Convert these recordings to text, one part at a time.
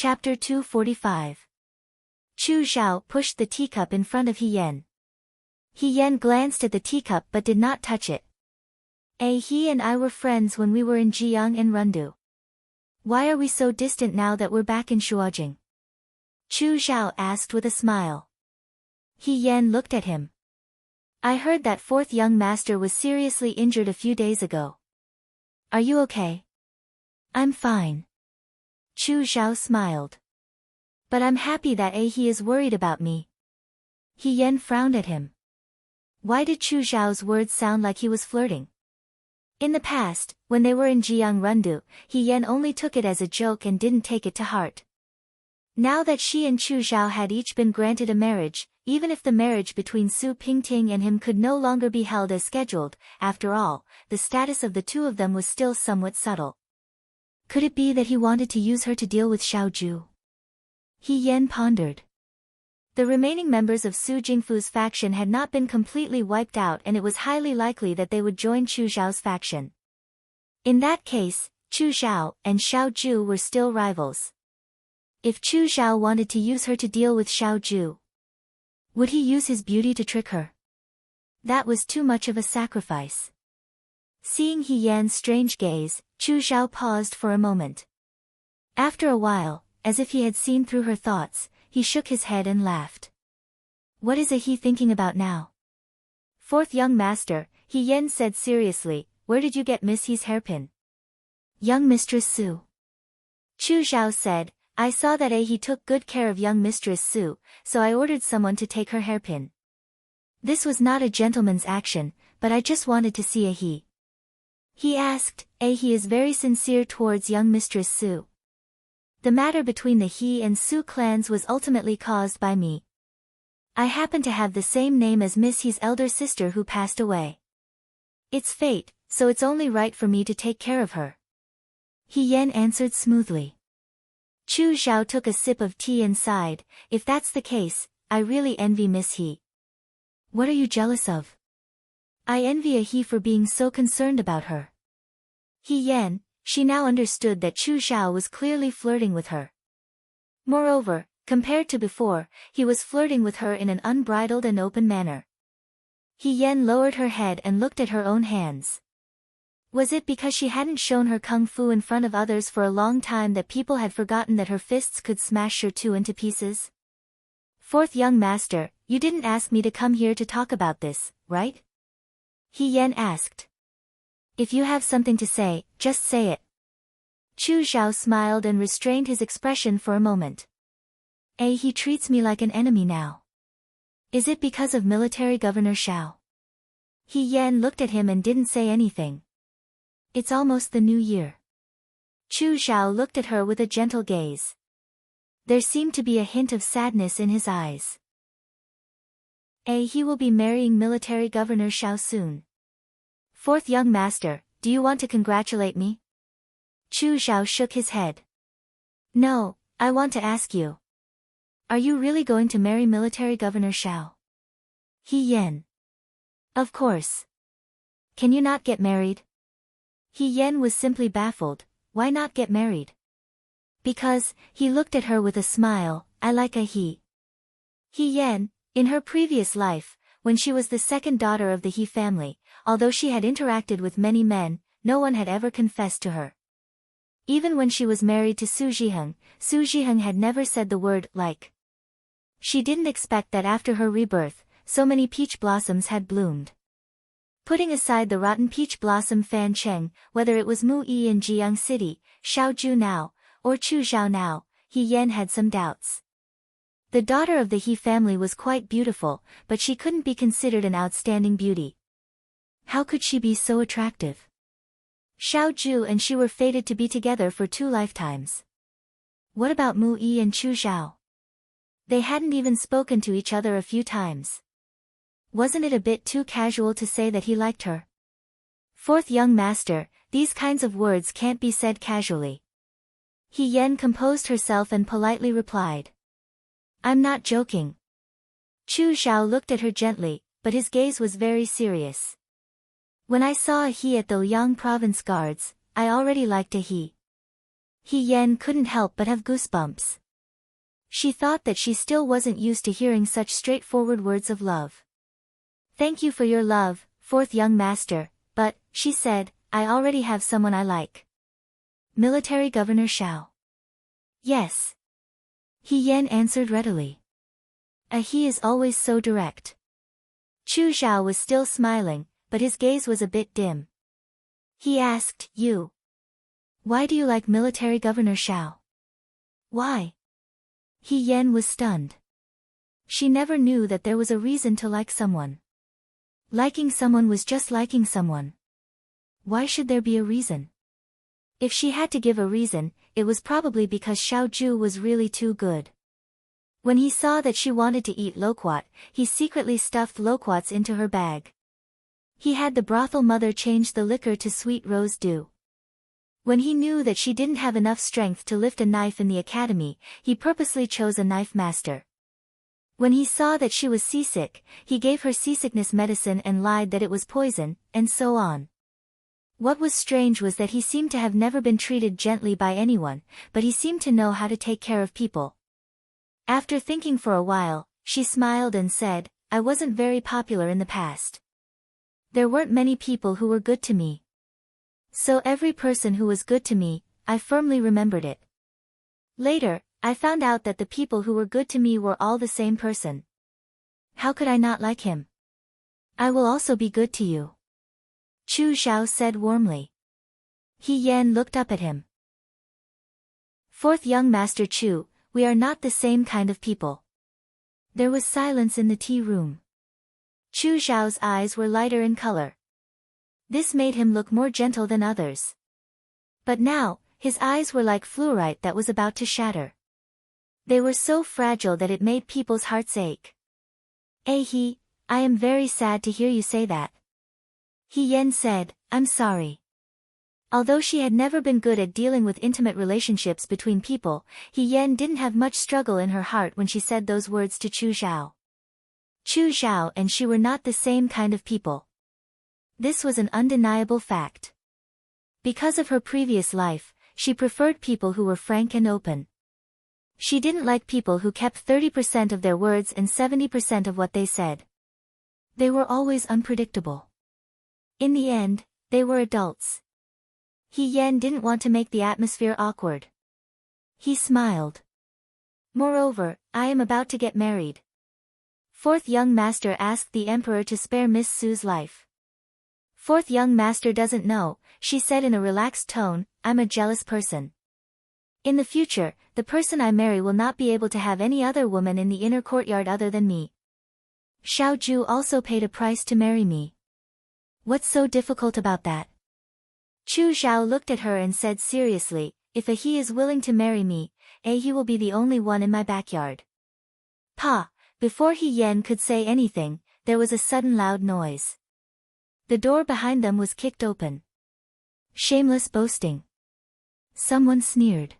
Chapter 245. Chu Xiao pushed the teacup in front of He Yan. He Yan glanced at the teacup but did not touch it. He and I were friends when we were in Jiang and Rundu. Why are we so distant now that we're back in Shuojing? Chu Xiao asked with a smile. He Yan looked at him. I heard that fourth young master was seriously injured a few days ago. Are you okay? I'm fine. Chu Xiao smiled. But I'm happy that he is worried about me. He Yan frowned at him. Why did Chu Xiao's words sound like he was flirting? In the past, when they were in Jiang Rundu, He Yan only took it as a joke and didn't take it to heart. Now that she and Chu Xiao had each been granted a marriage, even if the marriage between Su Pingting and him could no longer be held as scheduled, after all, the status of the two of them was still somewhat subtle. Could it be that he wanted to use her to deal with Xiaoju? He Yan pondered. The remaining members of Su Jingfu's faction had not been completely wiped out, and it was highly likely that they would join Chu Xiao's faction. In that case, Chu Xiao and Xiaoju were still rivals. If Chu Xiao wanted to use her to deal with Xiaoju, would he use his beauty to trick her? That was too much of a sacrifice. Seeing He Yan's strange gaze, Chu Xiao paused for a moment. After a while, as if he had seen through her thoughts, he shook his head and laughed. What is he thinking about now? Fourth young master, He Yan said seriously, where did you get Miss He's hairpin? Young Mistress Su. Chu Xiao said, I saw that he took good care of young Mistress Su, so I ordered someone to take her hairpin. This was not a gentleman's action, but I just wanted to see he. He asked, he is very sincere towards young Mistress Su. The matter between the He and Su clans was ultimately caused by me. I happen to have the same name as Miss He's elder sister who passed away. It's fate, so it's only right for me to take care of her. He Yan answered smoothly. Chu Xiao took a sip of tea and sighed, if that's the case, I really envy Miss He. What are you jealous of? I envy He for being so concerned about her. He Yan, she now understood that Chu Xiao was clearly flirting with her. Moreover, compared to before, he was flirting with her in an unbridled and open manner. He Yan lowered her head and looked at her own hands. Was it because she hadn't shown her kung fu in front of others for a long time that people had forgotten that her fists could smash Shu into pieces? Fourth young master, you didn't ask me to come here to talk about this, right? He Yan asked. If you have something to say, just say it. Chu Xiao smiled and restrained his expression for a moment. He treats me like an enemy now. Is it because of military Governor Xiao? He Yan looked at him and didn't say anything. It's almost the new year. Chu Xiao looked at her with a gentle gaze. There seemed to be a hint of sadness in his eyes. He will be marrying military Governor Xiao soon. Fourth young master, do you want to congratulate me? Chu Xiao shook his head. No, I want to ask you. Are you really going to marry military Governor Xiao? He Yan. Of course. Can you not get married? He Yan was simply baffled. Why not get married? Because, he looked at her with a smile, I like he. He Yan, in her previous life, when she was the second daughter of the He family, although she had interacted with many men, no one had ever confessed to her. Even when she was married to Su Zhiheng had never said the word like. She didn't expect that after her rebirth, so many peach blossoms had bloomed. Putting aside the rotten peach blossom Fan Cheng, whether it was Mu Yi in Jiang City, Xiaoju now, or Chu Xiao now, He Yan had some doubts. The daughter of the He family was quite beautiful, but she couldn't be considered an outstanding beauty. How could she be so attractive? Xiaoju and she were fated to be together for 2 lifetimes. What about Mu Yi and Chu Xiao? They hadn't even spoken to each other a few times. Wasn't it a bit too casual to say that he liked her? Fourth young master, these kinds of words can't be said casually. He Yan composed herself and politely replied. I'm not joking. Chu Xiao looked at her gently, but his gaze was very serious. When I saw he at the Liang province guards, I already liked he. He Yan couldn't help but have goosebumps. She thought that she still wasn't used to hearing such straightforward words of love. Thank you for your love, fourth young master, but, she said, I already have someone I like. Military Governor Xiao. Yes. He Yan answered readily. He is always so direct. Chu Xiao was still smiling, but his gaze was a bit dim. He asked, You. Why do you like Military Governor Xiao? Why? He Yan was stunned. She never knew that there was a reason to like someone. Liking someone was just liking someone. Why should there be a reason? If she had to give a reason, it was probably because Xiao Ju was really too good. When he saw that she wanted to eat loquat, he secretly stuffed loquats into her bag. He had the brothel mother change the liquor to sweet rose dew. When he knew that she didn't have enough strength to lift a knife in the academy, he purposely chose a knife master. When he saw that she was seasick, he gave her seasickness medicine and lied that it was poison, and so on. What was strange was that he seemed to have never been treated gently by anyone, but he seemed to know how to take care of people. After thinking for a while, she smiled and said, I wasn't very popular in the past. There weren't many people who were good to me. So every person who was good to me, I firmly remembered it. Later, I found out that the people who were good to me were all the same person. How could I not like him? I will also be good to you. Chu Xiao said warmly. He Yan looked up at him. Fourth young master Chu, we are not the same kind of people. There was silence in the tea room. Chu Xiao's eyes were lighter in color. This made him look more gentle than others. But now, his eyes were like fluorite that was about to shatter. They were so fragile that it made people's hearts ache. I am very sad to hear you say that. He Yan said, I'm sorry. Although she had never been good at dealing with intimate relationships between people, He Yan didn't have much struggle in her heart when she said those words to Chu Xiao. Chu Xiao and she were not the same kind of people. This was an undeniable fact. Because of her previous life, she preferred people who were frank and open. She didn't like people who kept 30% of their words and 70% of what they said. They were always unpredictable. In the end, they were adults. He Yan didn't want to make the atmosphere awkward. He smiled. Moreover, I am about to get married. Fourth young master asked the emperor to spare Miss Su's life. Fourth young master doesn't know, she said in a relaxed tone, I'm a jealous person. In the future, the person I marry will not be able to have any other woman in the inner courtyard other than me. Xiao Ju also paid a price to marry me. What's so difficult about that? Chu Xiao looked at her and said seriously, if he is willing to marry me, he will be the only one in my backyard. Pa! Before He Yan could say anything, there was a sudden loud noise. The door behind them was kicked open. Shameless boasting. Someone sneered.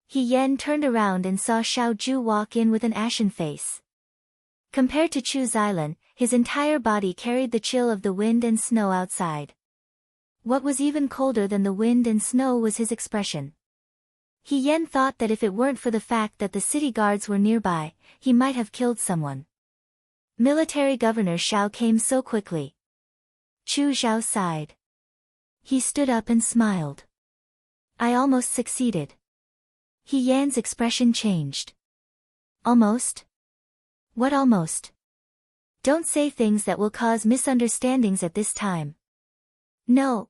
He Yan turned around and saw Xiao Ju walk in with an ashen face. Compared to Chu Xilan, his entire body carried the chill of the wind and snow outside. What was even colder than the wind and snow was his expression. He Yan thought that if it weren't for the fact that the city guards were nearby, he might have killed someone. Military Governor Xiao came so quickly. Chu Xiao sighed. He stood up and smiled. I almost succeeded. He Yan's expression changed. Almost? What almost? Don't say things that will cause misunderstandings at this time. No.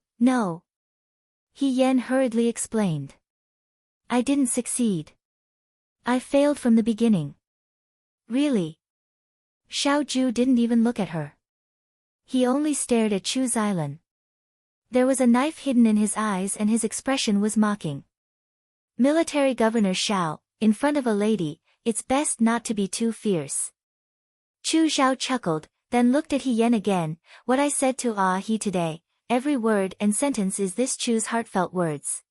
He Yan hurriedly explained. I didn't succeed. I failed from the beginning. Really? Xiao Ju didn't even look at her. He only stared at Chu Xilan. There was a knife hidden in his eyes and his expression was mocking. Military Governor Xiao, in front of a lady, it's best not to be too fierce. Chu Xiao chuckled, then looked at He Yan again, what I said to he today, every word and sentence is this Chu's heartfelt words.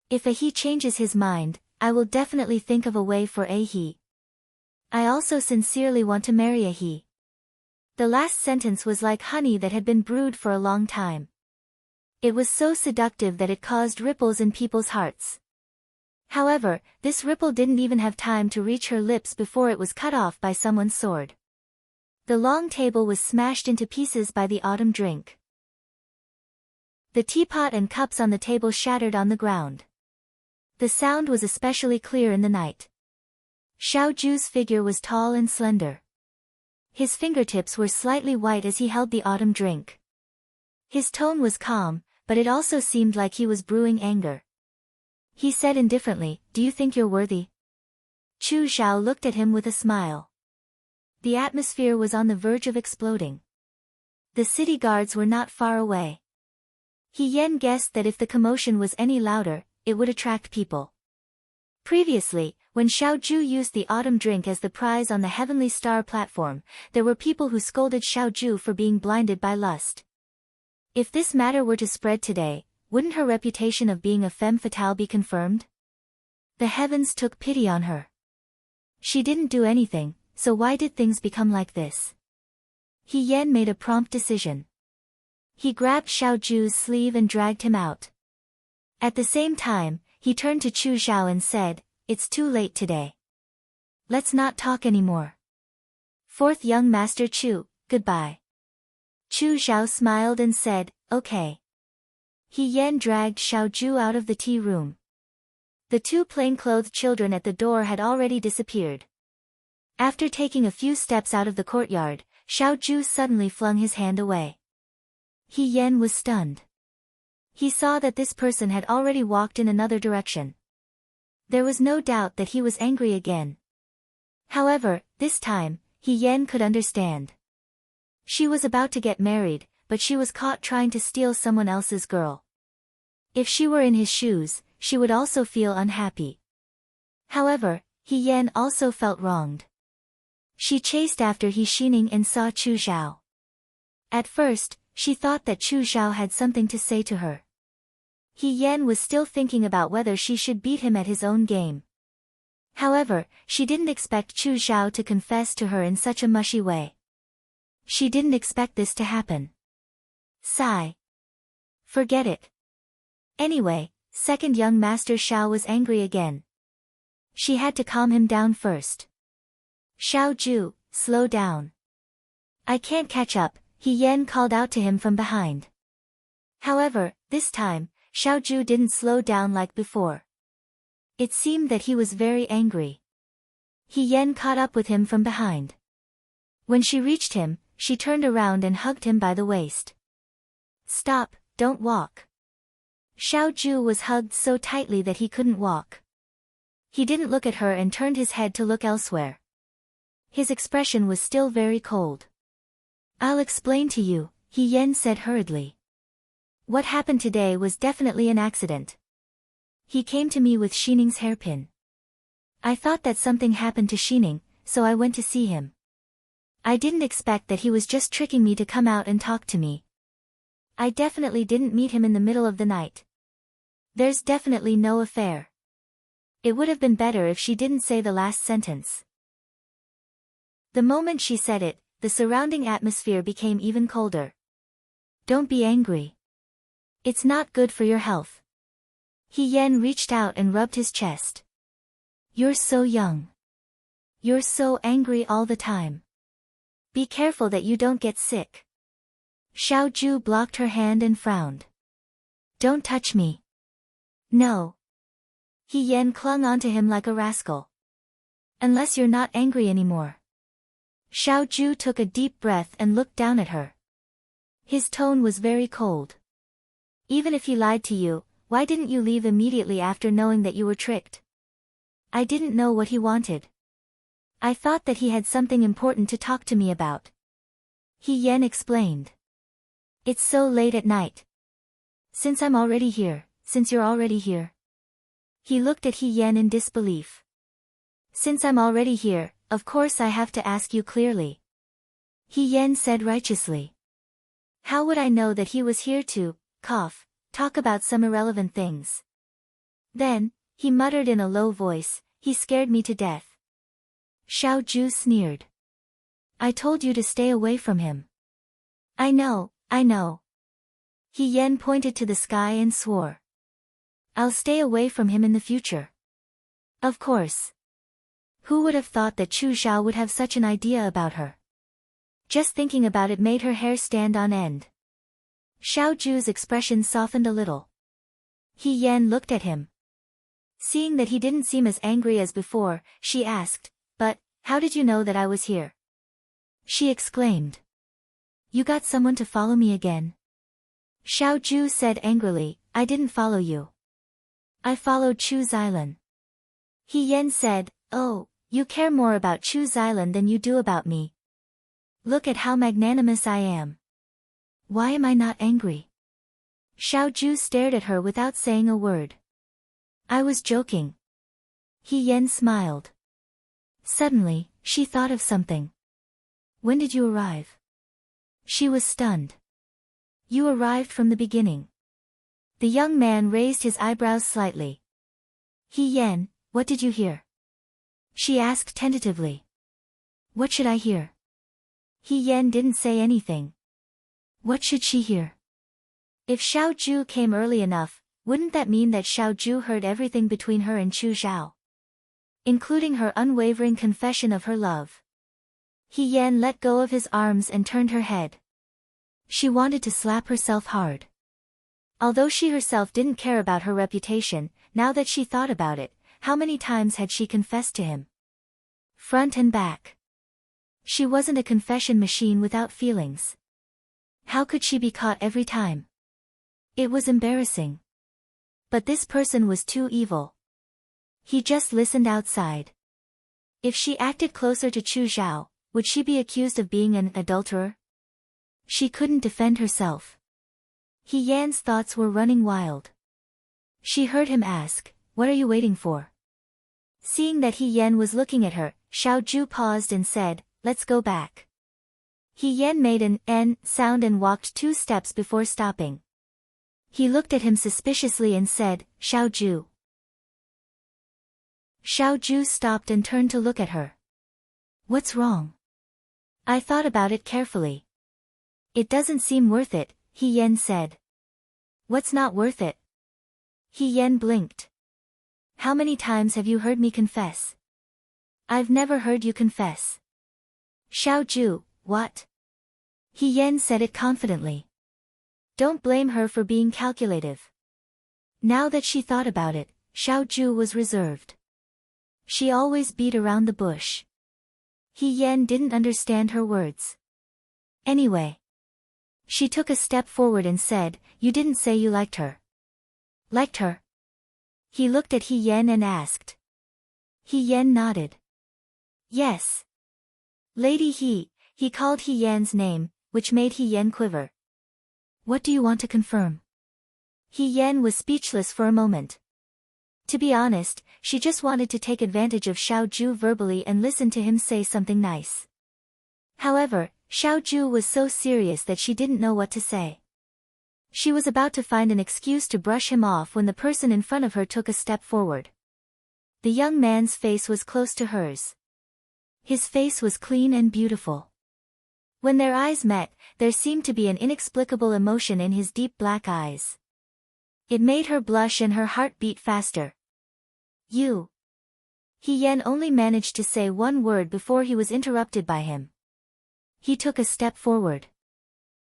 If he changes his mind, I will definitely think of a way for he. I also sincerely want to marry he. The last sentence was like honey that had been brewed for a long time. It was so seductive that it caused ripples in people's hearts. However, this ripple didn't even have time to reach her lips before it was cut off by someone's sword. The long table was smashed into pieces by the autumn drink. The teapot and cups on the table shattered on the ground. The sound was especially clear in the night. Xiao Ju's figure was tall and slender. His fingertips were slightly white as he held the autumn drink. His tone was calm, but it also seemed like he was brewing anger. He said indifferently, "Do you think you're worthy?" Chu Xiao looked at him with a smile. The atmosphere was on the verge of exploding. The city guards were not far away. He Yen guessed that if the commotion was any louder, it would attract people. Previously, when Xiao Ju used the autumn drink as the prize on the Heavenly Star platform, there were people who scolded Xiao Ju for being blinded by lust. If this matter were to spread today, wouldn't her reputation of being a femme fatale be confirmed? The heavens took pity on her. She didn't do anything, so why did things become like this? He Yen made a prompt decision. He grabbed Xiao Ju's sleeve and dragged him out. At the same time, he turned to Chu Xiao and said, "It's too late today. Let's not talk anymore. Fourth young master Chu, goodbye." Chu Xiao smiled and said, "Okay." He Yen dragged Xiao Ju out of the tea room. The two plainclothed children at the door had already disappeared. After taking a few steps out of the courtyard, Xiao Ju suddenly flung his hand away. He Yen was stunned. He saw that this person had already walked in another direction. There was no doubt that he was angry again. However, this time, He Yen could understand. She was about to get married, but she was caught trying to steal someone else's girl. If she were in his shoes, she would also feel unhappy. However, He Yen also felt wronged. She chased after He Xining and saw Chu Xiao. At first, she thought that Chu Xiao had something to say to her. He Yen was still thinking about whether she should beat him at his own game. However, she didn't expect Chu Xiao to confess to her in such a mushy way. She didn't expect this to happen. Sigh. Forget it. Anyway, second young master Xiao was angry again. She had to calm him down first. "Xiao Ju, slow down. I can't catch up," He Yen called out to him from behind. However, this time, Xiao Ju didn't slow down like before. It seemed that he was very angry. He Yen caught up with him from behind. When she reached him, she turned around and hugged him by the waist. "Stop, don't walk." Xiao Ju was hugged so tightly that he couldn't walk. He didn't look at her and turned his head to look elsewhere. His expression was still very cold. "I'll explain to you," He Yen said hurriedly. "What happened today was definitely an accident. He came to me with Xining's hairpin. I thought that something happened to Xining, so I went to see him. I didn't expect that he was just tricking me to come out and talk to me. I definitely didn't meet him in the middle of the night. There's definitely no affair." It would have been better if she didn't say the last sentence. The moment she said it, the surrounding atmosphere became even colder. "Don't be angry. It's not good for your health." He Yen reached out and rubbed his chest. "You're so young. You're so angry all the time. Be careful that you don't get sick." Xiao Ju blocked her hand and frowned. "Don't touch me." "No." He Yen clung onto him like a rascal. "Unless you're not angry anymore." Xiao Ju took a deep breath and looked down at her. His tone was very cold. "Even if he lied to you, why didn't you leave immediately after knowing that you were tricked?" "I didn't know what he wanted. I thought that he had something important to talk to me about." He Yen explained. "It's so late at night. Since you're already here." He looked at He Yen in disbelief. "Since I'm already here, of course I have to ask you clearly." He Yen said righteously. "How would I know that he was here to, talk about some irrelevant things?" Then, he muttered in a low voice, "He scared me to death." Xiao Ju sneered. "I told you to stay away from him." I know. He Yen pointed to the sky and swore. "I'll stay away from him in the future." Of course. Who would have thought that Chu Xiao would have such an idea about her? Just thinking about it made her hair stand on end. Xiao Ju's expression softened a little. He Yan looked at him. Seeing that he didn't seem as angry as before, she asked, "But, how did you know that I was here?" She exclaimed. "You got someone to follow me again?" Xiao Ju said angrily, "I didn't follow you. I followed Chu Xilan." He Yan said, "Oh, you care more about Chu Xilan than you do about me. Look at how magnanimous I am. Why am I not angry?" Xiao Ju stared at her without saying a word. "I was joking." He Yan smiled. Suddenly, she thought of something. "When did you arrive?" She was stunned. "You arrived from the beginning." The young man raised his eyebrows slightly. "He Yan, what did you hear?" She asked tentatively. "What should I hear?" He Yan didn't say anything. What should she hear? If Xiao Ju came early enough, wouldn't that mean that Xiao Ju heard everything between her and Chu Xiao? Including her unwavering confession of her love. He Yan let go of his arms and turned her head. She wanted to slap herself hard. Although she herself didn't care about her reputation, now that she thought about it, how many times had she confessed to him? Front and back. She wasn't a confession machine without feelings. How could she be caught every time? It was embarrassing. But this person was too evil. He just listened outside. If she acted closer to Chu Xiao, would she be accused of being an adulterer? She couldn't defend herself. He Yan's thoughts were running wild. She heard him ask, "What are you waiting for?" Seeing that He Yan was looking at her, Xiao Ju paused and said, "Let's go back." He Yan made an "n" sound and walked 2 steps before stopping. He looked at him suspiciously and said, "Xiao Ju." Xiao Ju stopped and turned to look at her. "What's wrong?" "I thought about it carefully. It doesn't seem worth it," He Yan said. "What's not worth it?" He Yan blinked. "How many times have you heard me confess?" "I've never heard you confess." Xiao Ju, what? He Yan said it confidently. Don't blame her for being calculative. Now that she thought about it, Xiao Ju was reserved. She always beat around the bush. He Yan didn't understand her words. Anyway. She took a step forward and said, "You didn't say you liked her." Liked her? He looked at He Yan and asked. He Yan nodded. Yes. Lady he called He Yan's name, which made He Yan quiver. What do you want to confirm? He Yan was speechless for a moment. To be honest, she just wanted to take advantage of Xiao Ju verbally and listen to him say something nice. However, Xiao Ju was so serious that she didn't know what to say. She was about to find an excuse to brush him off when the person in front of her took a step forward. The young man's face was close to hers. His face was clean and beautiful. When their eyes met, there seemed to be an inexplicable emotion in his deep black eyes. It made her blush and her heart beat faster. You. He Yan only managed to say one word before he was interrupted by him. He took a step forward.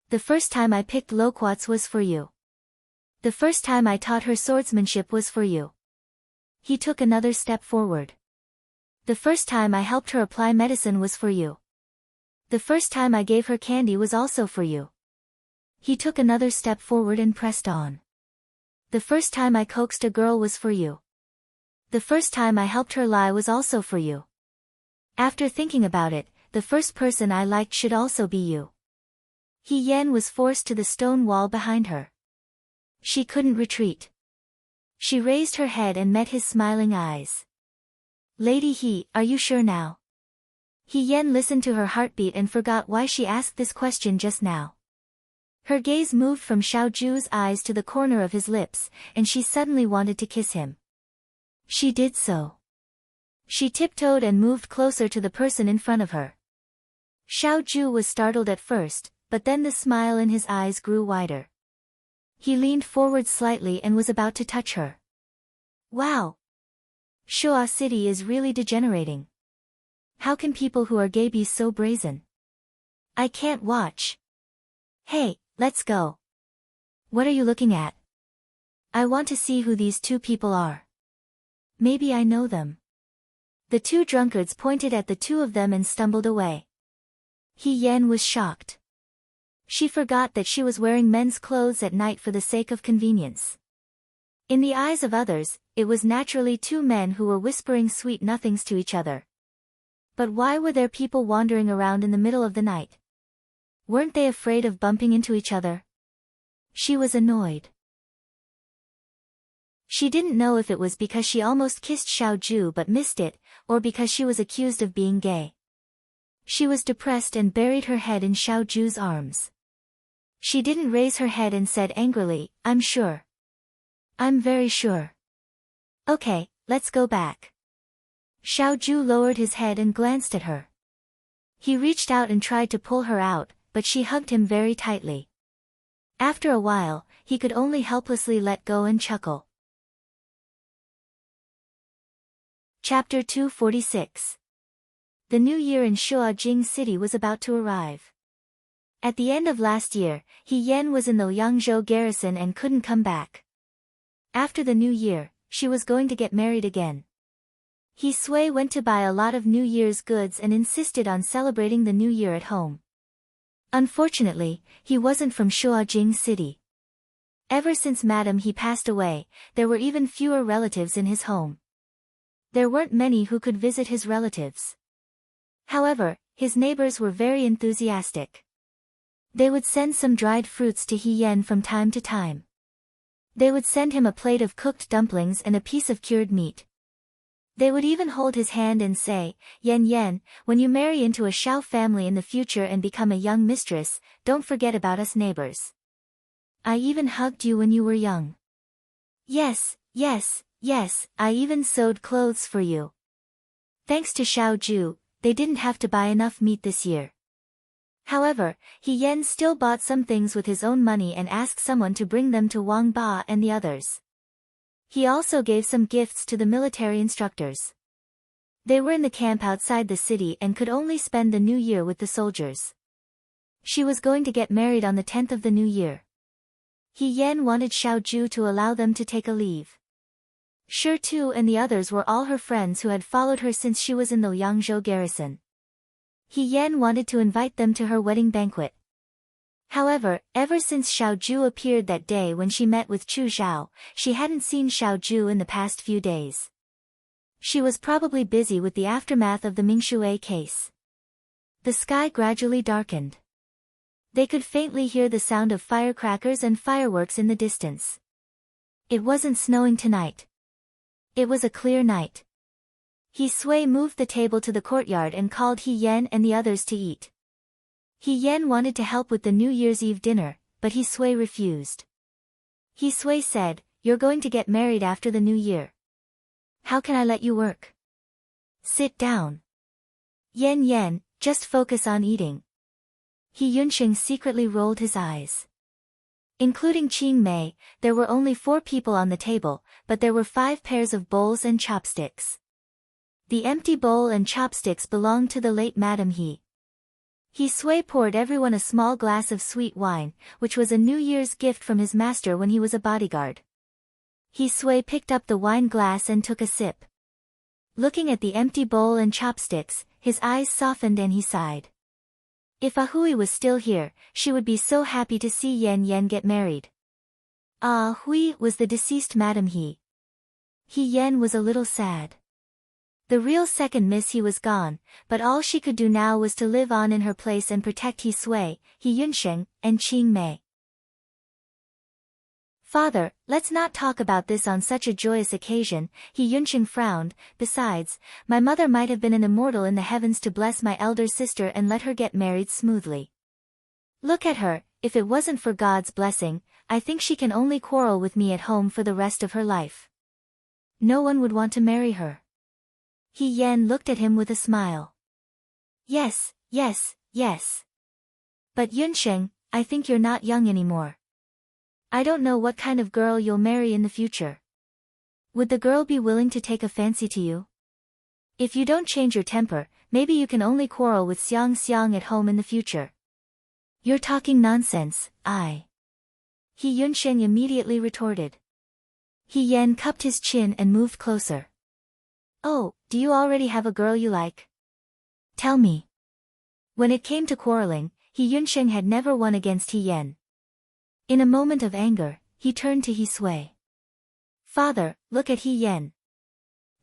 The first time I picked loquats was for you. The first time I taught her swordsmanship was for you. He took another step forward. The first time I helped her apply medicine was for you. The first time I gave her candy was also for you. He took another step forward and pressed on. The first time I coaxed a girl was for you. The first time I helped her lie was also for you. After thinking about it, the first person I liked should also be you. He Yan was forced to the stone wall behind her. She couldn't retreat. She raised her head and met his smiling eyes. Lady He, are you sure now? He Yan listened to her heartbeat and forgot why she asked this question just now. Her gaze moved from Xiao Ju's eyes to the corner of his lips, and she suddenly wanted to kiss him. She did so. She tiptoed and moved closer to the person in front of her. Xiao Ju was startled at first, but then the smile in his eyes grew wider. He leaned forward slightly and was about to touch her. Wow! Shoa City is really degenerating. How can people who are gay be so brazen? I can't watch. Hey, let's go. What are you looking at? I want to see who these two people are. Maybe I know them. The two drunkards pointed at the two of them and stumbled away. He Yen was shocked. She forgot that she was wearing men's clothes at night for the sake of convenience. In the eyes of others, it was naturally two men who were whispering sweet nothings to each other. But why were there people wandering around in the middle of the night? Weren't they afraid of bumping into each other? She was annoyed. She didn't know if it was because she almost kissed Xiaoju but missed it, or because she was accused of being gay. She was depressed and buried her head in Xiaoju's arms. She didn't raise her head and said angrily, "I'm sure. I'm very sure. Okay, let's go back." Xiaoju lowered his head and glanced at her. He reached out and tried to pull her out, but she hugged him very tightly. After a while, he could only helplessly let go and chuckle. Chapter 246. The new year in Shuajing City was about to arrive. At the end of last year, He Yen was in the Yangzhou garrison and couldn't come back. After the new year, she was going to get married again. He Sui went to buy a lot of New Year's goods and insisted on celebrating the new year at home. Unfortunately, he wasn't from Shuajing City. Ever since Madame He passed away, there were even fewer relatives in his home. There weren't many who could visit his relatives. However, his neighbors were very enthusiastic. They would send some dried fruits to He Yen from time to time. They would send him a plate of cooked dumplings and a piece of cured meat. They would even hold his hand and say, "Yen Yen, when you marry into a Shao family in the future and become a young mistress, don't forget about us neighbors. I even hugged you when you were young. Yes, yes, yes, I even sewed clothes for you." Thanks to Xiaoju, they didn't have to buy enough meat this year. However, He Yen still bought some things with his own money and asked someone to bring them to Wang Ba and the others. He also gave some gifts to the military instructors. They were in the camp outside the city and could only spend the new year with the soldiers. She was going to get married on the 10th of the new year. He Yen wanted Xiaoju to allow them to take a leave. Shi Tu and the others were all her friends who had followed her since she was in the Yangzhou garrison. He Yen wanted to invite them to her wedding banquet. However, ever since Xiaoju appeared that day when she met with Chu Zhao, she hadn't seen Xiaoju in the past few days. She was probably busy with the aftermath of the Mingshui case. The sky gradually darkened. They could faintly hear the sound of firecrackers and fireworks in the distance. It wasn't snowing tonight. It was a clear night. He Sui moved the table to the courtyard and called He Yen and the others to eat. He Yen wanted to help with the New Year's Eve dinner, but He Sui refused. He Sui said, "You're going to get married after the new year. How can I let you work? Sit down. Yen Yen, just focus on eating." He Yunsheng secretly rolled his eyes. Including Qing Mei, there were only 4 people on the table, but there were 5 pairs of bowls and chopsticks. The empty bowl and chopsticks belonged to the late Madame He. He Sui poured everyone a small glass of sweet wine, which was a New Year's gift from his master when he was a bodyguard. He Sui picked up the wine glass and took a sip. Looking at the empty bowl and chopsticks, his eyes softened and he sighed. If Ahui was still here, she would be so happy to see Yen Yen get married. Ahui was the deceased Madame He. He Yen was a little sad. The real second Miss He was gone, but all she could do now was to live on in her place and protect He Sui, He Yunsheng, and Qing Mei. "Father, let's not talk about this on such a joyous occasion," He Yunsheng frowned. "Besides, my mother might have been an immortal in the heavens to bless my elder sister and let her get married smoothly. Look at her, if it wasn't for God's blessing, I think she can only quarrel with me at home for the rest of her life. No one would want to marry her." He Yen looked at him with a smile. "Yes, yes, yes. But Yunsheng, I think you're not young anymore. I don't know what kind of girl you'll marry in the future. Would the girl be willing to take a fancy to you? If you don't change your temper, maybe you can only quarrel with Xiang Xiang at home in the future. You're talking nonsense, He Yunsheng immediately retorted. He Yan cupped his chin and moved closer. Oh, do you already have a girl you like? Tell me. When it came to quarreling, He Yunsheng had never won against He Yan. In a moment of anger, he turned to He Sui. Father, look at He Yan.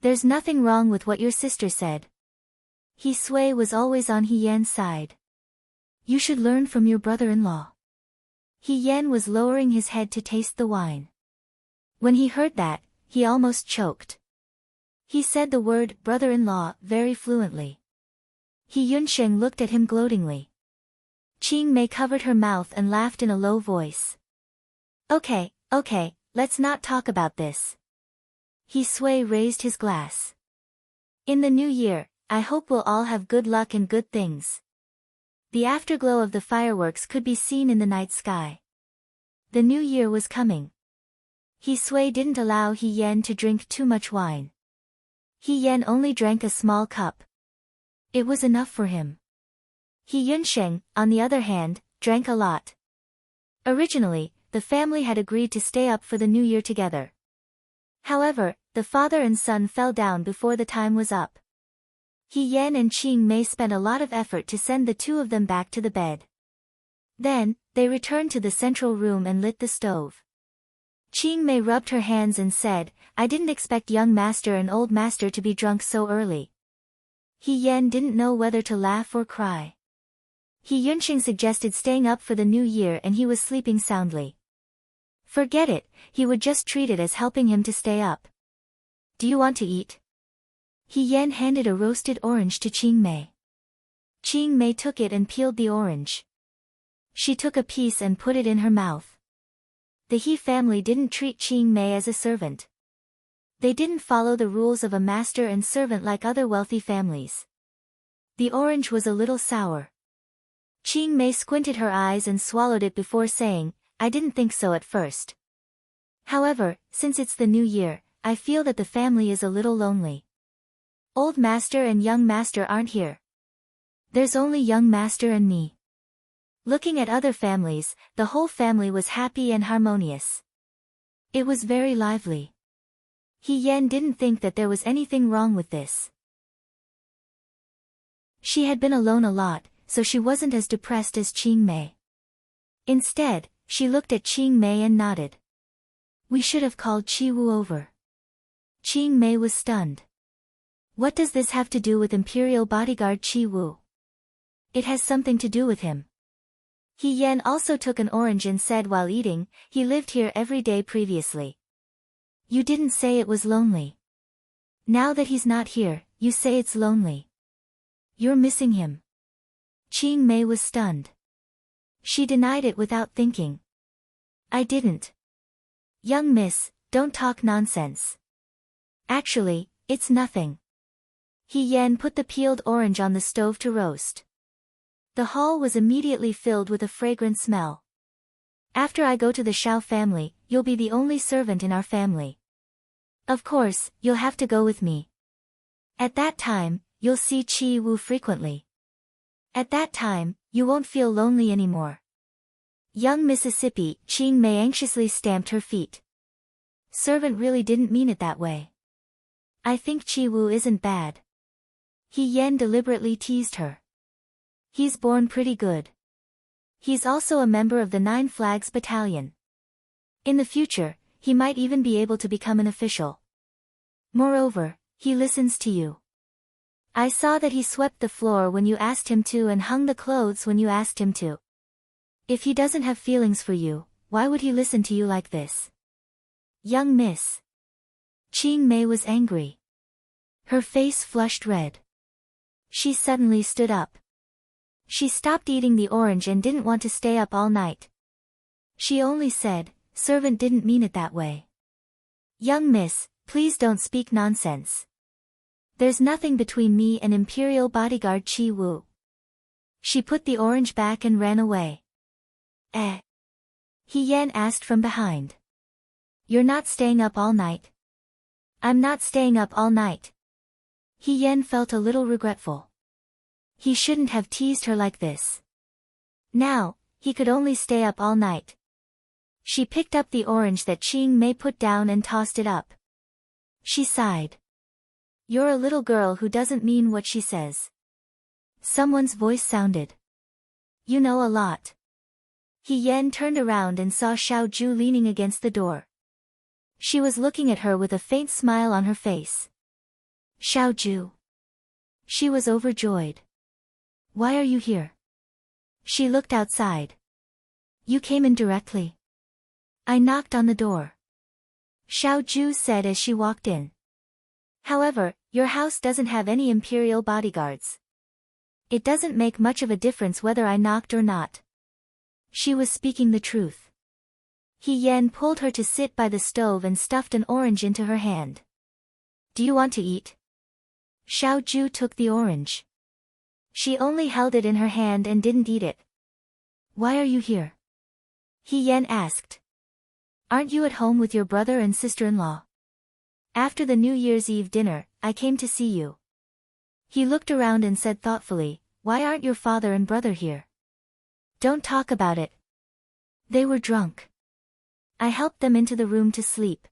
There's nothing wrong with what your sister said. He Sui was always on He Yan's side. You should learn from your brother-in-law. He Yan was lowering his head to taste the wine. When he heard that, he almost choked. He said the word brother-in-law very fluently. He Yunsheng looked at him gloatingly. Qing Mei covered her mouth and laughed in a low voice. Okay, let's not talk about this. He Sui raised his glass. In the new year, I hope we'll all have good luck and good things. The afterglow of the fireworks could be seen in the night sky. The new year was coming. He Sui didn't allow He Yan to drink too much wine. He Yan only drank a small cup. It was enough for him. He Yunsheng, on the other hand, drank a lot. Originally, the family had agreed to stay up for the new year together. However, the father and son fell down before the time was up. He Yan and Qing Mei spent a lot of effort to send the two of them back to the bed. Then, they returned to the central room and lit the stove. Qing Mei rubbed her hands and said, I didn't expect young master and old master to be drunk so early. He Yan didn't know whether to laugh or cry. He Yunsheng suggested staying up for the new year and he was sleeping soundly. Forget it, he would just treat it as helping him to stay up. Do you want to eat? He Yan handed a roasted orange to Qing Mei. Qing Mei took it and peeled the orange. She took a piece and put it in her mouth. The He family didn't treat Qing Mei as a servant. They didn't follow the rules of a master and servant like other wealthy families. The orange was a little sour. Qing Mei squinted her eyes and swallowed it before saying, I didn't think so at first. However, since it's the new year, I feel that the family is a little lonely. Old master and young master aren't here. There's only young master and me. Looking at other families, the whole family was happy and harmonious. It was very lively. He Yan didn't think that there was anything wrong with this. She had been alone a lot, so she wasn't as depressed as Qing Mei. Instead, she looked at Qing Mei and nodded. We should have called Qi Wu over. Qing Mei was stunned. What does this have to do with Imperial bodyguard Qi Wu? It has something to do with him. He Yan also took an orange and said while eating, he lived here every day previously. You didn't say it was lonely. Now that he's not here, you say it's lonely. You're missing him. Qing Mei was stunned. She denied it without thinking. I didn't. Young miss, don't talk nonsense. Actually, it's nothing. He Yan put the peeled orange on the stove to roast. The hall was immediately filled with a fragrant smell. After I go to the Shao family, you'll be the only servant in our family. Of course, you'll have to go with me. At that time, you'll see Qi Wu frequently. At that time, you won't feel lonely anymore. Young Mississippi, Qing Mei anxiously stamped her feet. Servant really didn't mean it that way. I think Qi Wu isn't bad. He Yan deliberately teased her. He's born pretty good. He's also a member of the 9 Flags Battalion. In the future, he might even be able to become an official. Moreover, he listens to you. I saw that he swept the floor when you asked him to and hung the clothes when you asked him to. If he doesn't have feelings for you, why would he listen to you like this? Young miss. Qing Mei was angry. Her face flushed red. She suddenly stood up. She stopped eating the orange and didn't want to stay up all night. She only said, servant didn't mean it that way. Young miss, please don't speak nonsense. There's nothing between me and Imperial bodyguard Qi Wu. She put the orange back and ran away. He Yan asked from behind. You're not staying up all night? I'm not staying up all night. He Yen felt a little regretful. He shouldn't have teased her like this. Now, he could only stay up all night. She picked up the orange that Ching Mei put down and tossed it up. She sighed. You're a little girl who doesn't mean what she says. Someone's voice sounded. You know a lot. He Yen turned around and saw Xiao Ju leaning against the door. She was looking at her with a faint smile on her face. Xiao Ju. She was overjoyed. Why are you here? She looked outside. You came in directly. I knocked on the door. Xiao Ju said as she walked in. However, your house doesn't have any imperial bodyguards. It doesn't make much of a difference whether I knocked or not. She was speaking the truth. He Yen pulled her to sit by the stove and stuffed an orange into her hand. Do you want to eat? Xiao Ju took the orange. She only held it in her hand and didn't eat it. Why are you here? He Yen asked. Aren't you at home with your brother and sister-in-law? After the New Year's Eve dinner, I came to see you. He looked around and said thoughtfully, why aren't your father and brother here? Don't talk about it. They were drunk. I helped them into the room to sleep.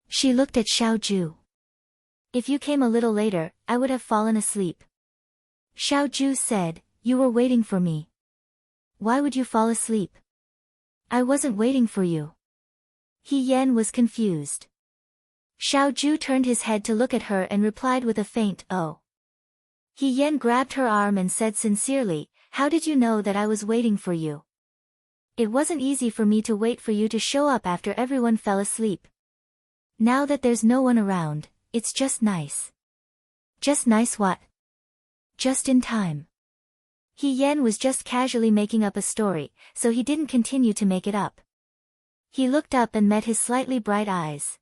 She looked at Xiao Ju. If you came a little later, I would have fallen asleep. Xiao Ju said, you were waiting for me. Why would you fall asleep? I wasn't waiting for you. He Yen was confused. Xiao Ju turned his head to look at her and replied with a faint, oh. He Yen grabbed her arm and said sincerely, how did you know that I was waiting for you? It wasn't easy for me to wait for you to show up after everyone fell asleep. Now that there's no one around, it's just nice. Just nice what? Just in time. He Yen was just casually making up a story, so he didn't continue to make it up. He looked up and met his slightly bright eyes.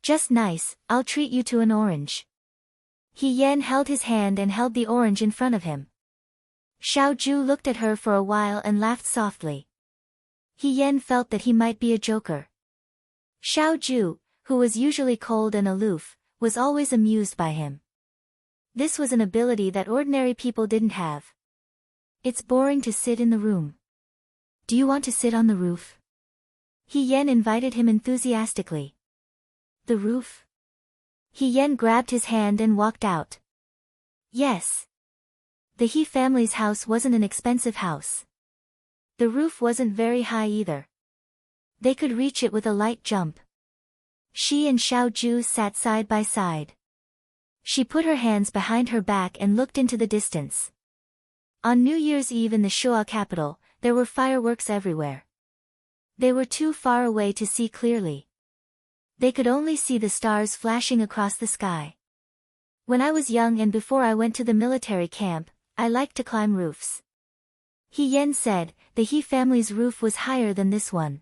Just nice, I'll treat you to an orange. He Yen held his hand and held the orange in front of him. Xiao Ju looked at her for a while and laughed softly. He Yen felt that he might be a joker. Xiao Ju, who was usually cold and aloof, was always amused by him. This was an ability that ordinary people didn't have. It's boring to sit in the room. Do you want to sit on the roof? He Yen invited him enthusiastically. The roof? He Yen grabbed his hand and walked out. Yes. The He family's house wasn't an expensive house. The roof wasn't very high either. They could reach it with a light jump. She and Xiao Ju sat side by side. She put her hands behind her back and looked into the distance. On New Year's Eve in the Shoa capital, there were fireworks everywhere. They were too far away to see clearly. They could only see the stars flashing across the sky. When I was young and before I went to the military camp, I liked to climb roofs. He Yen said, the He family's roof was higher than this one.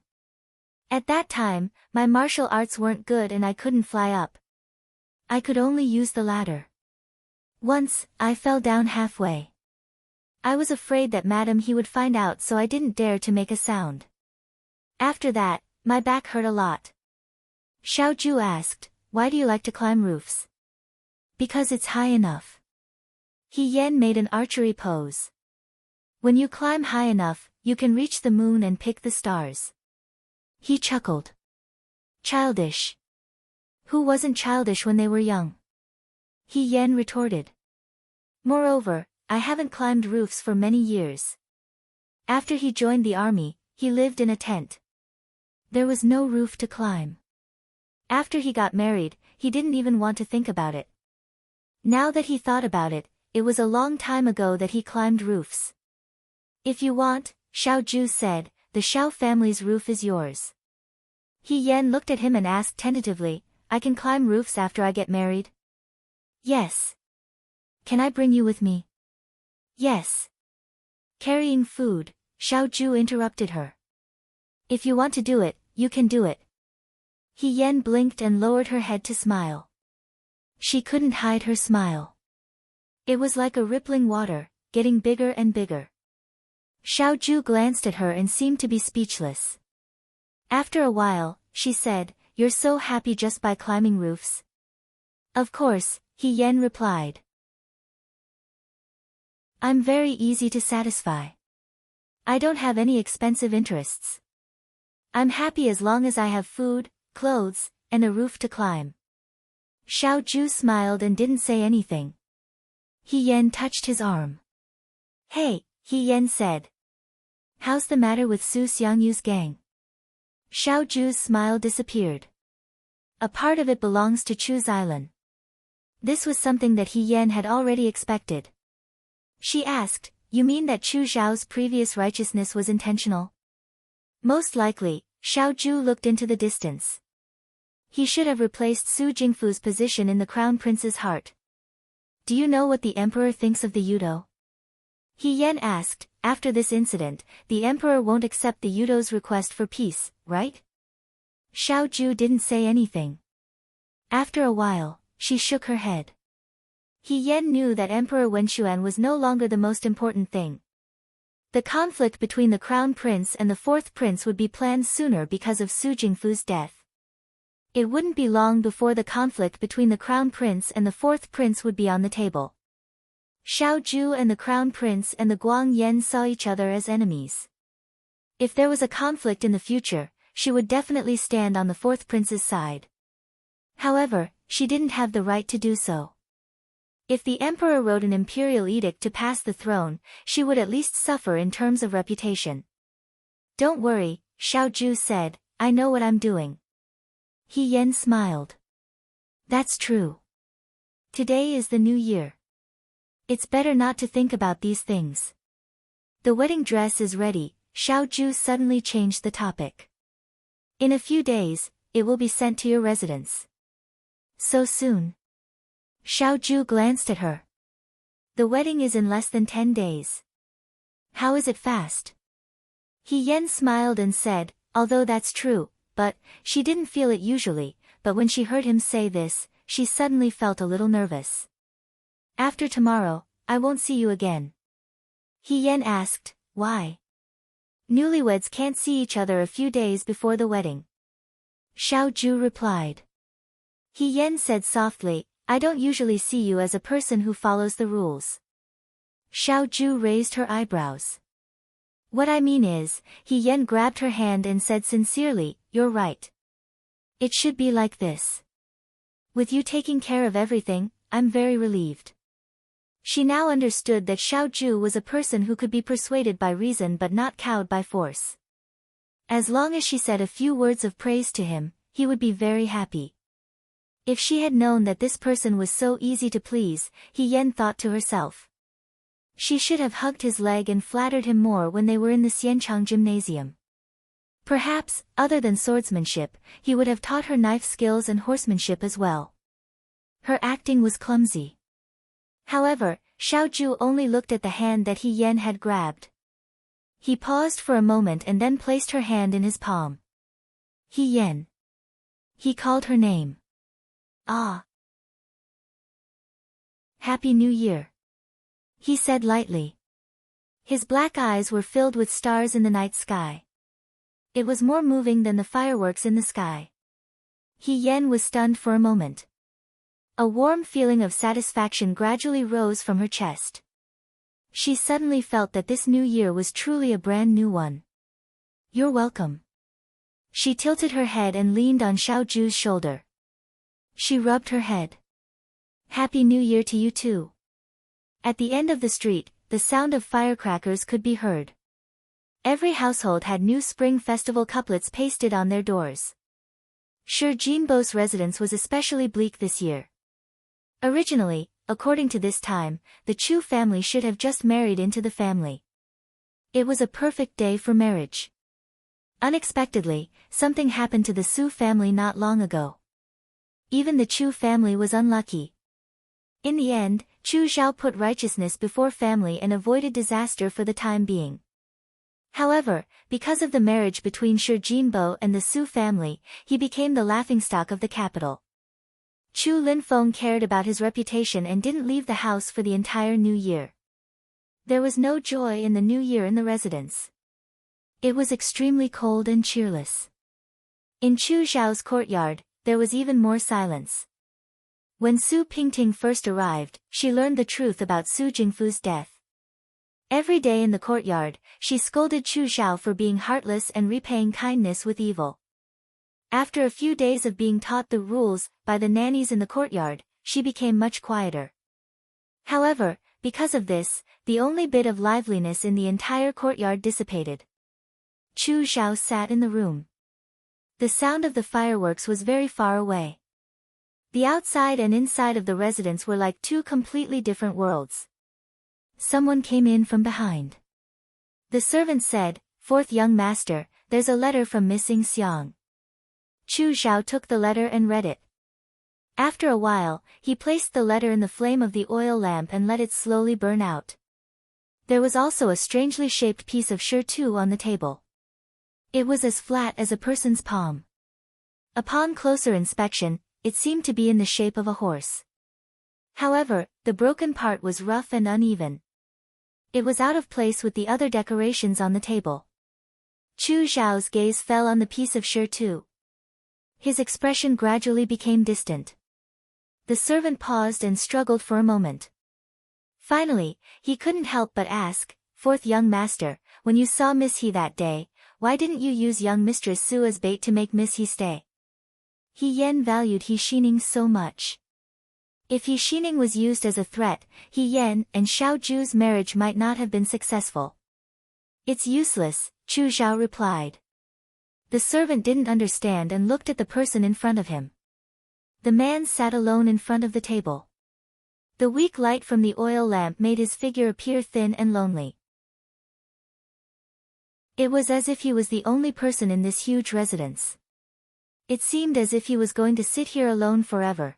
At that time, my martial arts weren't good and I couldn't fly up. I could only use the ladder. Once, I fell down halfway. I was afraid that Madam He would find out, so I didn't dare to make a sound. After that, my back hurt a lot. Xiao Ju asked, why do you like to climb roofs? Because it's high enough. He Yen made an archery pose. When you climb high enough, you can reach the moon and pick the stars. He chuckled. Childish. Who wasn't childish when they were young? He Yen retorted. Moreover, I haven't climbed roofs for many years. After he joined the army, he lived in a tent. There was no roof to climb. After he got married, he didn't even want to think about it. Now that he thought about it, it was a long time ago that he climbed roofs. If you want, Xiao Ju said, the Xiao family's roof is yours. He Yen looked at him and asked tentatively, I can climb roofs after I get married? Yes. Can I bring you with me? Yes. Carrying food, Xiao Ju interrupted her. If you want to do it, you can do it. He Yen blinked and lowered her head to smile. She couldn't hide her smile. It was like a rippling water, getting bigger and bigger. Xiao Ju glanced at her and seemed to be speechless. After a while, she said, you're so happy just by climbing roofs? Of course, He Yan replied. I'm very easy to satisfy. I don't have any expensive interests. I'm happy as long as I have food, clothes, and a roof to climb. Xiao Zhu smiled and didn't say anything. He Yan touched his arm. Hey, He Yan said. How's the matter with Su Xiangyu's gang? Xiao Zhu's smile disappeared. A part of it belongs to Chu's island. This was something that He Yan had already expected. She asked, you mean that Chu Zhao's previous righteousness was intentional? Most likely, Xiao Zhu looked into the distance. He should have replaced Su Jingfu's position in the crown prince's heart. Do you know what the emperor thinks of the Yudo? He Yan asked. After this incident, the emperor won't accept the Yudo's request for peace, right? Xiao Zhu didn't say anything. After a while, she shook her head. He Yan knew that Emperor Wenxuan was no longer the most important thing. The conflict between the crown prince and the fourth prince would be planned sooner because of Su Jingfu's death. It wouldn't be long before the conflict between the crown prince and the fourth prince would be on the table. Xiao Zhu and the crown prince and the Guang Yan saw each other as enemies. If there was a conflict in the future, she would definitely stand on the fourth prince's side. However, she didn't have the right to do so. If the emperor wrote an imperial edict to pass the throne, she would at least suffer in terms of reputation. Don't worry, Xiao Zhu said, I know what I'm doing. He Yan smiled. That's true. Today is the new year. It's better not to think about these things. The wedding dress is ready. Xiao Zhu suddenly changed the topic. In a few days, it will be sent to your residence. So soon? Xiao Zhu glanced at her. The wedding is in less than 10 days. How is it fast? He Yan smiled and said, although that's true, but, she didn't feel it usually, but when she heard him say this, she suddenly felt a little nervous. After tomorrow, I won't see you again. He Yan asked, why? Newlyweds can't see each other a few days before the wedding. Xiao Zhu replied. He Yan said softly, I don't usually see you as a person who follows the rules. Xiao Zhu raised her eyebrows. What I mean is, He Yan grabbed her hand and said sincerely, you're right. It should be like this. With you taking care of everything, I'm very relieved. She now understood that Xiao Zhu was a person who could be persuaded by reason but not cowed by force. As long as she said a few words of praise to him, he would be very happy. If she had known that this person was so easy to please, He Yan thought to herself. She should have hugged his leg and flattered him more when they were in the Xianchang gymnasium. Perhaps, other than swordsmanship, he would have taught her knife skills and horsemanship as well. Her acting was clumsy. However, Xiao Zhu only looked at the hand that He Yan had grabbed. He paused for a moment and then placed her hand in his palm. He Yan. He called her name. Ah. Happy New Year. He said lightly. His black eyes were filled with stars in the night sky. It was more moving than the fireworks in the sky. He Yan was stunned for a moment. A warm feeling of satisfaction gradually rose from her chest. She suddenly felt that this new year was truly a brand new one. You're welcome. She tilted her head and leaned on Xiao Zhu's shoulder. She rubbed her head. Happy New Year to you too. At the end of the street, the sound of firecrackers could be heard. Every household had new Spring Festival couplets pasted on their doors. Shi Jinbo's residence was especially bleak this year. Originally, according to this time, the Chu family should have just married into the family. It was a perfect day for marriage. Unexpectedly, something happened to the Su family not long ago. Even the Chu family was unlucky. In the end, Chu Zhao put righteousness before family and avoided disaster for the time being. However, because of the marriage between Shi Jinbo and the Su family, he became the laughingstock of the capital. Chu Linfeng cared about his reputation and didn't leave the house for the entire new year. There was no joy in the new year in the residence. It was extremely cold and cheerless. In Chu Xiao's courtyard, there was even more silence. When Su Pingting first arrived, she learned the truth about Su Jingfu's death. Every day in the courtyard, she scolded Chu Xiao for being heartless and repaying kindness with evil. After a few days of being taught the rules by the nannies in the courtyard, she became much quieter. However, because of this, the only bit of liveliness in the entire courtyard dissipated. Chu Xiao sat in the room. The sound of the fireworks was very far away. The outside and inside of the residence were like two completely different worlds. Someone came in from behind. The servant said, "Fourth young master, there's a letter from missing Xiang." Chu Xiao took the letter and read it. After a while, he placed the letter in the flame of the oil lamp and let it slowly burn out. There was also a strangely shaped piece of shirtu on the table. It was as flat as a person's palm. Upon closer inspection, it seemed to be in the shape of a horse. However, the broken part was rough and uneven. It was out of place with the other decorations on the table. Chu Xiao's gaze fell on the piece of shirtu. His expression gradually became distant. The servant paused and struggled for a moment. Finally, he couldn't help but ask, "Fourth young master, when you saw Miss He that day, why didn't you use young Mistress Su as bait to make Miss He stay?" He Yan valued He Xining so much. If He Xining was used as a threat, He Yan and Xiao Ju's marriage might not have been successful. "It's useless," Chu Xiao replied. The servant didn't understand and looked at the person in front of him. The man sat alone in front of the table. The weak light from the oil lamp made his figure appear thin and lonely. It was as if he was the only person in this huge residence. It seemed as if he was going to sit here alone forever.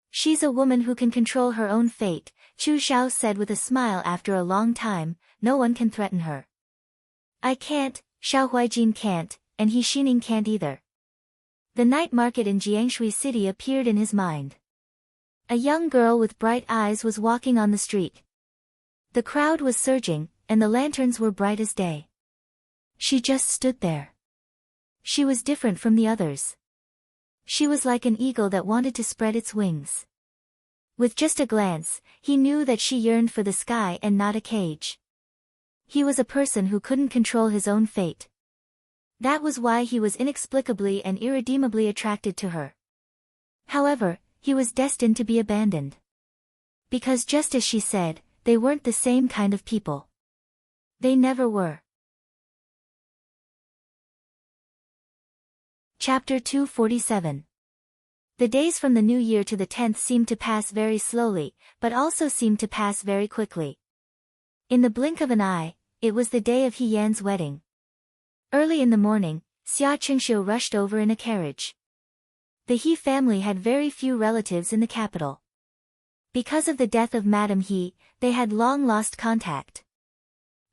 "She's a woman who can control her own fate," Chu Xiao said with a smile after a long time. "No one can threaten her." "I can't, Xiao Huijin can't, and He Xining can't either." The night market in Jiangshui City appeared in his mind. A young girl with bright eyes was walking on the street. The crowd was surging, and the lanterns were bright as day. She just stood there. She was different from the others. She was like an eagle that wanted to spread its wings. With just a glance, he knew that she yearned for the sky and not a cage. He was a person who couldn't control his own fate. That was why he was inexplicably and irredeemably attracted to her. However, he was destined to be abandoned. Because just as she said, they weren't the same kind of people. They never were. Chapter 247. The days from the new year to the 10th seemed to pass very slowly, but also seemed to pass very quickly. In the blink of an eye, it was the day of He Yan's wedding. Early in the morning, Xia Qingxiu rushed over in a carriage. The He family had very few relatives in the capital. Because of the death of Madame He, they had long lost contact.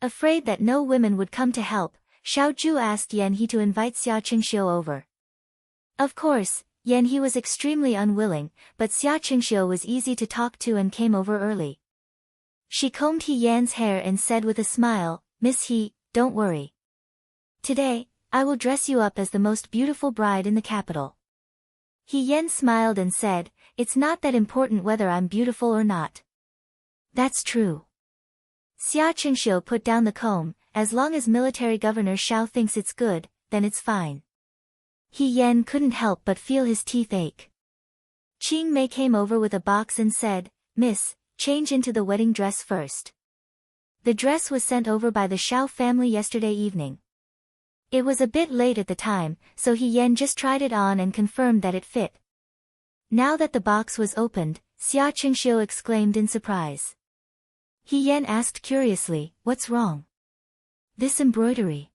Afraid that no women would come to help, Xiao Ju asked Yan He to invite Xia Qingxiu over. Of course, Yan He was extremely unwilling, but Xia Qingxiu was easy to talk to and came over early. She combed He Yan's hair and said with a smile, "Miss He, don't worry. Today, I will dress you up as the most beautiful bride in the capital." He Yan smiled and said, "It's not that important whether I'm beautiful or not." "That's true." Xia Qingxiu put down the comb. "As long as military governor Xiao thinks it's good, then it's fine." He Yan couldn't help but feel his teeth ache. Qing Mei came over with a box and said, "Miss, change into the wedding dress first." The dress was sent over by the Xiao family yesterday evening. It was a bit late at the time, so He Yan just tried it on and confirmed that it fit. Now that the box was opened, Xia Qingxiu exclaimed in surprise. He Yan asked curiously, "What's wrong?" "This embroidery."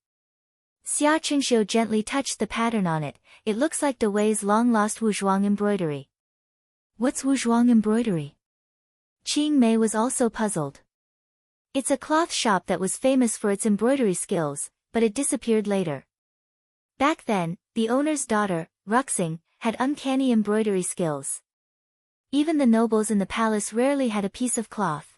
Xia Qingxiu gently touched the pattern on it. "It looks like De Wei's long-lost Wuzhuang embroidery." "What's Wuzhuang embroidery?" Qing Mei was also puzzled. "It's a cloth shop that was famous for its embroidery skills, but it disappeared later. Back then, the owner's daughter, Ruxing, had uncanny embroidery skills. Even the nobles in the palace rarely had a piece of cloth."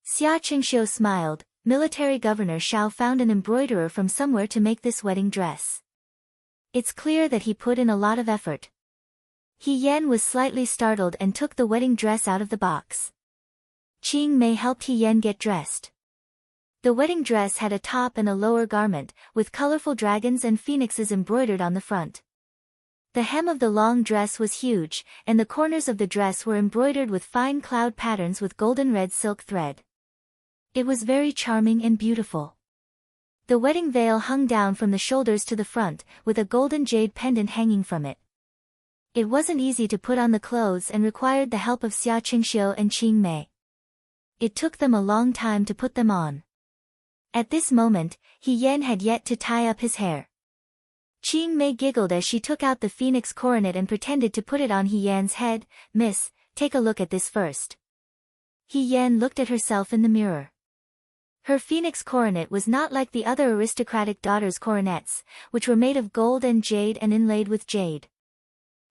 Xia Qingxiu smiled. "Military Governor Xiao found an embroiderer from somewhere to make this wedding dress. It's clear that he put in a lot of effort. He Yan was slightly startled and took the wedding dress out of the box. Qing Mei helped He Yan get dressed. The wedding dress had a top and a lower garment, with colorful dragons and phoenixes embroidered on the front. The hem of the long dress was huge, and the corners of the dress were embroidered with fine cloud patterns with golden red silk thread. It was very charming and beautiful. The wedding veil hung down from the shoulders to the front, with a golden jade pendant hanging from it. It wasn't easy to put on the clothes and required the help of Xia Qingxiu and Qing Mei. It took them a long time to put them on. At this moment, He Yan had yet to tie up his hair. Qing Mei giggled as she took out the phoenix coronet and pretended to put it on He Yan's head. "Miss, take a look at this first." He Yan looked at herself in the mirror. Her phoenix coronet was not like the other aristocratic daughters' coronets, which were made of gold and jade and inlaid with jade.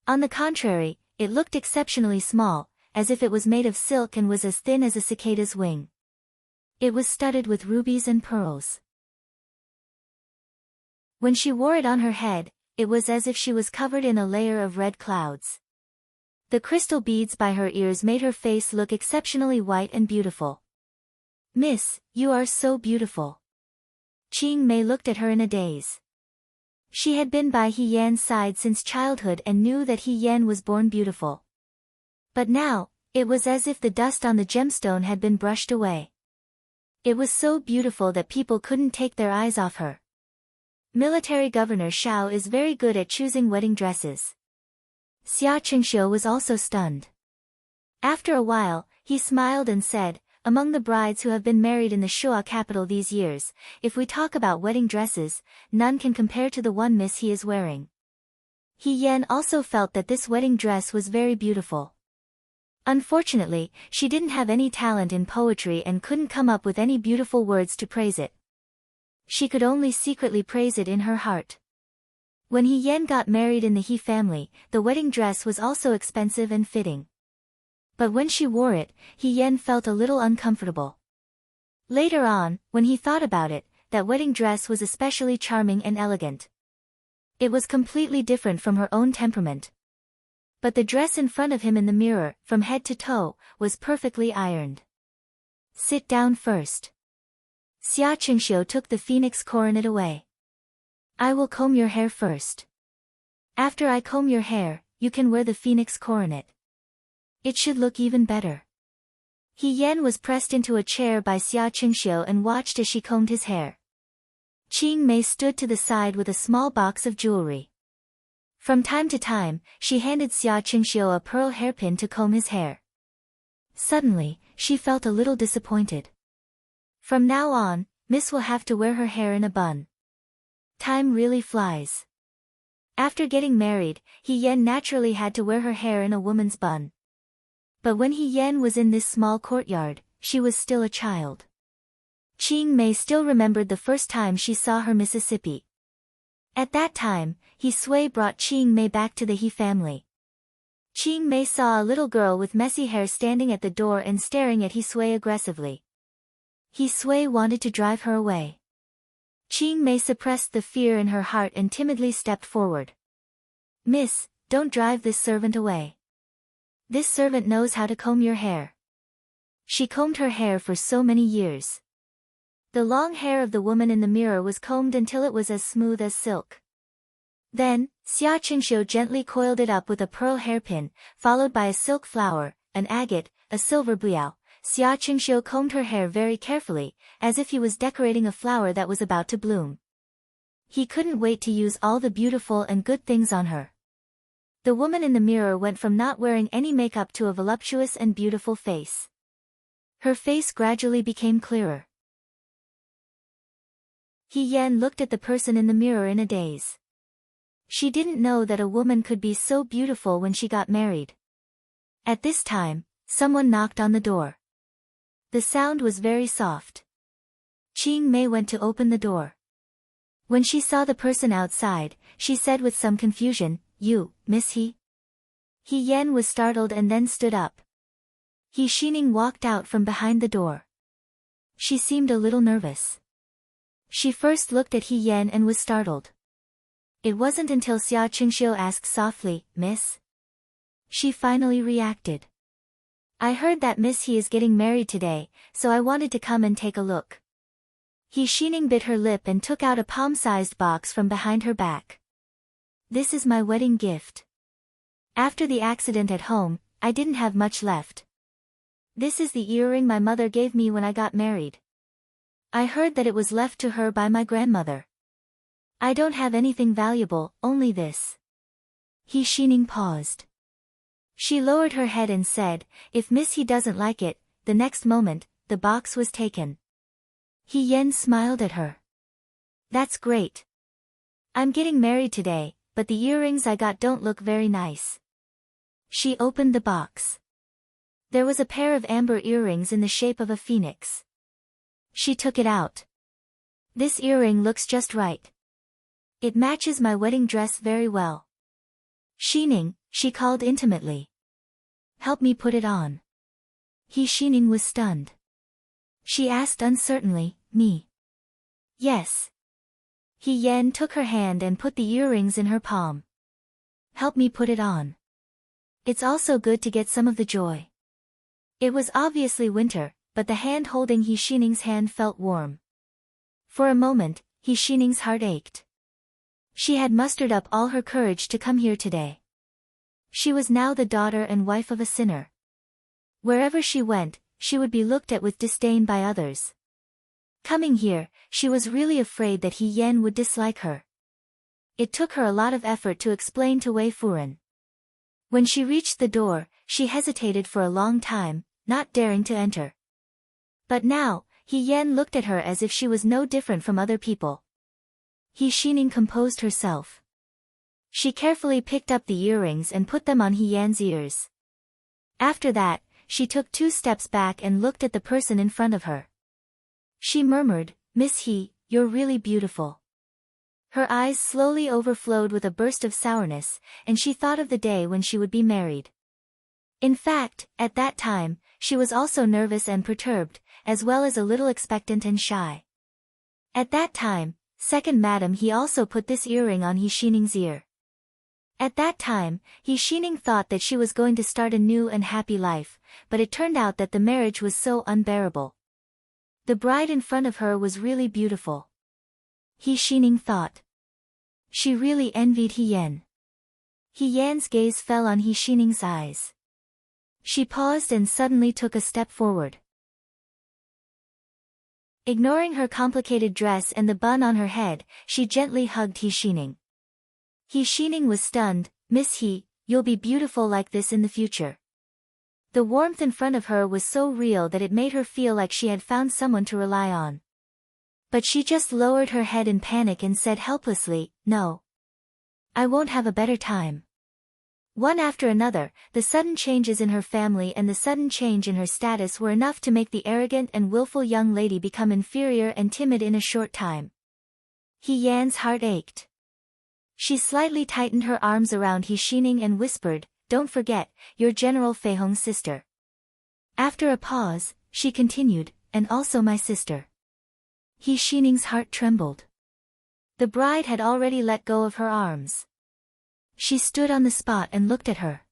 On the contrary, it looked exceptionally small, as if it was made of silk and was as thin as a cicada's wing. It was studded with rubies and pearls. When she wore it on her head, it was as if she was covered in a layer of red clouds. The crystal beads by her ears made her face look exceptionally white and beautiful. "Miss, you are so beautiful." Qing Mei looked at her in a daze. She had been by He Yan's side since childhood and knew that He Yan was born beautiful. But now, it was as if the dust on the gemstone had been brushed away. It was so beautiful that people couldn't take their eyes off her. Military Governor Shao is very good at choosing wedding dresses. Xia Qingxiu was also stunned. After a while, he smiled and said, "Among the brides who have been married in the Shuo capital these years, if we talk about wedding dresses, none can compare to the one Miss He is wearing." He Yan also felt that this wedding dress was very beautiful. Unfortunately, she didn't have any talent in poetry and couldn't come up with any beautiful words to praise it. She could only secretly praise it in her heart. When He Yan got married in the He family, the wedding dress was also expensive and fitting. But when she wore it, He Yan felt a little uncomfortable. Later on, when he thought about it, that wedding dress was especially charming and elegant. It was completely different from her own temperament. But the dress in front of him in the mirror, from head to toe, was perfectly ironed. "Sit down first." Xia Qingxiu took the phoenix coronet away. "I will comb your hair first. After I comb your hair, you can wear the phoenix coronet. It should look even better." He Yan was pressed into a chair by Xia Qingxiu and watched as she combed his hair. Qing Mei stood to the side with a small box of jewelry. From time to time, she handed Xia Qingxiu a pearl hairpin to comb his hair. Suddenly, she felt a little disappointed. From now on, Miss will have to wear her hair in a bun. Time really flies. After getting married, He Yan naturally had to wear her hair in a woman's bun. But when He Yan was in this small courtyard, she was still a child. Qing Mei still remembered the first time she saw her Mississippi. At that time, He Sui brought Qing Mei back to the He family. Qing Mei saw a little girl with messy hair standing at the door and staring at He Sui aggressively. He Sui wanted to drive her away. Qing Mei suppressed the fear in her heart and timidly stepped forward. "Miss, don't drive this servant away. This servant knows how to comb your hair." She combed her hair for so many years. The long hair of the woman in the mirror was combed until it was as smooth as silk. Then, Xia Qingxiu gently coiled it up with a pearl hairpin, followed by a silk flower, an agate, a silver buyao. Xia Qingxiu combed her hair very carefully, as if he was decorating a flower that was about to bloom. He couldn't wait to use all the beautiful and good things on her. The woman in the mirror went from not wearing any makeup to a voluptuous and beautiful face. Her face gradually became clearer. He Yan looked at the person in the mirror in a daze. She didn't know that a woman could be so beautiful when she got married. At this time, someone knocked on the door. The sound was very soft. Qing Mei went to open the door. When she saw the person outside, she said with some confusion, "You, Miss He?" He Yan was startled and then stood up. He Xining walked out from behind the door. She seemed a little nervous. She first looked at He Yan and was startled. It wasn't until Xia Qingxiu asked softly, "Miss?" She finally reacted. "I heard that Miss He is getting married today, so I wanted to come and take a look." He Xining bit her lip and took out a palm-sized box from behind her back. "This is my wedding gift. After the accident at home, I didn't have much left. This is the earring my mother gave me when I got married. I heard that it was left to her by my grandmother. I don't have anything valuable, only this." He Xining paused. She lowered her head and said, "If Miss He doesn't like it." The next moment, the box was taken. He Yan smiled at her. "That's great. I'm getting married today, but the earrings I got don't look very nice." She opened the box. There was a pair of amber earrings in the shape of a phoenix. She took it out. "This earring looks just right. It matches my wedding dress very well." "Xining," she called intimately. "Help me put it on." He Xining was stunned. She asked uncertainly, "Me?" "Yes." He Yan took her hand and put the earrings in her palm. "Help me put it on. It's also good to get some of the joy." It was obviously winter, but the hand holding He Xining's hand felt warm. For a moment, He Xining's heart ached. She had mustered up all her courage to come here today. She was now the daughter and wife of a sinner. Wherever she went, she would be looked at with disdain by others. Coming here, she was really afraid that He Yan would dislike her. It took her a lot of effort to explain to Wei Furen. When she reached the door, she hesitated for a long time, not daring to enter. But now, He Yan looked at her as if she was no different from other people. He Xining composed herself. She carefully picked up the earrings and put them on He Yan's ears. After that, she took 2 steps back and looked at the person in front of her. She murmured, "Miss He, you're really beautiful." Her eyes slowly overflowed with a burst of sourness, and she thought of the day when she would be married. In fact, at that time, she was also nervous and perturbed, as well as a little expectant and shy. At that time, second Madam He also put this earring on He Xining's ear. At that time, He Xining thought that she was going to start a new and happy life, but it turned out that the marriage was so unbearable. The bride in front of her was really beautiful. He Xining thought. She really envied He Yan. He Yan's gaze fell on He Xining's eyes. She paused and suddenly took a step forward. Ignoring her complicated dress and the bun on her head, she gently hugged He Xining. He Xining was stunned. "Miss He, you'll be beautiful like this in the future." The warmth in front of her was so real that it made her feel like she had found someone to rely on. But she just lowered her head in panic and said helplessly, "No. I won't have a better time." One after another, the sudden changes in her family and the sudden change in her status were enough to make the arrogant and willful young lady become inferior and timid in a short time. He Yan's heart ached. She slightly tightened her arms around He Xining and whispered, "Don't forget, you're General Fei Hong's sister." After a pause, she continued, "And also my sister." He Xining's heart trembled. The bride had already let go of her arms. She stood on the spot and looked at her.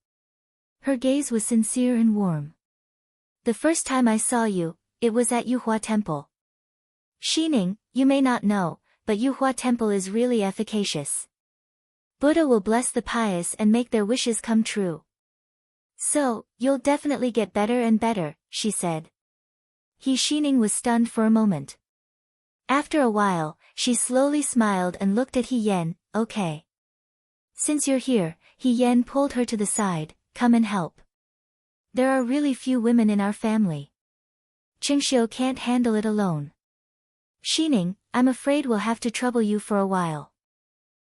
Her gaze was sincere and warm. "The first time I saw you, it was at Yuhua Temple. Xining, you may not know, but Yuhua Temple is really efficacious. Buddha will bless the pious and make their wishes come true. So, you'll definitely get better and better," she said. He Xining was stunned for a moment. After a while, she slowly smiled and looked at He Yan. "Okay. Since you're here," He Yan pulled her to the side, "come and help. There are really few women in our family. Qingxiu can't handle it alone. Xining, I'm afraid we'll have to trouble you for a while."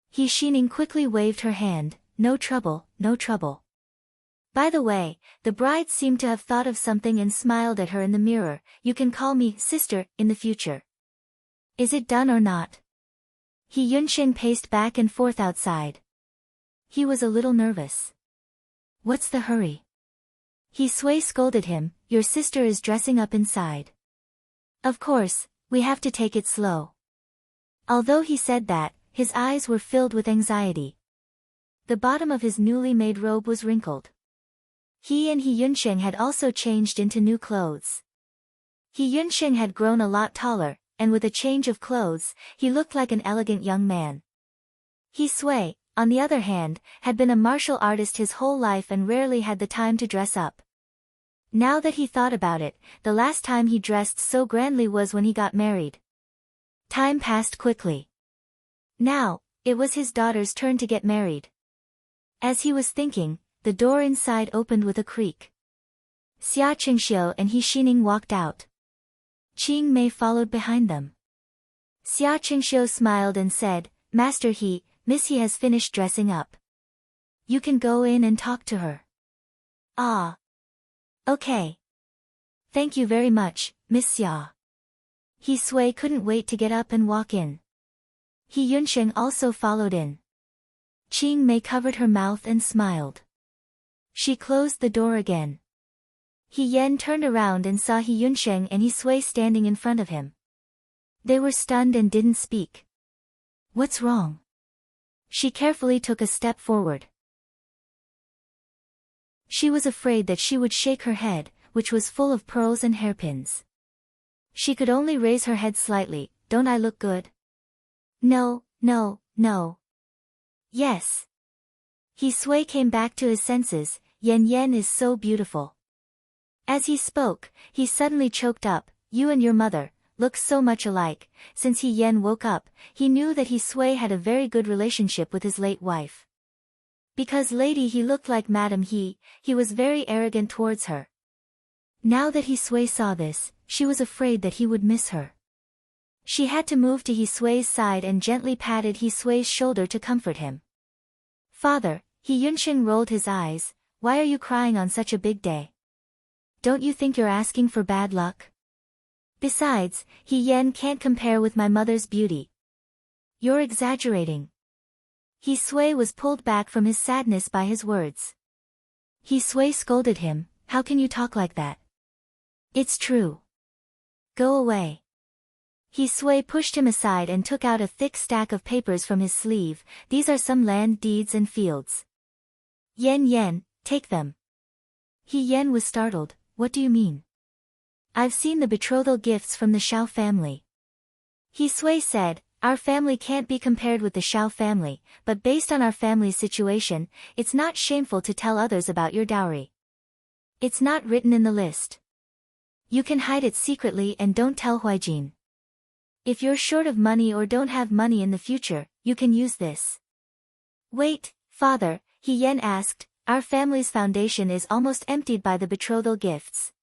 He Xining quickly waved her hand, "No trouble, no trouble." By the way, the bride seemed to have thought of something and smiled at her in the mirror. "You can call me sister in the future. Is it done or not?" He Yunxing paced back and forth outside. He was a little nervous. "What's the hurry?" He Sui scolded him, "Your sister is dressing up inside. Of course, we have to take it slow." Although he said that, his eyes were filled with anxiety. The bottom of his newly made robe was wrinkled. He and He Yunsheng had also changed into new clothes. He Yunsheng had grown a lot taller, and with a change of clothes, he looked like an elegant young man. He Sui, on the other hand, had been a martial artist his whole life and rarely had the time to dress up. Now that he thought about it, the last time he dressed so grandly was when he got married. Time passed quickly. Now, it was his daughter's turn to get married. As he was thinking, the door inside opened with a creak. Xia Qingxiu and He Xining walked out. Qing Mei followed behind them. Xia Qingxiu smiled and said, "Master He, Miss He has finished dressing up. You can go in and talk to her." "Ah. Okay. Thank you very much, Miss Xia." He Sui couldn't wait to get up and walk in. He Yunsheng also followed in. Qing Mei covered her mouth and smiled. She closed the door again. He Yen turned around and saw He Yunsheng and He Sui standing in front of him. They were stunned and didn't speak. "What's wrong?" She carefully took a step forward. She was afraid that she would shake her head, which was full of pearls and hairpins. She could only raise her head slightly. "Don't I look good?" "No, no, no." "Yes." He Sui came back to his senses. "Yen Yen is so beautiful." As he spoke, he suddenly choked up. "You and your mother look so much alike." Since He Yen woke up, he knew that He Sui had a very good relationship with his late wife. Because lady he looked like Madam He was very arrogant towards her. Now that He Sui saw this, she was afraid that he would miss her. She had to move to He Sui's side and gently patted He Sui's shoulder to comfort him. "Father," He Yunsheng rolled his eyes, "why are you crying on such a big day? Don't you think you're asking for bad luck? Besides, He Yen can't compare with my mother's beauty." "You're exaggerating." He Sui was pulled back from his sadness by his words. He Sui scolded him, "How can you talk like that? It's true. Go away." He Sui pushed him aside and took out a thick stack of papers from his sleeve. "These are some land deeds and fields. Yen Yen, take them." He Yen was startled. "What do you mean?" "I've seen the betrothal gifts from the Shao family." He Sui said, "Our family can't be compared with the Shao family, but based on our family's situation, it's not shameful to tell others about your dowry. It's not written in the list. You can hide it secretly and don't tell Huijin. If you're short of money or don't have money in the future, you can use this." "Wait, father," He Yen asked, "our family's foundation is almost emptied by the betrothal gifts.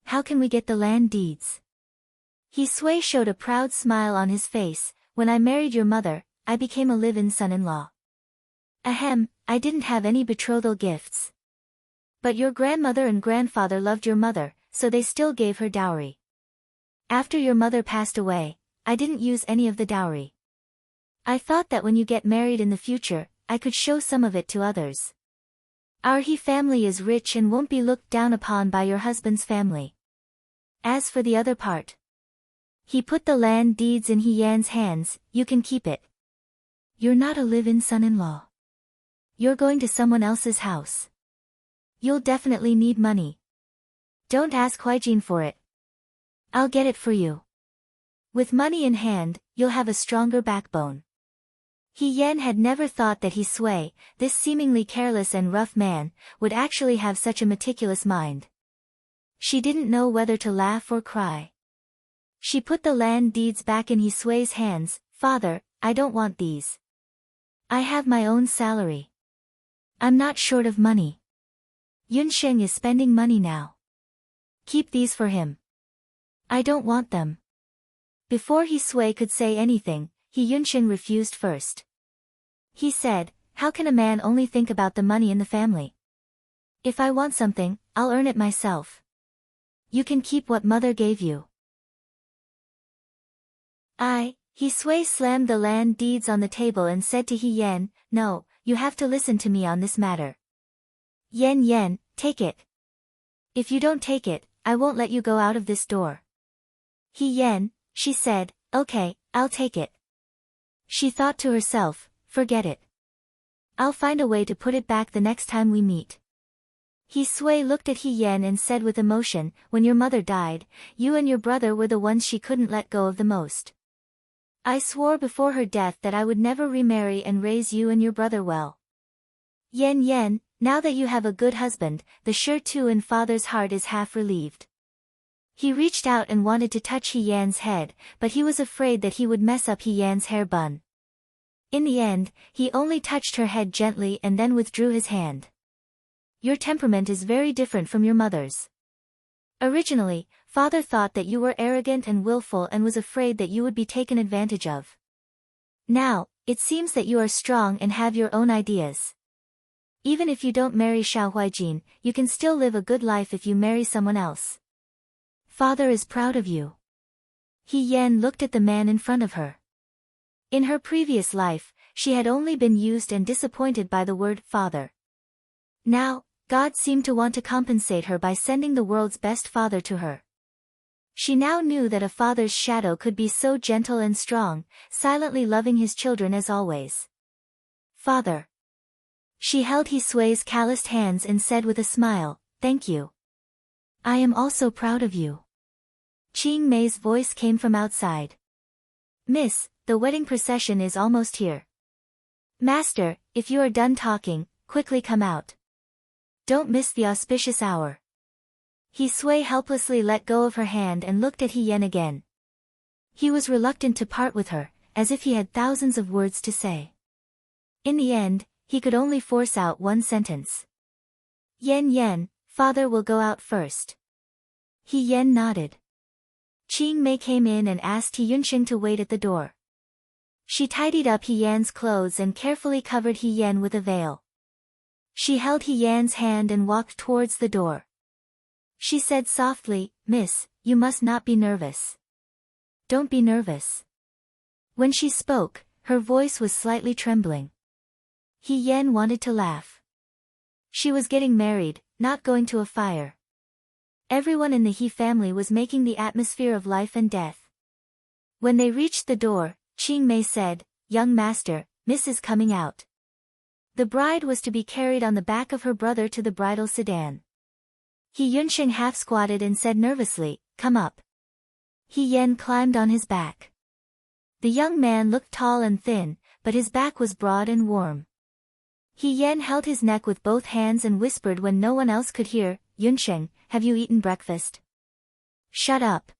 How can we get the land deeds?" He Sui showed a proud smile on his face. "When I married your mother, I became a live-in son-in-law. Ahem, I didn't have any betrothal gifts. But your grandmother and grandfather loved your mother, so they still gave her dowry. After your mother passed away, I didn't use any of the dowry. I thought that when you get married in the future, I could show some of it to others. Our He family is rich and won't be looked down upon by your husband's family. As for the other part," he put the land deeds in He Yan's hands, "you can keep it. You're not a live-in son-in-law. You're going to someone else's house. You'll definitely need money. Don't ask Huijin for it. I'll get it for you. With money in hand, you'll have a stronger backbone." He Yen had never thought that He Sui, this seemingly careless and rough man, would actually have such a meticulous mind. She didn't know whether to laugh or cry. She put the land deeds back in He Sui's hands. "Father, I don't want these. I have my own salary. I'm not short of money. Yunsheng is spending money now. Keep these for him. I don't want them." Before He Sui could say anything, He Yunsheng refused first. He said, "How can a man only think about the money in the family? If I want something, I'll earn it myself. You can keep what mother gave you." He Sui slammed the land deeds on the table and said to He Yen, "No, you have to listen to me on this matter. Yen Yen, take it. If you don't take it, I won't let you go out of this door." "He Yen," she said, "Okay, I'll take it." She thought to herself, forget it. I'll find a way to put it back the next time we meet. He Sui looked at He Yan and said with emotion, when your mother died, you and your brother were the ones she couldn't let go of the most. I swore before her death that I would never remarry and raise you and your brother well. Yan, now that you have a good husband, the sure too and father's heart is half relieved. He reached out and wanted to touch He Yan's head, but he was afraid that he would mess up He Yan's hair bun. In the end, he only touched her head gently and then withdrew his hand. Your temperament is very different from your mother's. Originally, father thought that you were arrogant and willful and was afraid that you would be taken advantage of. Now, it seems that you are strong and have your own ideas. Even if you don't marry Xiao Huijin, you can still live a good life if you marry someone else. Father is proud of you. He Yan looked at the man in front of her. In her previous life, she had only been used and disappointed by the word father. Now, God seemed to want to compensate her by sending the world's best father to her. She now knew that a father's shadow could be so gentle and strong, silently loving his children as always. Father. She held He Sui's calloused hands and said with a smile, thank you. I am also proud of you. Qing Mei's voice came from outside. Miss, the wedding procession is almost here. Master, if you are done talking, quickly come out. Don't miss the auspicious hour. He Sui helplessly let go of her hand and looked at He Yan again. He was reluctant to part with her, as if he had thousands of words to say. In the end, he could only force out one sentence. Yan, father will go out first. He Yan nodded. Qing Mei came in and asked He Yunxing to wait at the door. She tidied up He Yan's clothes and carefully covered He Yan with a veil. She held He Yan's hand and walked towards the door. She said softly, Miss, you must not be nervous. Don't be nervous. When she spoke, her voice was slightly trembling. He Yan wanted to laugh. She was getting married, not going to a fire. Everyone in the He family was making the atmosphere of life and death. When they reached the door, Qing Mei said, Young master, Miss is coming out. The bride was to be carried on the back of her brother to the bridal sedan. He Yunxing half squatted and said nervously, come up. He Yan climbed on his back. The young man looked tall and thin, but his back was broad and warm. He Yan held his neck with both hands and whispered when no one else could hear, Yunxing, have you eaten breakfast? Shut up.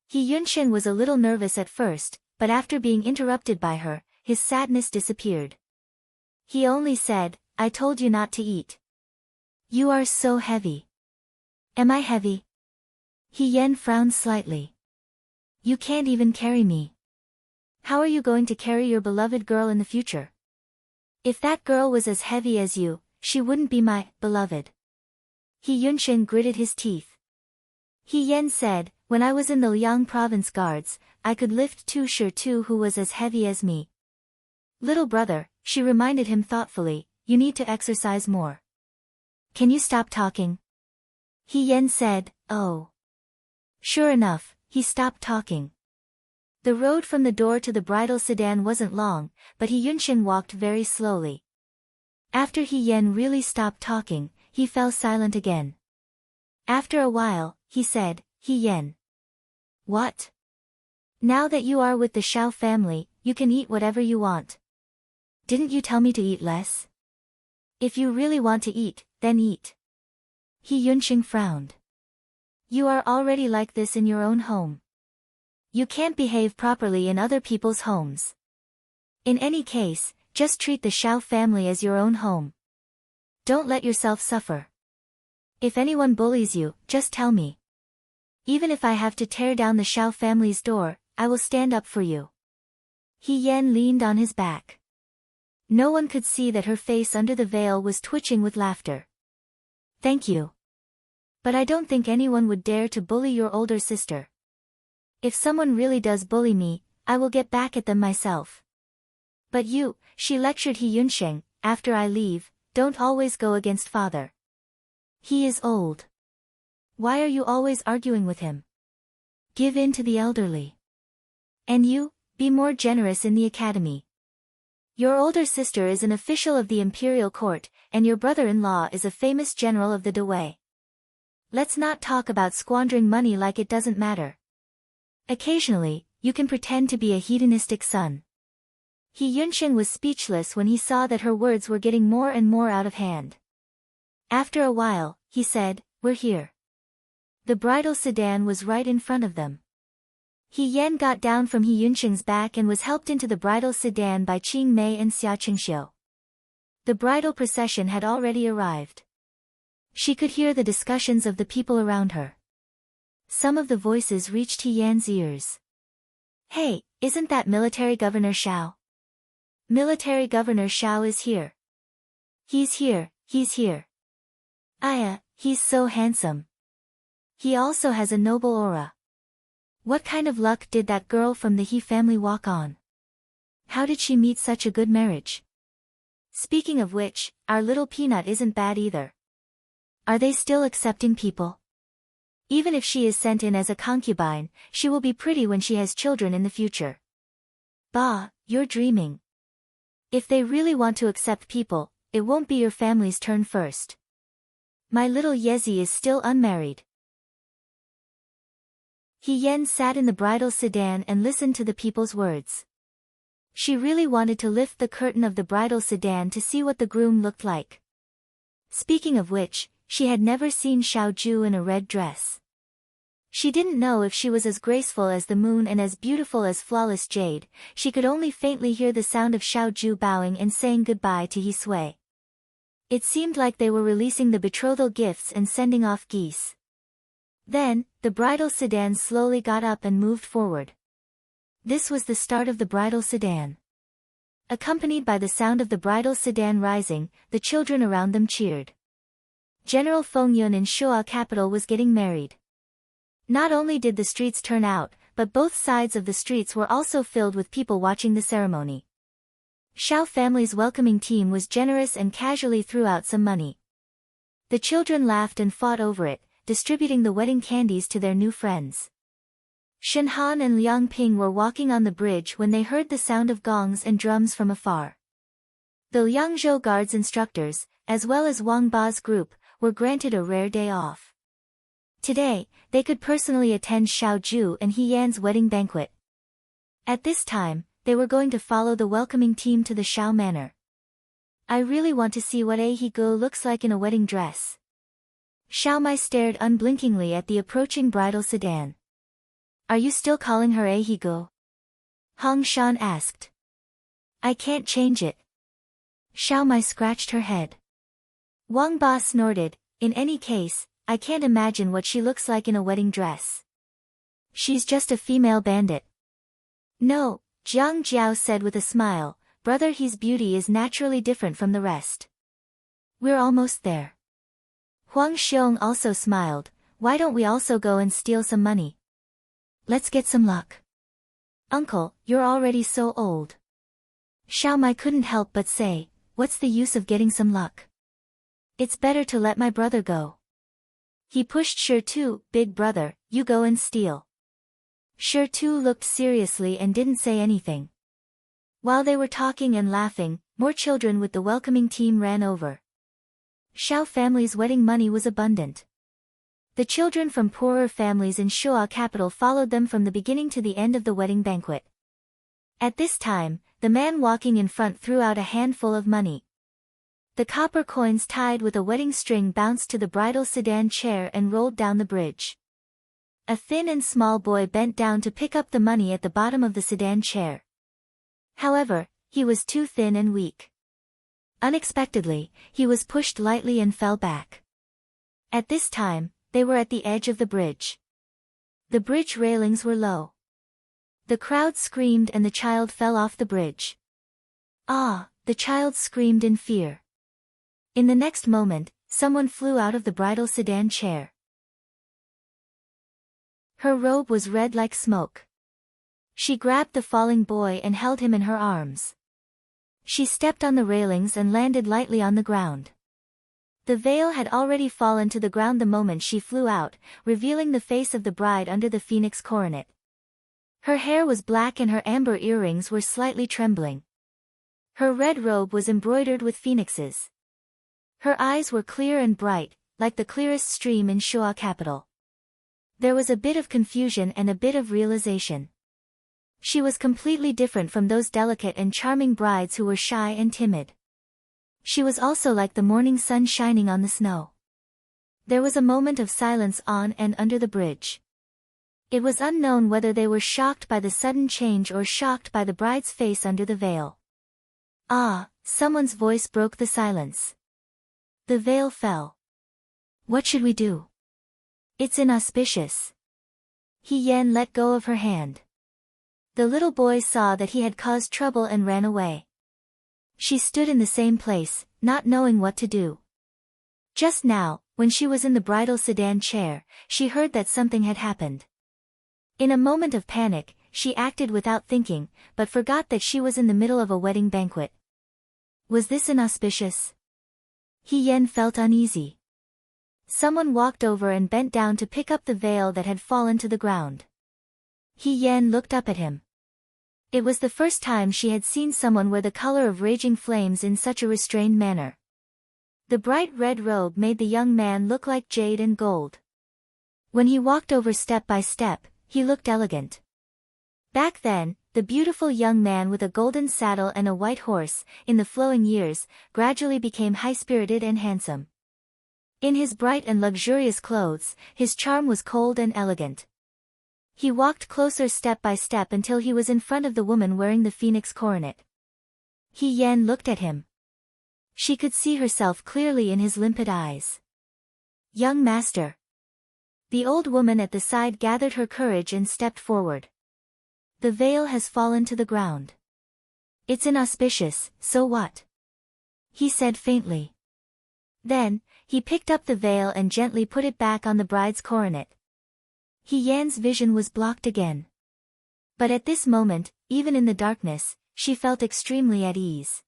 He Yunxing was a little nervous at first, but after being interrupted by her, his sadness disappeared. He only said, I told you not to eat. You are so heavy. Am I heavy? He Yan frowned slightly. You can't even carry me. How are you going to carry your beloved girl in the future? If that girl was as heavy as you, she wouldn't be my beloved. He Yunxing gritted his teeth. He Yan said, when I was in the Liang province guards, I could lift Tu Shi Tu who was as heavy as me. Little brother, she reminded him thoughtfully, you need to exercise more. Can you stop talking? He Yan said, oh. Sure enough, he stopped talking. The road from the door to the bridal sedan wasn't long, but He Yunxing walked very slowly. After He Yan really stopped talking, he fell silent again. After a while, he said, He Yan. What? Now that you are with the Xiao family, you can eat whatever you want. Didn't you tell me to eat less? If you really want to eat, then eat. He Yunxing frowned. You are already like this in your own home. You can't behave properly in other people's homes. In any case, just treat the Xiao family as your own home. Don't let yourself suffer. If anyone bullies you, just tell me. Even if I have to tear down the Xiao family's door, I will stand up for you. He Yan leaned on his back. No one could see that her face under the veil was twitching with laughter. Thank you. But I don't think anyone would dare to bully your older sister. If someone really does bully me, I will get back at them myself. But you, she lectured He Yunxing, after I leave, don't always go against father. He is old. Why are you always arguing with him? Give in to the elderly. And you, be more generous in the academy. Your older sister is an official of the imperial court, and your brother-in-law is a famous general of the Dewey. Let's not talk about squandering money like it doesn't matter. Occasionally, you can pretend to be a hedonistic son. He Yunsheng was speechless when he saw that her words were getting more and more out of hand. After a while, he said, "We're here." The bridal sedan was right in front of them. He Yan got down from He Yunsheng's back and was helped into the bridal sedan by Qing Mei and Xia Qingxiu. The bridal procession had already arrived. She could hear the discussions of the people around her. Some of the voices reached He Yan's ears. "Hey, isn't that Military Governor Shao? Military Governor Shao is here. He's here, he's here. Aya, he's so handsome. He also has a noble aura. What kind of luck did that girl from the He family walk on? How did she meet such a good marriage? Speaking of which, our little peanut isn't bad either. Are they still accepting people? Even if she is sent in as a concubine, she will be pretty when she has children in the future." "Bah, you're dreaming. If they really want to accept people, it won't be your family's turn first. My little Yezi is still unmarried." He Yen sat in the bridal sedan and listened to the people's words. She really wanted to lift the curtain of the bridal sedan to see what the groom looked like. Speaking of which, she had never seen Xiaoju in a red dress. She didn't know if she was as graceful as the moon and as beautiful as flawless jade. She could only faintly hear the sound of Xiaoju bowing and saying goodbye to He Sui. It seemed like they were releasing the betrothal gifts and sending off geese. Then, the bridal sedan slowly got up and moved forward. This was the start of the bridal sedan. Accompanied by the sound of the bridal sedan rising, the children around them cheered. General Fengyun in Shuo capital was getting married. Not only did the streets turn out, but both sides of the streets were also filled with people watching the ceremony. Shao family's welcoming team was generous and casually threw out some money. The children laughed and fought over it, distributing the wedding candies to their new friends. Shenhan and Liang Ping were walking on the bridge when they heard the sound of gongs and drums from afar. The Liangzhou Guards instructors, as well as Wang Ba's group, were granted a rare day off. Today, they could personally attend Xiaoju and He Yan's wedding banquet. At this time, they were going to follow the welcoming team to the Shao Manor. "I really want to see what He Go looks like in a wedding dress." Xiao Mai stared unblinkingly at the approaching bridal sedan. "Are you still calling her He Go?" Hong Shan asked. "I can't change it." Xiao Mai scratched her head. Wang Ba snorted, "In any case, I can't imagine what she looks like in a wedding dress. She's just a female bandit." "No," Jiang Jiao said with a smile, "Brother He's beauty is naturally different from the rest. We're almost there." Huang Xiong also smiled, "Why don't we also go and steal some money? Let's get some luck." "Uncle, you're already so old." Xiao Mai couldn't help but say, "What's the use of getting some luck? It's better to let my brother go." He pushed Tu, "Big brother, you go and steal." Tu looked seriously and didn't say anything. While they were talking and laughing, more children with the welcoming team ran over. Shao family's wedding money was abundant. The children from poorer families in Shuo capital followed them from the beginning to the end of the wedding banquet. At this time, the man walking in front threw out a handful of money. The copper coins tied with a wedding string bounced to the bridal sedan chair and rolled down the bridge. A thin and small boy bent down to pick up the money at the bottom of the sedan chair. However, he was too thin and weak. Unexpectedly, he was pushed lightly and fell back. At this time, they were at the edge of the bridge. The bridge railings were low. The crowd screamed and the child fell off the bridge. "Ah!" the child screamed in fear. In the next moment, someone flew out of the bridal sedan chair. Her robe was red like smoke. She grabbed the falling boy and held him in her arms. She stepped on the railings and landed lightly on the ground. The veil had already fallen to the ground the moment she flew out, revealing the face of the bride under the phoenix coronet. Her hair was black and her amber earrings were slightly trembling. Her red robe was embroidered with phoenixes. Her eyes were clear and bright, like the clearest stream in Shoa capital. There was a bit of confusion and a bit of realization. She was completely different from those delicate and charming brides who were shy and timid. She was also like the morning sun shining on the snow. There was a moment of silence on and under the bridge. It was unknown whether they were shocked by the sudden change or shocked by the bride's face under the veil. Ah, someone's voice broke the silence. The veil fell. What should we do? It's inauspicious. Yen let go of her hand. The little boy saw that he had caused trouble and ran away. She stood in the same place, not knowing what to do. Just now, when she was in the bridal sedan chair, she heard that something had happened. In a moment of panic, she acted without thinking, but forgot that she was in the middle of a wedding banquet. Was this inauspicious? Yen felt uneasy. Someone walked over and bent down to pick up the veil that had fallen to the ground. Yen looked up at him. It was the first time she had seen someone wear the color of raging flames in such a restrained manner. The bright red robe made the young man look like jade and gold. When he walked over step by step, he looked elegant. Back then, the beautiful young man with a golden saddle and a white horse, in the flowing years, gradually became high-spirited and handsome. In his bright and luxurious clothes, his charm was cold and elegant. He walked closer step by step until he was in front of the woman wearing the phoenix coronet. Yen looked at him. She could see herself clearly in his limpid eyes. Young master. The old woman at the side gathered her courage and stepped forward. The veil has fallen to the ground. It's inauspicious, so what? He said faintly. Then, he picked up the veil and gently put it back on the bride's coronet. Yen's vision was blocked again. But at this moment, even in the darkness, she felt extremely at ease.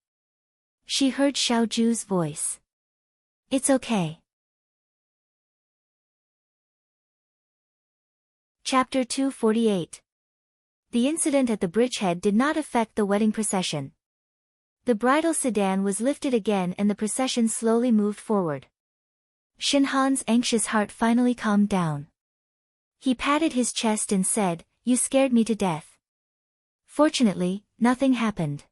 She heard Xiaoju's voice. It's okay. Chapter 248. The incident at the bridgehead did not affect the wedding procession. The bridal sedan was lifted again and the procession slowly moved forward. Shinhan's anxious heart finally calmed down. He patted his chest and said, "You scared me to death." Fortunately, nothing happened.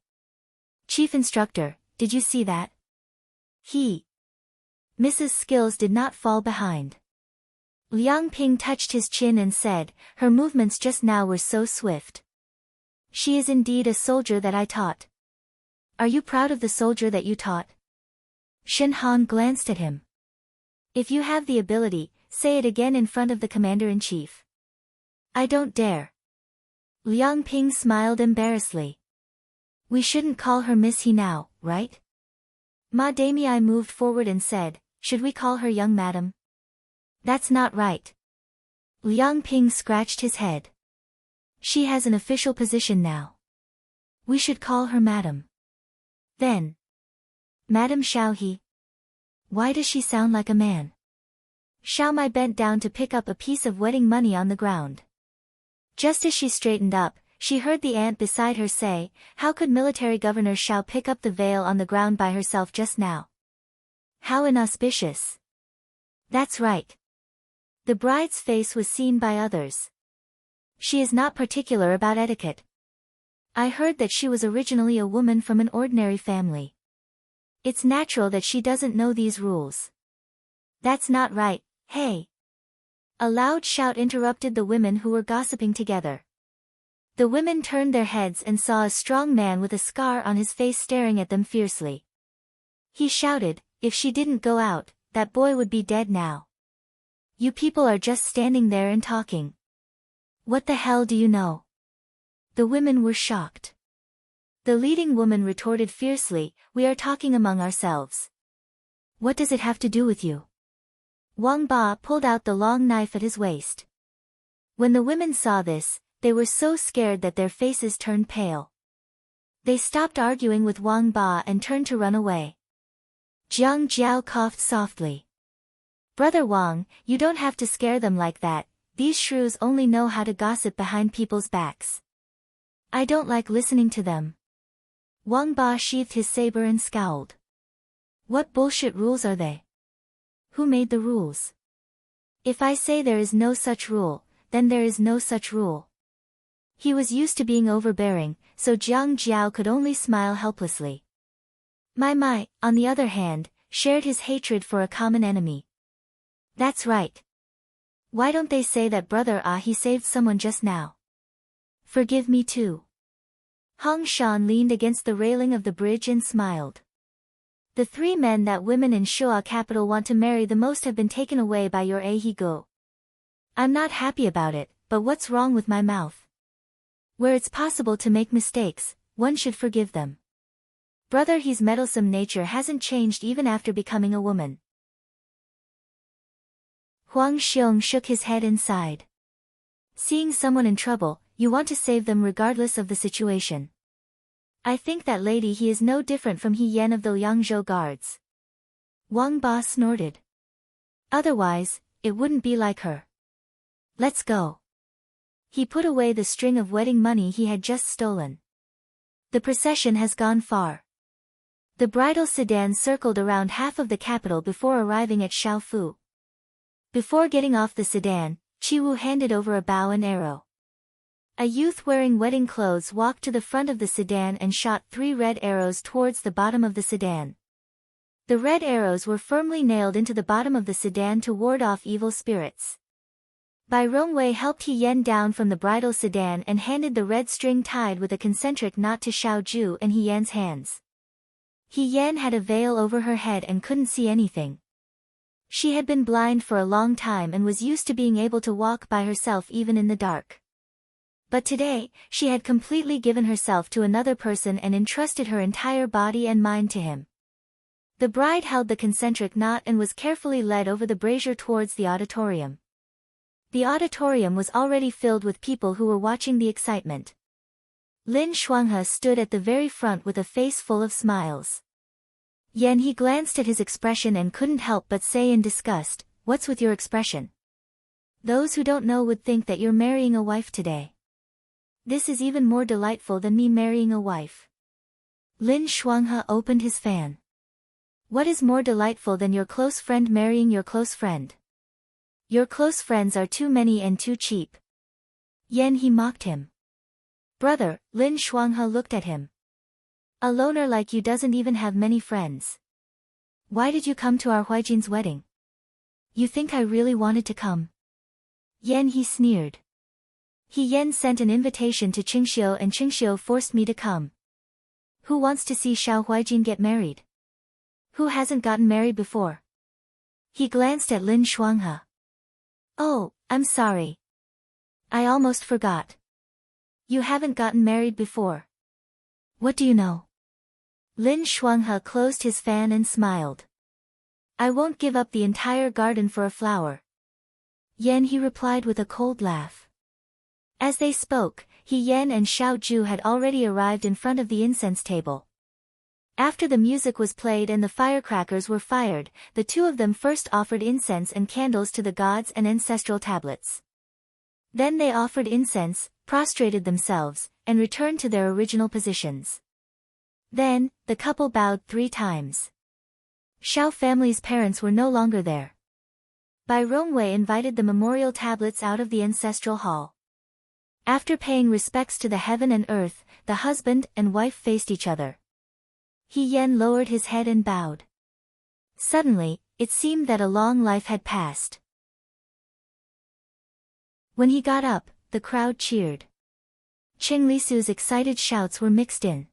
Chief Instructor, did you see that? Mrs. Skills did not fall behind. Liang Ping touched his chin and said, "Her movements just now were so swift. She is indeed a soldier that I taught." Are you proud of the soldier that you taught? Shinhan glanced at him. If you have the ability, say it again in front of the Commander-in-Chief. I don't dare. Liang Ping smiled embarrassedly. We shouldn't call her Miss He now, right? Ma Damei moved forward and said, should we call her young madam? That's not right. Liang Ping scratched his head. She has an official position now. We should call her madam. Then. Madam Xiaohe. Why does she sound like a man? Xiaomai bent down to pick up a piece of wedding money on the ground. Just as she straightened up, she heard the aunt beside her say, how could Military Governor Xiao pick up the veil on the ground by herself just now? How inauspicious. That's right. The bride's face was seen by others. She is not particular about etiquette. I heard that she was originally a woman from an ordinary family. It's natural that she doesn't know these rules. That's not right, hey. A loud shout interrupted the women who were gossiping together. The women turned their heads and saw a strong man with a scar on his face staring at them fiercely. He shouted, if she didn't go out, that boy would be dead now. You people are just standing there and talking. What the hell do you know? The women were shocked. The leading woman retorted fiercely, we are talking among ourselves. What does it have to do with you? Wang Ba pulled out the long knife at his waist. When the women saw this, they were so scared that their faces turned pale. They stopped arguing with Wang Ba and turned to run away. Jiang Jiao coughed softly. Brother Wang, you don't have to scare them like that, These shrews only know how to gossip behind people's backs. I don't like listening to them. Wang Ba sheathed his saber and scowled. What bullshit rules are they? Who made the rules? If I say there is no such rule, then there is no such rule. He was used to being overbearing, so Jiang Jiao could only smile helplessly. Mai, on the other hand, shared his hatred for a common enemy. That's right. Why don't they say that brother he saved someone just now? Forgive me too. Hong Shan leaned against the railing of the bridge and smiled. The 3 men that women in Shua capital want to marry the most have been taken away by your Ahigo. I'm not happy about it, but what's wrong with my mouth? Where it's possible to make mistakes, one should forgive them. Brother, his meddlesome nature hasn't changed even after becoming a woman. Huang Xiong shook his head and sighed. Seeing someone in trouble, you want to save them regardless of the situation. I think that lady he is no different from He Yan of the Yangzhou guards. Wang Ba snorted. Otherwise, it wouldn't be like her. Let's go. He put away the string of wedding money he had just stolen. The procession has gone far. The bridal sedan circled around half of the capital before arriving at Shaofu. Before getting off the sedan, Chiwu handed over a bow and arrow. A youth wearing wedding clothes walked to the front of the sedan and shot 3 red arrows towards the bottom of the sedan. The red arrows were firmly nailed into the bottom of the sedan to ward off evil spirits. Bai Rongwei helped He Yan down from the bridal sedan and handed the red string tied with a concentric knot to Xiao Ju and He Yan's hands. He Yan had a veil over her head and couldn't see anything. She had been blind for a long time and was used to being able to walk by herself even in the dark. But today, she had completely given herself to another person and entrusted her entire body and mind to him. The bride held the concentric knot and was carefully led over the brazier towards the auditorium. The auditorium was already filled with people who were watching the excitement. Lin Shuanghe stood at the very front with a face full of smiles. Yan he glanced at his expression and couldn't help but say in disgust, "What's with your expression? Those who don't know would think that you're marrying a wife today. This is even more delightful than me marrying a wife." Lin Shuanghe opened his fan. What is more delightful than your close friend marrying your close friend? Your close friends are too many and too cheap. Yan he mocked him. Brother, Lin Shuanghe looked at him. A loner like you doesn't even have many friends. Why did you come to our Huijin's wedding? You think I really wanted to come? Yan he sneered. He Yan sent an invitation to Qingxiu and Qingxiu forced me to come. Who wants to see Xiao Huijin get married? Who hasn't gotten married before? He glanced at Lin Shuanghe. Oh, I'm sorry. I almost forgot. You haven't gotten married before. What do you know? Lin Shuanghe closed his fan and smiled. I won't give up the entire garden for a flower. Yan he replied with a cold laugh. As they spoke, He Yan and Xiao Ju had already arrived in front of the incense table. After the music was played and the firecrackers were fired, the 2 of them first offered incense and candles to the gods and ancestral tablets. Then they offered incense, prostrated themselves, and returned to their original positions. Then, the couple bowed 3 times. Xiao family's parents were no longer there. Bai Rongwei invited the memorial tablets out of the ancestral hall. After paying respects to the heaven and earth, the husband and wife faced each other. He Yan lowered his head and bowed. Suddenly, it seemed that a long life had passed. When he got up, the crowd cheered. Cheng Lisu's excited shouts were mixed in.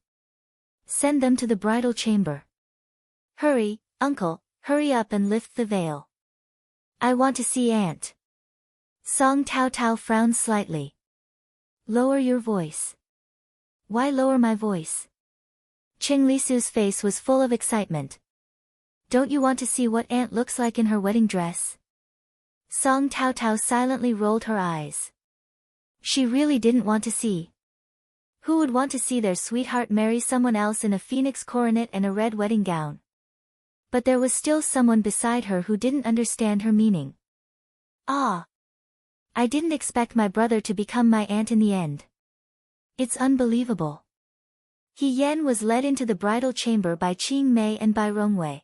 Send them to the bridal chamber. Hurry, uncle, hurry up and lift the veil. I want to see Aunt. Song Tao Tao frowned slightly. Lower your voice. Why lower my voice? Cheng Lisu's face was full of excitement. Don't you want to see what Aunt looks like in her wedding dress? Song Tao Tao silently rolled her eyes. She really didn't want to see. Who would want to see their sweetheart marry someone else in a phoenix coronet and a red wedding gown? But there was still someone beside her who didn't understand her meaning. Ah! I didn't expect my brother to become my aunt in the end. It's unbelievable. He Yan was led into the bridal chamber by Qing Mei and by Rongwei.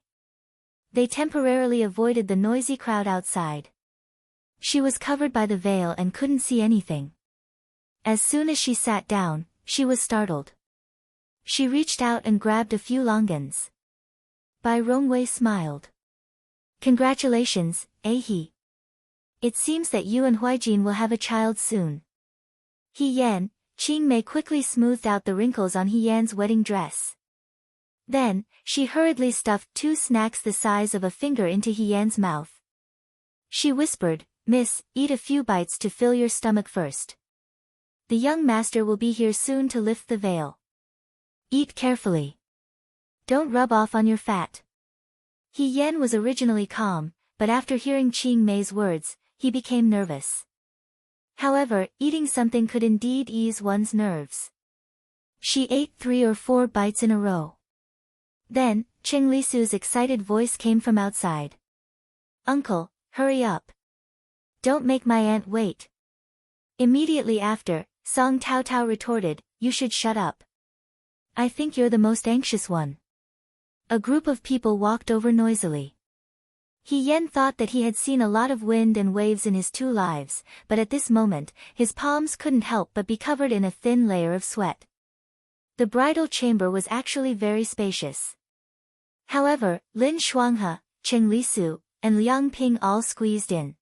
They temporarily avoided the noisy crowd outside. She was covered by the veil and couldn't see anything. As soon as she sat down, she was startled. She reached out and grabbed a few longanians. Bai Rongwei smiled. Congratulations, He. It seems that you and Huijin will have a child soon. He Yan, Qing Mei quickly smoothed out the wrinkles on He Yan's wedding dress. Then, she hurriedly stuffed 2 snacks the size of a finger into He Yan's mouth. She whispered, "Miss, eat a few bites to fill your stomach first. The young master will be here soon to lift the veil. Eat carefully. Don't rub off on your fat." He Yan was originally calm, but after hearing Qing Mei's words, he became nervous. However, eating something could indeed ease one's nerves. She ate 3 or 4 bites in a row. Then, Cheng Lisu's excited voice came from outside. "Uncle, hurry up. Don't make my aunt wait." Immediately after, Song Tao Tao retorted, "You should shut up. I think you're the most anxious one." A group of people walked over noisily. He Yan thought that he had seen a lot of wind and waves in his 2 lives, but at this moment, his palms couldn't help but be covered in a thin layer of sweat. The bridal chamber was actually very spacious. However, Lin Shuanghe, Cheng Lisu, and Liang Ping all squeezed in.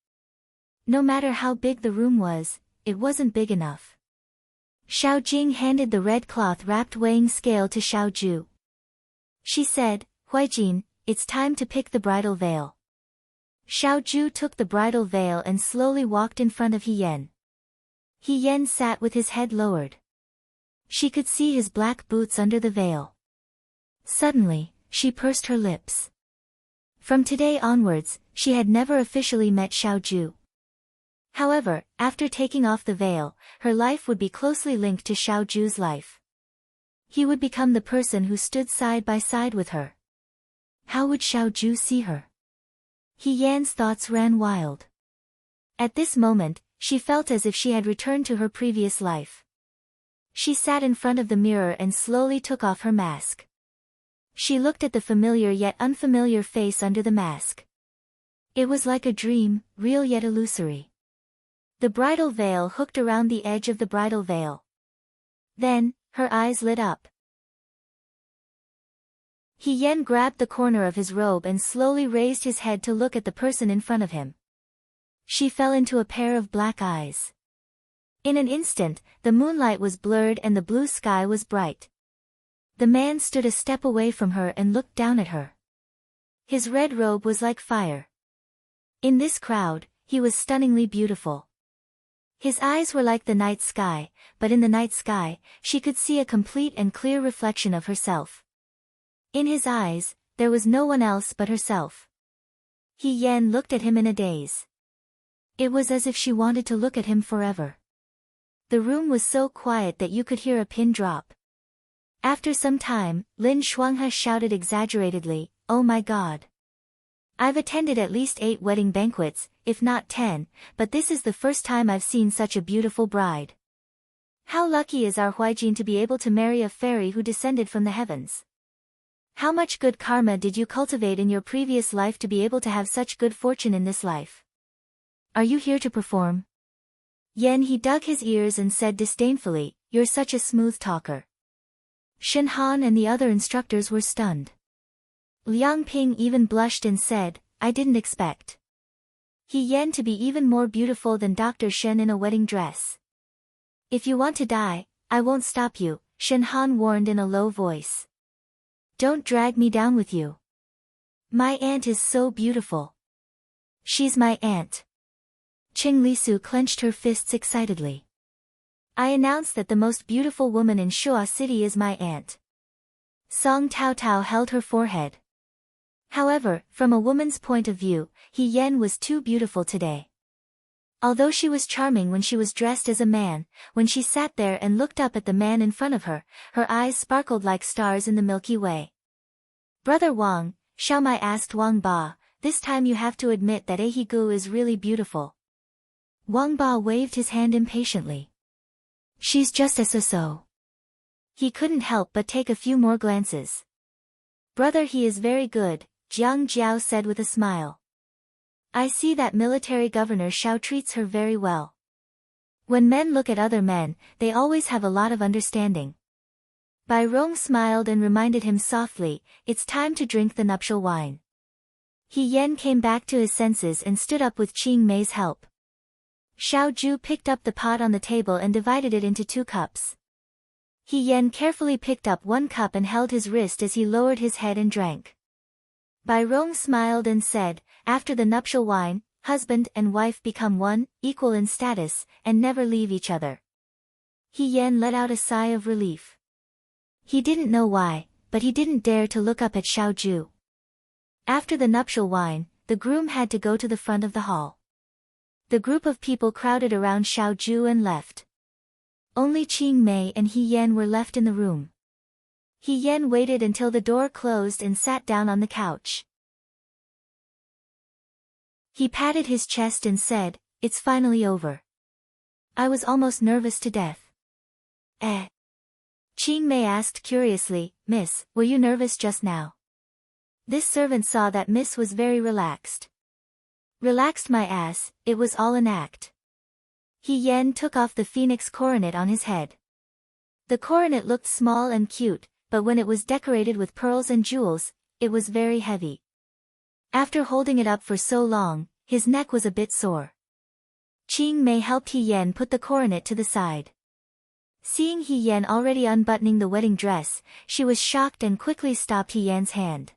No matter how big the room was, it wasn't big enough. Xiao Jing handed the red cloth-wrapped weighing scale to Xiao Ju. She said, "Huijin, it's time to pick the bridal veil." Xiao Ju took the bridal veil and slowly walked in front of He Yan. He Yan sat with his head lowered. She could see his black boots under the veil. Suddenly, she pursed her lips. From today onwards, she had never officially met Xiao Ju. However, after taking off the veil, her life would be closely linked to Xiao Ju's life. He would become the person who stood side by side with her. How would Xiao Ju see her? He Yan's thoughts ran wild. At this moment, she felt as if she had returned to her previous life. She sat in front of the mirror and slowly took off her mask. She looked at the familiar yet unfamiliar face under the mask. It was like a dream, real yet illusory. The bridal veil hooked around the edge of the bridal veil. Then, her eyes lit up. He Yan grabbed the corner of his robe and slowly raised his head to look at the person in front of him. She fell into a pair of black eyes. In an instant, the moonlight was blurred and the blue sky was bright. The man stood a step away from her and looked down at her. His red robe was like fire. In this crowd, he was stunningly beautiful. His eyes were like the night sky, but in the night sky, she could see a complete and clear reflection of herself. In his eyes, there was no one else but herself. He Yan looked at him in a daze. It was as if she wanted to look at him forever. The room was so quiet that you could hear a pin drop. After some time, Lin Shuanghe shouted exaggeratedly, "Oh my God! I've attended at least 8 wedding banquets, if not 10, but this is the first time I've seen such a beautiful bride. How lucky is our Huijin to be able to marry a fairy who descended from the heavens. How much good karma did you cultivate in your previous life to be able to have such good fortune in this life? Are you here to perform?" He dug his ears and said disdainfully, "You're such a smooth talker." Shen Han and the other instructors were stunned. Liang Ping even blushed and said, "I didn't expect He Yan to be even more beautiful than Dr. Shen in a wedding dress." "If you want to die, I won't stop you," Shen Han warned in a low voice. "Don't drag me down with you. My aunt is so beautiful. She's my aunt." Cheng Lisu clenched her fists excitedly. "I announce that the most beautiful woman in Shua City is my aunt." Song Tao Tao held her forehead. However, from a woman's point of view, He Yan was too beautiful today. Although she was charming when she was dressed as a man, when she sat there and looked up at the man in front of her, her eyes sparkled like stars in the Milky Way. "Brother Wang," Xiao Mai asked Wang Ba, "this time you have to admit that Ahi Gu is really beautiful." Wang Ba waved his hand impatiently. She's just a so-so. He couldn't help but take a few more glances. Brother, he is very good, Jiang Jiao said with a smile. I see that military governor Xiao treats her very well. When men look at other men, they always have a lot of understanding. Bai Rong smiled and reminded him softly, it's time to drink the nuptial wine. He Yan came back to his senses and stood up with Qing Mei's help. Xiao Ju picked up the pot on the table and divided it into 2 cups. He Yan carefully picked up 1 cup and held his wrist as he lowered his head and drank. Bai Rong smiled and said, after the nuptial wine, husband and wife become one, equal in status, and never leave each other. He Yan let out a sigh of relief. He didn't know why, but he didn't dare to look up at Xiao Ju. After the nuptial wine, the groom had to go to the front of the hall. The group of people crowded around Xiao Ju and left. Only Qing Mei and He Yan were left in the room. He Yan waited until the door closed and sat down on the couch. He patted his chest and said, it's finally over. I was almost nervous to death. Qing Mei asked curiously, Miss, were you nervous just now? This servant saw that Miss was very relaxed. Relaxed my ass, it was all an act. He Yan took off the phoenix coronet on his head. The coronet looked small and cute, but when it was decorated with pearls and jewels, it was very heavy. After holding it up for so long, his neck was a bit sore. Qing Mei helped He Yan put the coronet to the side. Seeing He Yan already unbuttoning the wedding dress, she was shocked and quickly stopped He Yan's hand.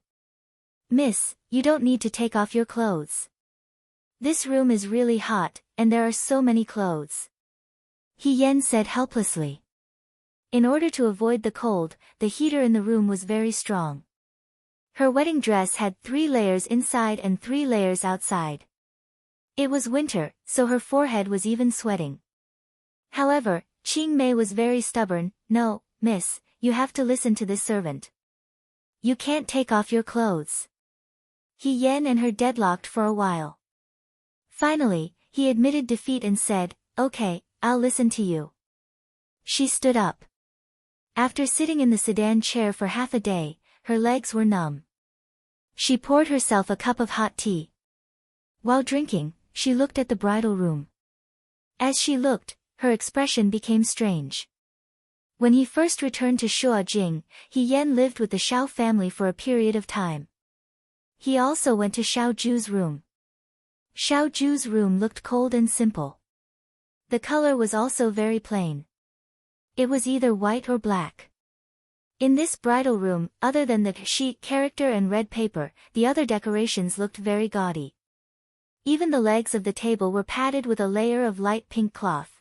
Miss, you don't need to take off your clothes. This room is really hot, and there are so many clothes. He Yan said helplessly. In order to avoid the cold, the heater in the room was very strong. Her wedding dress had 3 layers inside and 3 layers outside. It was winter, so her forehead was even sweating. However, Qing Mei was very stubborn. No, miss, you have to listen to this servant. You can't take off your clothes. He Yan and her deadlocked for a while. Finally, he admitted defeat and said, okay, I'll listen to you. She stood up. After sitting in the sedan chair for half a day, her legs were numb. She poured herself a cup of hot tea. While drinking, she looked at the bridal room. As she looked, her expression became strange. When he first returned to Shuajing, He Yan lived with the Xiao family for a period of time. He also went to Xiao Ju's room. Xiao Ju's room looked cold and simple. The color was also very plain. It was either white or black. In this bridal room, other than the sheet character and red paper, the other decorations looked very gaudy. Even the legs of the table were padded with a layer of light pink cloth.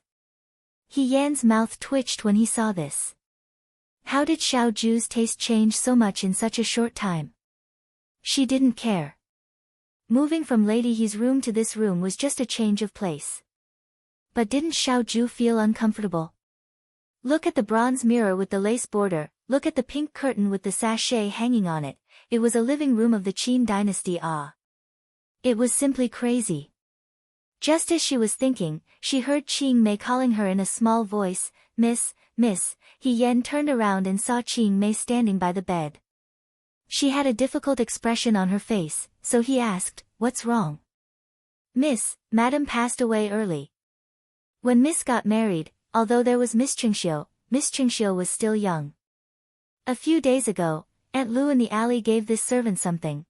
He Yan's mouth twitched when he saw this. How did Xiao Ju's taste change so much in such a short time? She didn't care. Moving from Lady He's room to this room was just a change of place. But didn't Xiao Ju feel uncomfortable? Look at the bronze mirror with the lace border, look at the pink curtain with the sachet hanging on it. It was a living room of the Qin dynasty. It was simply crazy. Just as she was thinking, she heard Qing Mei calling her in a small voice, Miss, Miss. He Yan turned around and saw Qing Mei standing by the bed. She had a difficult expression on her face, so he asked, what's wrong? Miss, Madam passed away early. When Miss got married, although there was Miss Qingxiu was still young. A few days ago, Aunt Lu in the alley gave this servant something.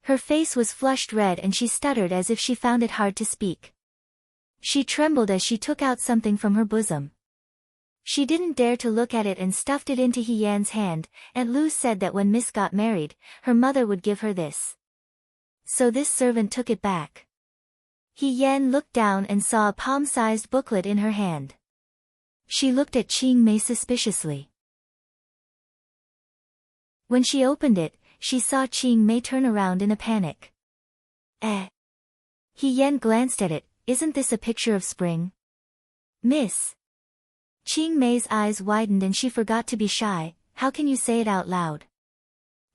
Her face was flushed red and she stuttered as if she found it hard to speak. She trembled as she took out something from her bosom. She didn't dare to look at it and stuffed it into He Yan's hand. Aunt Lu said that when Miss got married, her mother would give her this. So this servant took it back. He Yan looked down and saw a palm-sized booklet in her hand. She looked at Qing Mei suspiciously. When she opened it, she saw Qing Mei turn around in a panic. He Yan glanced at it. Isn't this a picture of spring? Miss. Qing Mei's eyes widened and she forgot to be shy. How can you say it out loud?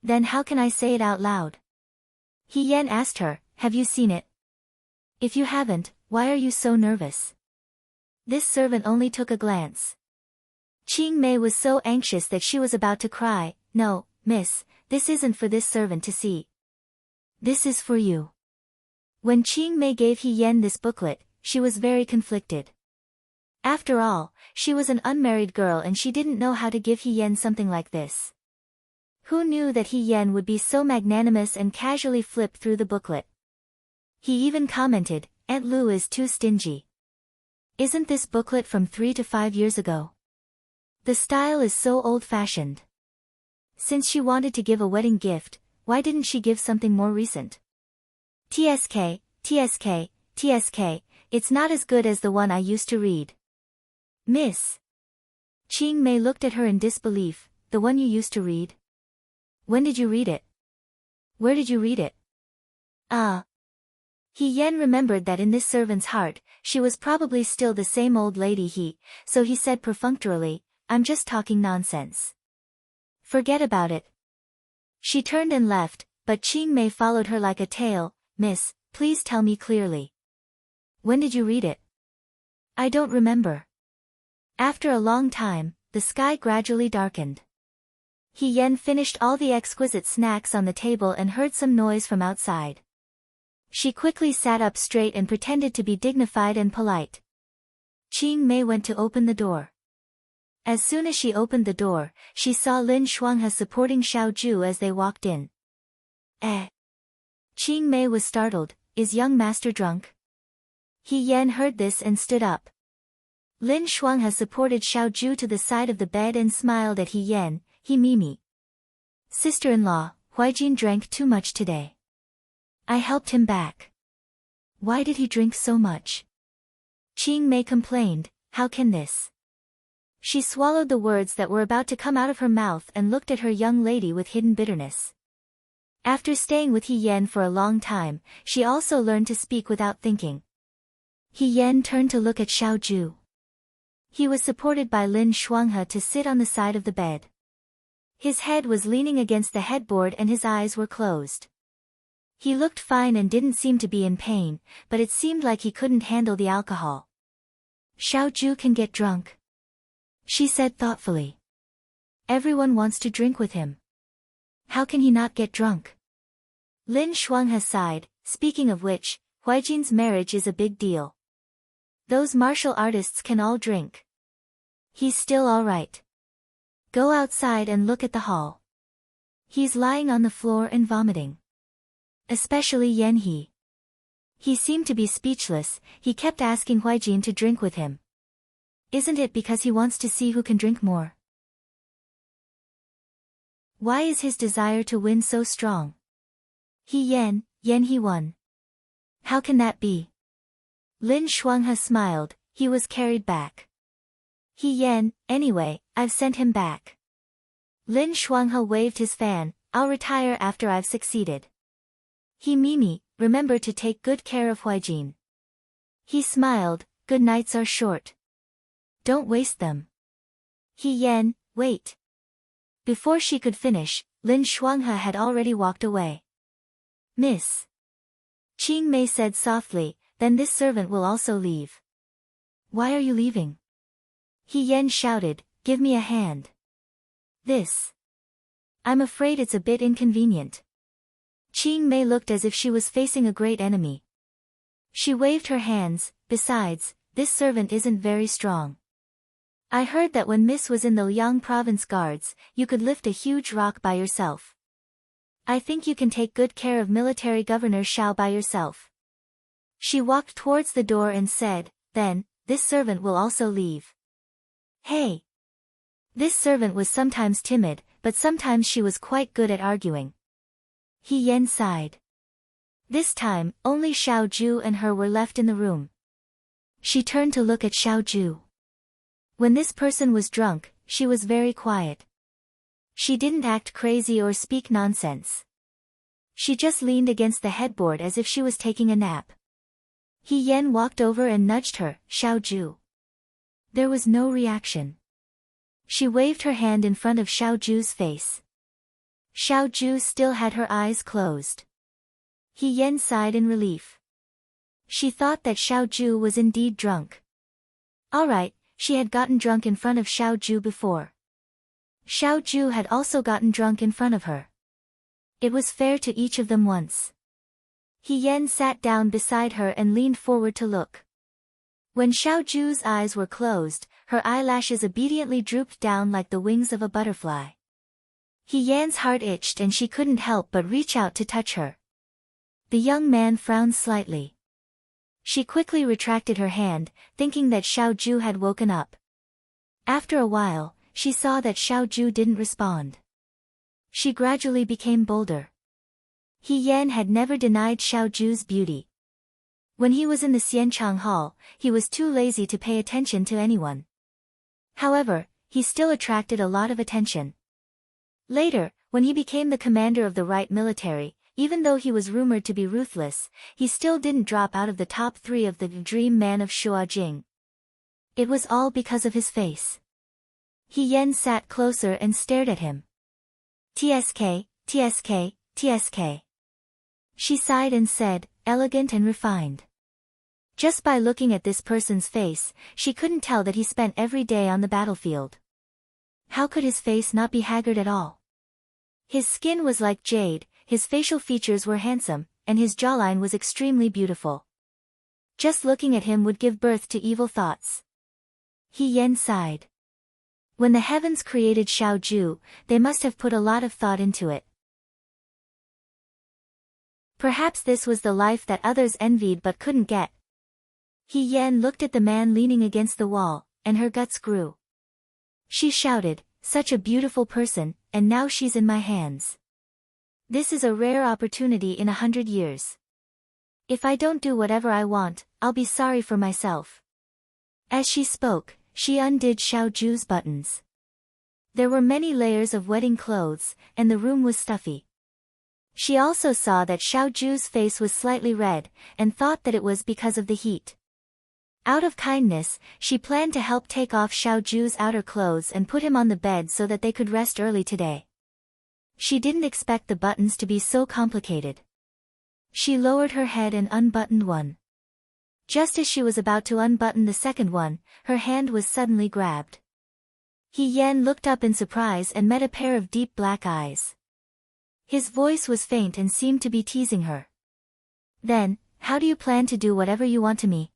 Then how can I say it out loud? He Yan asked her, have you seen it? If you haven't, why are you so nervous? This servant only took a glance. Qing Mei was so anxious that she was about to cry. No, miss, this isn't for this servant to see. This is for you. When Qing Mei gave He Yan this booklet, she was very conflicted. After all, she was an unmarried girl and she didn't know how to give He Yan something like this. Who knew that He Yan would be so magnanimous and casually flip through the booklet? He even commented, Aunt Lu is too stingy. Isn't this booklet from 3 to 5 years ago? The style is so old-fashioned. Since she wanted to give a wedding gift, why didn't she give something more recent? TSK, TSK, TSK, it's not as good as the one I used to read. Miss. Qing Mei looked at her in disbelief. The one you used to read? When did you read it? Where did you read it? He Yan remembered that in this servant's heart, she was probably still the same old lady so he said perfunctorily, I'm just talking nonsense. Forget about it. She turned and left, but Qing Mei followed her like a tail. Miss, please tell me clearly. When did you read it? I don't remember. After a long time, the sky gradually darkened. He Yan finished all the exquisite snacks on the table and heard some noise from outside. She quickly sat up straight and pretended to be dignified and polite. Qing Mei went to open the door. As soon as she opened the door, she saw Lin Shuanghe supporting Xiao Ju as they walked in. Qing Mei was startled. Is young master drunk? He Yan heard this and stood up. Lin Shuanghe supported Xiao Ju to the side of the bed and smiled at He Yan. He Mimi. Sister-in-law, Huijin drank too much today. I helped him back. Why did he drink so much? Qing Mei complained, how can this? She swallowed the words that were about to come out of her mouth and looked at her young lady with hidden bitterness. After staying with He Yan for a long time, she also learned to speak without thinking. He Yan turned to look at Xiao Ju. He was supported by Lin Shuanghe to sit on the side of the bed. His head was leaning against the headboard and his eyes were closed. He looked fine and didn't seem to be in pain, but it seemed like he couldn't handle the alcohol. Xiao Ju can get drunk, she said thoughtfully. Everyone wants to drink with him. How can he not get drunk? Lin Shuanghe sighed, speaking of which, Huijin's marriage is a big deal. Those martial artists can all drink. He's still all right. Go outside and look at the hall. He's lying on the floor and vomiting. Especially Yan He. He seemed to be speechless. He kept asking Huijin to drink with him. Isn't it because he wants to see who can drink more? Why is his desire to win so strong? Yan He won. How can that be? Lin Shuanghe smiled. He was carried back. Yan, anyway, I've sent him back. Lin Shuanghe waved his fan. I'll retire after I've succeeded. He Mimi, remember to take good care of Huijin. He smiled. Good nights are short. Don't waste them. Yan, wait. Before she could finish, Lin Shuanghe had already walked away. Miss. Qing Mei said softly, then this servant will also leave. Why are you leaving? Yan shouted, give me a hand. This. I'm afraid it's a bit inconvenient. Qing Mei looked as if she was facing a great enemy. She waved her hands. Besides, this servant isn't very strong. I heard that when Miss was in the Liang province guards, you could lift a huge rock by yourself. I think you can take good care of military governor Xiao by yourself. She walked towards the door and said, then, this servant will also leave. Hey! This servant was sometimes timid, but sometimes she was quite good at arguing. Yan sighed. This time, only Xiao Ju and her were left in the room. She turned to look at Xiao Ju. When this person was drunk, she was very quiet. She didn't act crazy or speak nonsense. She just leaned against the headboard as if she was taking a nap. Yan walked over and nudged her, Xiao Ju. There was no reaction. She waved her hand in front of Xiao Ju's face. Xiao Ju still had her eyes closed. Yan sighed in relief. She thought that Xiao Zhu was indeed drunk. Alright, she had gotten drunk in front of Xiao Zhu before. Xiao Zhu had also gotten drunk in front of her. It was fair to each of them once. He Yan sat down beside her and leaned forward to look. When Xiao Zhu's eyes were closed, her eyelashes obediently drooped down like the wings of a butterfly. He Yan's heart itched and she couldn't help but reach out to touch her. The young man frowned slightly. She quickly retracted her hand, thinking that Xiao Zhu had woken up. After a while, she saw that Xiao Zhu didn't respond. She gradually became bolder. He Yan had never denied Xiao Zhu's beauty. When he was in the Xianchang Hall, he was too lazy to pay attention to anyone. However, he still attracted a lot of attention. Later, when he became the commander of the right military, even though he was rumored to be ruthless, he still didn't drop out of the top 3 of the dream man of Shuajing. It was all because of his face. He Yan sat closer and stared at him. TSK, TSK, TSK. She sighed and said, elegant and refined. Just by looking at this person's face, she couldn't tell that he spent every day on the battlefield. How could his face not be haggard at all? His skin was like jade, his facial features were handsome, and his jawline was extremely beautiful. Just looking at him would give birth to evil thoughts. He Yan sighed. When the heavens created Xiao Zhu, they must have put a lot of thought into it. Perhaps this was the life that others envied but couldn't get. He Yan looked at the man leaning against the wall, and her guts grew. She shouted, such a beautiful person, and now she's in my hands. This is a rare opportunity in 100 years. If I don't do whatever I want, I'll be sorry for myself. As she spoke, she undid Xiao Zhu's buttons. There were many layers of wedding clothes, and the room was stuffy. She also saw that Xiao Zhu's face was slightly red, and thought that it was because of the heat. Out of kindness, she planned to help take off Xiao Zhu's outer clothes and put him on the bed so that they could rest early today. She didn't expect the buttons to be so complicated. She lowered her head and unbuttoned one. Just as she was about to unbutton the second one, her hand was suddenly grabbed. He Yan looked up in surprise and met a pair of deep black eyes. His voice was faint and seemed to be teasing her. Then, how do you plan to do whatever you want to me?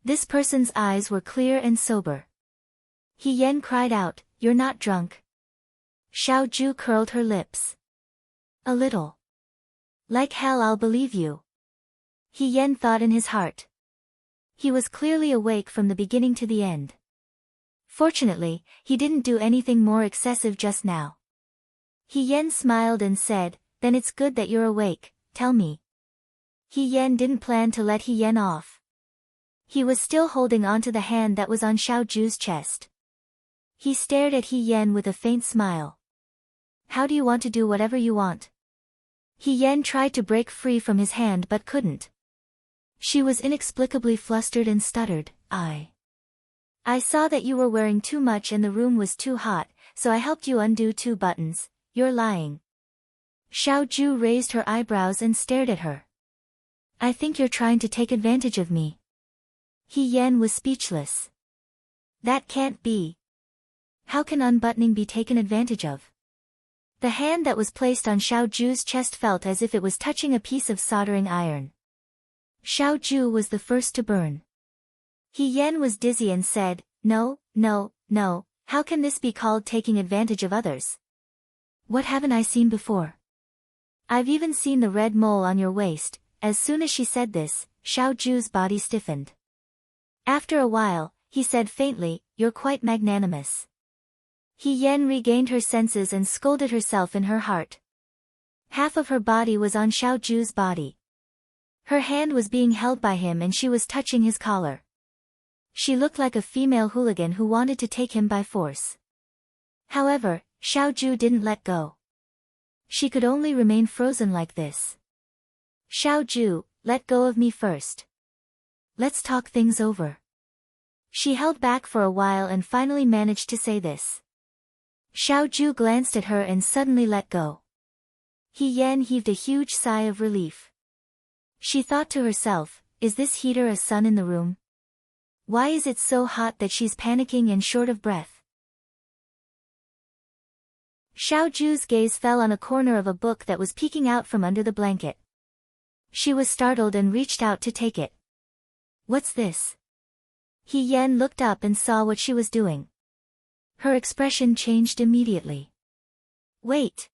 This person's eyes were clear and sober. He Yan cried out, you're not drunk. Xiao Zhu curled her lips. A little. Like hell I'll believe you. He Yan thought in his heart. He was clearly awake from the beginning to the end. Fortunately, he didn't do anything more excessive just now. He Yan smiled and said, then it's good that you're awake, tell me. He Yan didn't plan to let He Yan off. He was still holding onto the hand that was on Xiao Zhu's chest. He stared at He Yan with a faint smile. How do you want to do whatever you want? He Yan tried to break free from his hand but couldn't. She was inexplicably flustered and stuttered, I saw that you were wearing too much and the room was too hot, so I helped you undo 2 buttons, you're lying. Xiao Zhu raised her eyebrows and stared at her. I think you're trying to take advantage of me. He Yan was speechless. That can't be. How can unbuttoning be taken advantage of? The hand that was placed on Xiao Zhu's chest felt as if it was touching a piece of soldering iron. Xiao Zhu was the first to burn. He Yan was dizzy and said, no, no, no, how can this be called taking advantage of others? What haven't I seen before? I've even seen the red mole on your waist. As soon as she said this, Xiao Zhu's body stiffened. After a while, he said faintly, you're quite magnanimous. He Yan regained her senses and scolded herself in her heart. Half of her body was on Xiao Zhu's body. Her hand was being held by him and she was touching his collar. She looked like a female hooligan who wanted to take him by force. However, Xiao Zhu didn't let go. She could only remain frozen like this. Xiao Zhu, let go of me first. Let's talk things over. She held back for a while and finally managed to say this. Xiao Zhu glanced at her and suddenly let go. He Yan heaved a huge sigh of relief. She thought to herself, is this heater a sun in the room? Why is it so hot that she's panicking and short of breath? Xiaoju's gaze fell on a corner of a book that was peeking out from under the blanket. She was startled and reached out to take it. What's this? He Yan looked up and saw what she was doing. Her expression changed immediately. Wait!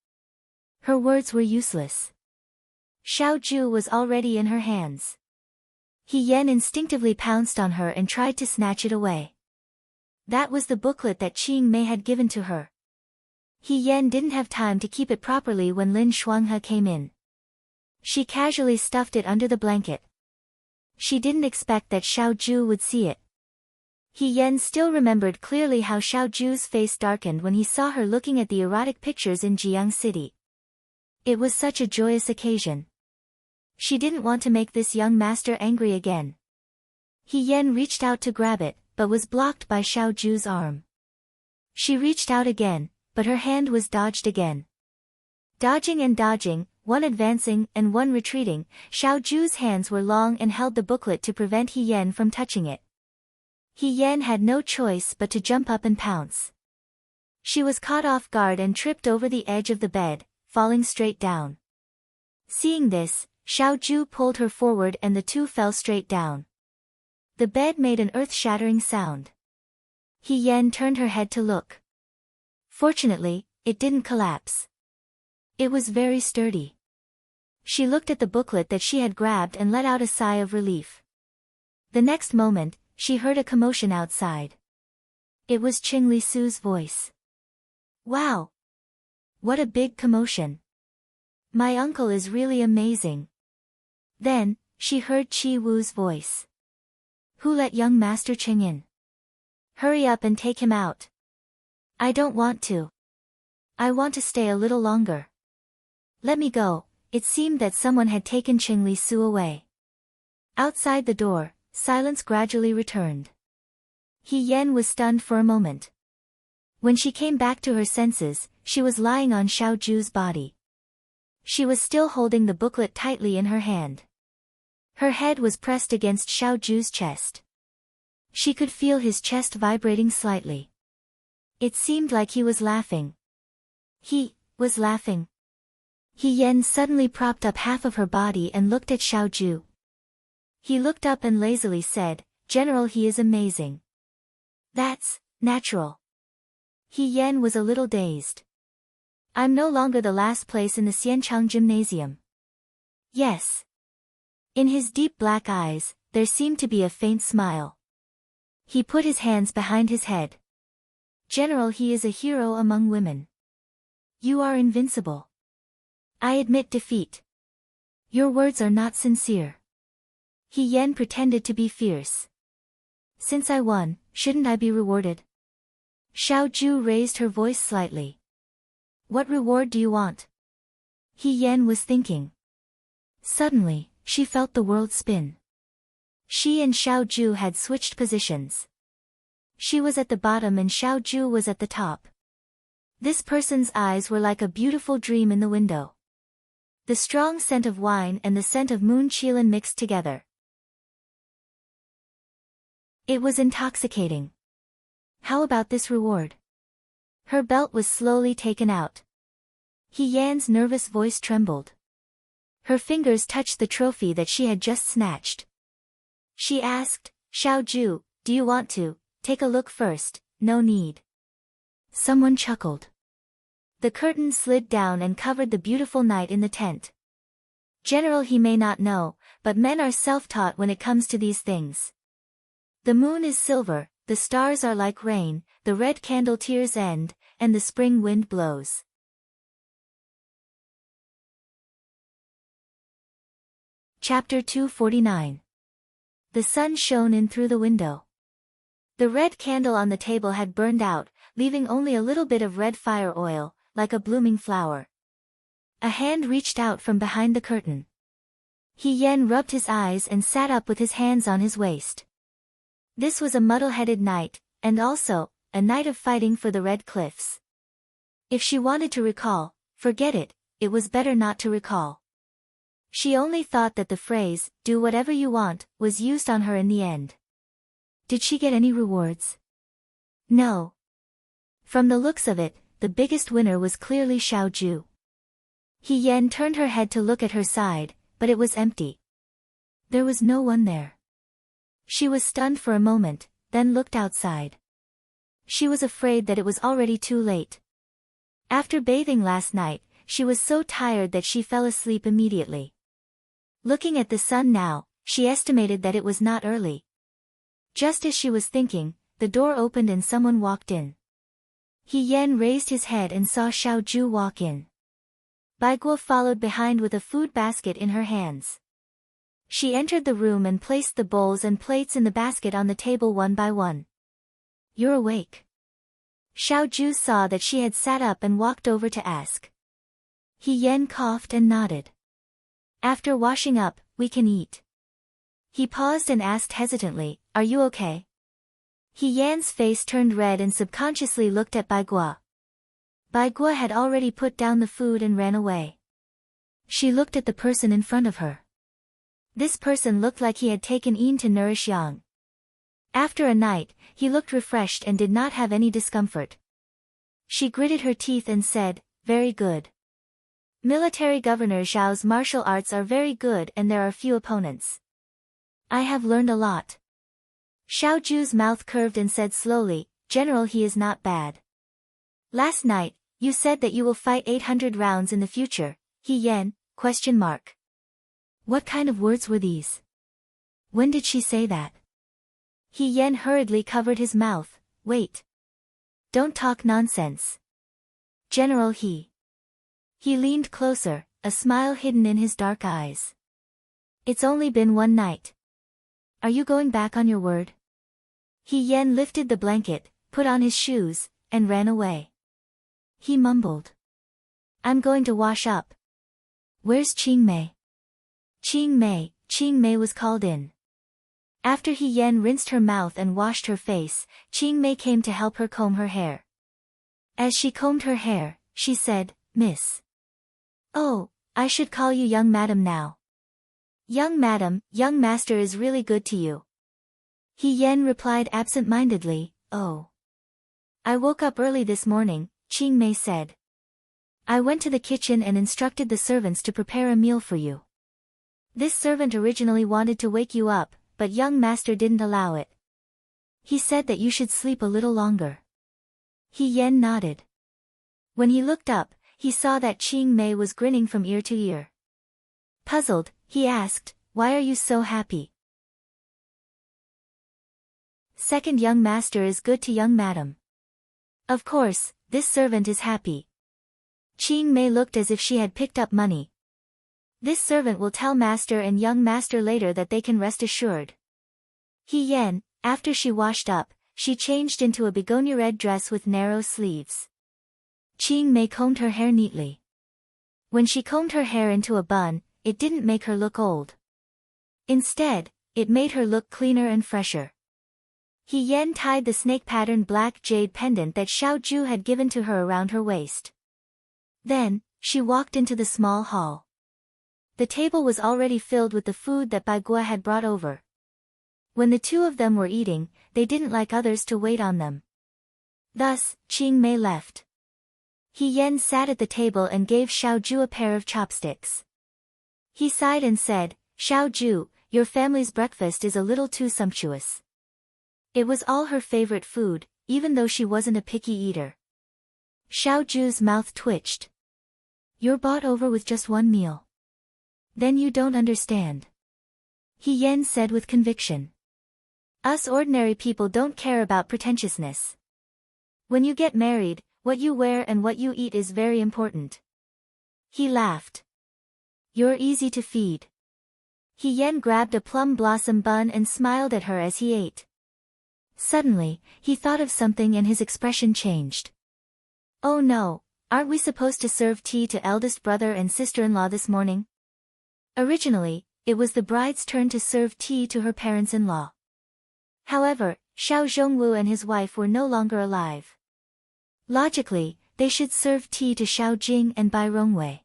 Her words were useless. Xiaoju was already in her hands. He Yan instinctively pounced on her and tried to snatch it away. That was the booklet that Qing Mei had given to her. He Yan didn't have time to keep it properly when Lin Shuanghe came in. She casually stuffed it under the blanket. She didn't expect that Xiaoju would see it. He Yan still remembered clearly how Xiaoju's face darkened when he saw her looking at the erotic pictures in Jiang City. It was such a joyous occasion. She didn't want to make this young master angry again. He Yan reached out to grab it, but was blocked by Xiaoju's arm. She reached out again, but her hand was dodged again. Dodging and dodging, one advancing and one retreating, Xiaoju's hands were long and held the booklet to prevent He Yan from touching it. He Yan had no choice but to jump up and pounce. She was caught off guard and tripped over the edge of the bed, falling straight down. Seeing this, Xiaoju pulled her forward and the two fell straight down. The bed made an earth-shattering sound. He Yan turned her head to look. Fortunately, it didn't collapse. It was very sturdy. She looked at the booklet that she had grabbed and let out a sigh of relief. The next moment, she heard a commotion outside. It was Qing Li Su's voice. Wow! What a big commotion! My uncle is really amazing. Then, she heard Qi Wu's voice. Who let young Master Qing in? Hurry up and take him out. I don't want to. I want to stay a little longer. Let me go. It seemed that someone had taken Qing Li Su away. Outside the door, silence gradually returned. He Yan was stunned for a moment. When she came back to her senses, she was lying on Xiaoju's body. She was still holding the booklet tightly in her hand. Her head was pressed against Xiaoju's chest. She could feel his chest vibrating slightly. It seemed like he was laughing. He was laughing. He Yan suddenly propped up half of her body and looked at Xiaoju. He looked up and lazily said, General, he is amazing. That's natural. He Yan was a little dazed. I'm no longer the last place in the Xianchang gymnasium. Yes. In his deep black eyes, there seemed to be a faint smile. He put his hands behind his head. General, he is a hero among women. You are invincible. I admit defeat. Your words are not sincere. He Yan pretended to be fierce. Since I won, shouldn't I be rewarded? Xiaoju raised her voice slightly. What reward do you want? He Yan was thinking. Suddenly, she felt the world spin. She and Xiaoju had switched positions. She was at the bottom and Xiaoju was at the top. This person's eyes were like a beautiful dream in the window. The strong scent of wine and the scent of moon qilin mixed together. It was intoxicating. How about this reward? Her belt was slowly taken out. He Yan's nervous voice trembled. Her fingers touched the trophy that she had just snatched. She asked, Xiaoju, do you want to take a look first? No need. Someone chuckled. The curtain slid down and covered the beautiful night in the tent. General, he may not know, but men are self-taught when it comes to these things. The moon is silver, the stars are like rain, the red candle tears end, and the spring wind blows. Chapter 249. The sun shone in through the window. The red candle on the table had burned out, leaving only a little bit of red fire oil, like a blooming flower. A hand reached out from behind the curtain. He Yan rubbed his eyes and sat up with his hands on his waist. This was a muddle-headed night, and also, a night of fighting for the Red Cliffs. If she wanted to recall, forget it, it was better not to recall. She only thought that the phrase, "do whatever you want," was used on her in the end. Did she get any rewards? No. From the looks of it, the biggest winner was clearly Xiaoju. He Yan turned her head to look at her side, but it was empty. There was no one there. She was stunned for a moment, then looked outside. She was afraid that it was already too late. After bathing last night, she was so tired that she fell asleep immediately. Looking at the sun now, she estimated that it was not early. Just as she was thinking, the door opened and someone walked in. He Yan raised his head and saw Xiaoju walk in. Bai Guo followed behind with a food basket in her hands. She entered the room and placed the bowls and plates in the basket on the table one by one. "You're awake." Xiaoju saw that she had sat up and walked over to ask. He Yan coughed and nodded. "After washing up, we can eat." He paused and asked hesitantly, "Are you okay?" He Yan's face turned red and subconsciously looked at Bai Guo. Bai Guo had already put down the food and ran away. She looked at the person in front of her. This person looked like he had taken Yin to nourish Yang. After a night, he looked refreshed and did not have any discomfort. She gritted her teeth and said, "Very good. Military Governor Zhao's martial arts are very good and there are few opponents. I have learned a lot." Xiaoju's mouth curved and said slowly, "General, he is not bad. Last night, you said that you will fight 800 rounds in the future, He Yan, ? What kind of words were these? When did she say that?" He Yan hurriedly covered his mouth. "Wait. Don't talk nonsense. General He." He leaned closer, a smile hidden in his dark eyes. "It's only been one night. Are you going back on your word?" He Yan lifted the blanket, put on his shoes, and ran away. He mumbled, "I'm going to wash up. Where's Qing Mei?" Qing Mei was called in. After He Yan rinsed her mouth and washed her face, Qing Mei came to help her comb her hair. As she combed her hair, she said, "Miss." "Oh, I should call you young madam now." "Young madam, young master is really good to you." He Yan replied absent-mindedly, "Oh. I woke up early this morning," Qing Mei said. "I went to the kitchen and instructed the servants to prepare a meal for you. This servant originally wanted to wake you up, but young master didn't allow it. He said that you should sleep a little longer." He Yan nodded. When he looked up, he saw that Qing Mei was grinning from ear to ear. Puzzled, he asked, "Why are you so happy?" Second young master is good to young madam. Of course, this servant is happy. Qing Mei looked as if she had picked up money. This servant will tell master and young master later that they can rest assured. He Yan, after she washed up, she changed into a begonia red dress with narrow sleeves. Qing Mei combed her hair neatly. When she combed her hair into a bun, it didn't make her look old. Instead, it made her look cleaner and fresher. He Yan tied the snake-patterned black jade pendant that Xiaoju had given to her around her waist. Then, she walked into the small hall. The table was already filled with the food that Bai Guo had brought over. When the two of them were eating, they didn't like others to wait on them. Thus, Qing Mei left. He Yan sat at the table and gave Xiaoju a pair of chopsticks. He sighed and said, "Xiaoju, your family's breakfast is a little too sumptuous." It was all her favorite food, even though she wasn't a picky eater. Xiaoju's mouth twitched. "You're bought over with just one meal. Then you don't understand." He Yan said with conviction. "Us ordinary people don't care about pretentiousness. When you get married, what you wear and what you eat is very important." He laughed. "You're easy to feed." He Yan grabbed a plum blossom bun and smiled at her as he ate. Suddenly, he thought of something and his expression changed. "Oh no, aren't we supposed to serve tea to eldest brother and sister-in-law this morning?" Originally, it was the bride's turn to serve tea to her parents-in-law. However, Xiao Zhongwu and his wife were no longer alive. Logically, they should serve tea to Xiao Jing and Bai Rongwei.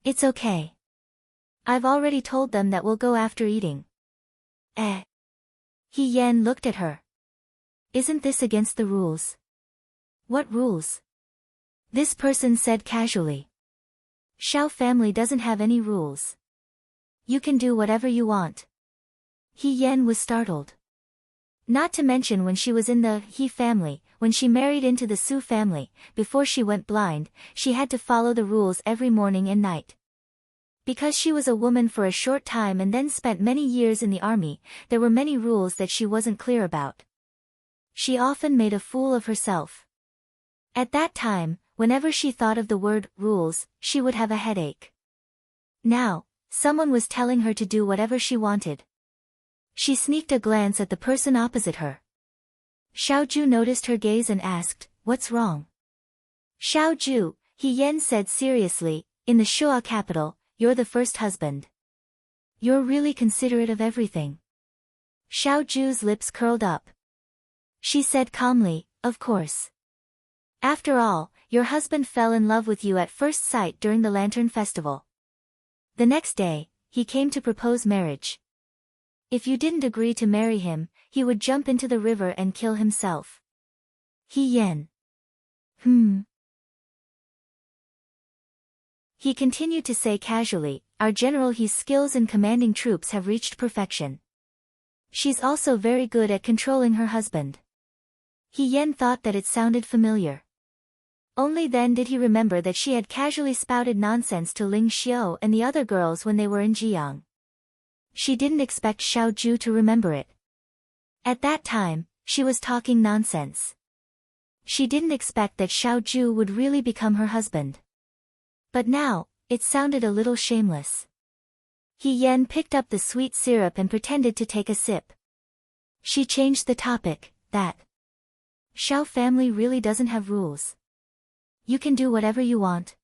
"It's okay. I've already told them that we'll go after eating. Eh? He Yan looked at her. Isn't this against the rules? What rules? This person said casually. Xiao family doesn't have any rules. You can do whatever you want. He Yan was startled. Not to mention when she was in the He family, when she married into the Su family, before she went blind, she had to follow the rules every morning and night. Because she was a woman for a short time and then spent many years in the army, there were many rules that she wasn't clear about. She often made a fool of herself. At that time, whenever she thought of the word rules, she would have a headache. Now, someone was telling her to do whatever she wanted. She sneaked a glance at the person opposite her. Xiaoju noticed her gaze and asked, "What's wrong?" "Xiaoju," He Yan said seriously, "in the Shuo capital, you're the first husband. You're really considerate of everything." Xiaoju's lips curled up. She said calmly, "Of course. After all, your husband fell in love with you at first sight during the Lantern Festival. The next day, he came to propose marriage. If you didn't agree to marry him, he would jump into the river and kill himself." He Yan. He continued to say casually, "Our general He's skills in commanding troops have reached perfection. She's also very good at controlling her husband." He Yan thought that it sounded familiar. Only then did he remember that she had casually spouted nonsense to Ling Xiao and the other girls when they were in Jiang. She didn't expect Xiaoju to remember it. At that time, she was talking nonsense. She didn't expect that Xiaoju would really become her husband. But now, it sounded a little shameless. He Yan picked up the sweet syrup and pretended to take a sip. She changed the topic, that Xiao family really doesn't have rules. You can do whatever you want.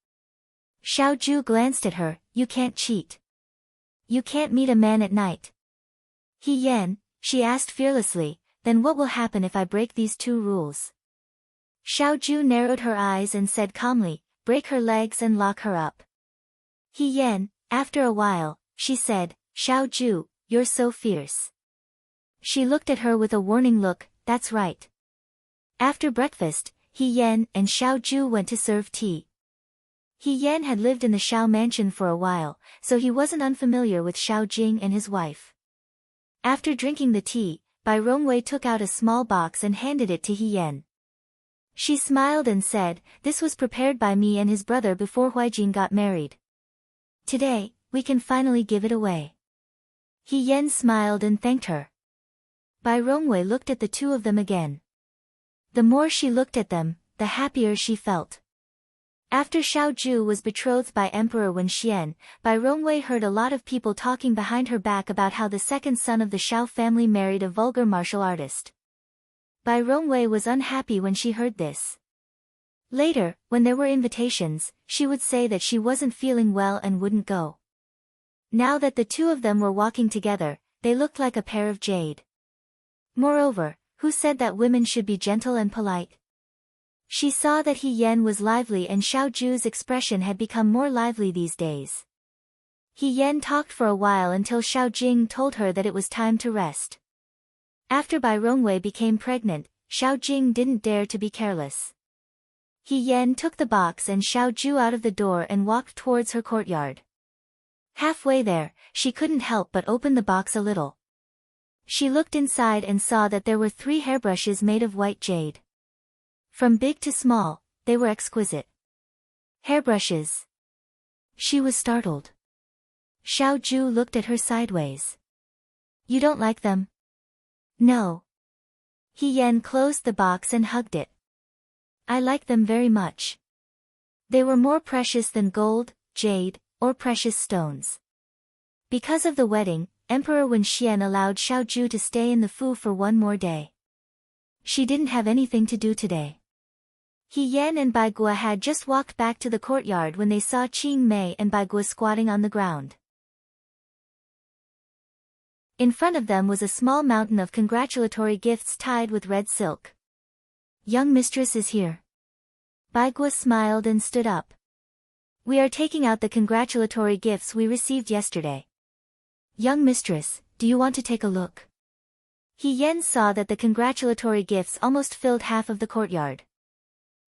Xiaoju glanced at her, "You can't cheat. You can't meet a man at night." "He Yan," she asked fearlessly, "then what will happen if I break these two rules?" Xiaoju narrowed her eyes and said calmly, "Break her legs and lock her up." He Yan, after a while, she said, "Xiaoju, you're so fierce." She looked at her with a warning look, "That's right." After breakfast, He Yan and Xiaoju went to serve tea. He Yan had lived in the Xiao mansion for a while, so he wasn't unfamiliar with Xiao Jing and his wife. After drinking the tea, Bai Rongwei took out a small box and handed it to He Yan. She smiled and said, "This was prepared by me and his brother before Huijin got married. Today, we can finally give it away." He Yan smiled and thanked her. Bai Rongwei looked at the two of them again. The more she looked at them, the happier she felt. After Xiaoju was betrothed by Emperor Wenxian, Bai Rongwei heard a lot of people talking behind her back about how the second son of the Xiao family married a vulgar martial artist. Bai Rongwei was unhappy when she heard this. Later, when there were invitations, she would say that she wasn't feeling well and wouldn't go. Now that the two of them were walking together, they looked like a pair of jade. Moreover, who said that women should be gentle and polite? She saw that He Yan was lively and Xiaoju's expression had become more lively these days. He Yan talked for a while until Xiao Jing told her that it was time to rest. After Bai Rongwei became pregnant, Xiao Jing didn't dare to be careless. He Yan took the box and Xiaoju out of the door and walked towards her courtyard. Halfway there, she couldn't help but open the box a little. She looked inside and saw that there were 3 hairbrushes made of white jade. From big to small, they were exquisite. Hairbrushes. She was startled. Xiaoju looked at her sideways. "You don't like them?" "No." He Yan closed the box and hugged it. "I like them very much. They were more precious than gold, jade, or precious stones." Because of the wedding, Emperor Wenxian allowed Xiaoju to stay in the Fu for one more day. She didn't have anything to do today. He Yan and Bai Gua had just walked back to the courtyard when they saw Qing Mei and Bai Gua squatting on the ground. In front of them was a small mountain of congratulatory gifts tied with red silk. "Young mistress is here." Bai Gua smiled and stood up. We are taking out the congratulatory gifts we received yesterday. Young mistress, do you want to take a look? He Yen saw that the congratulatory gifts almost filled half of the courtyard.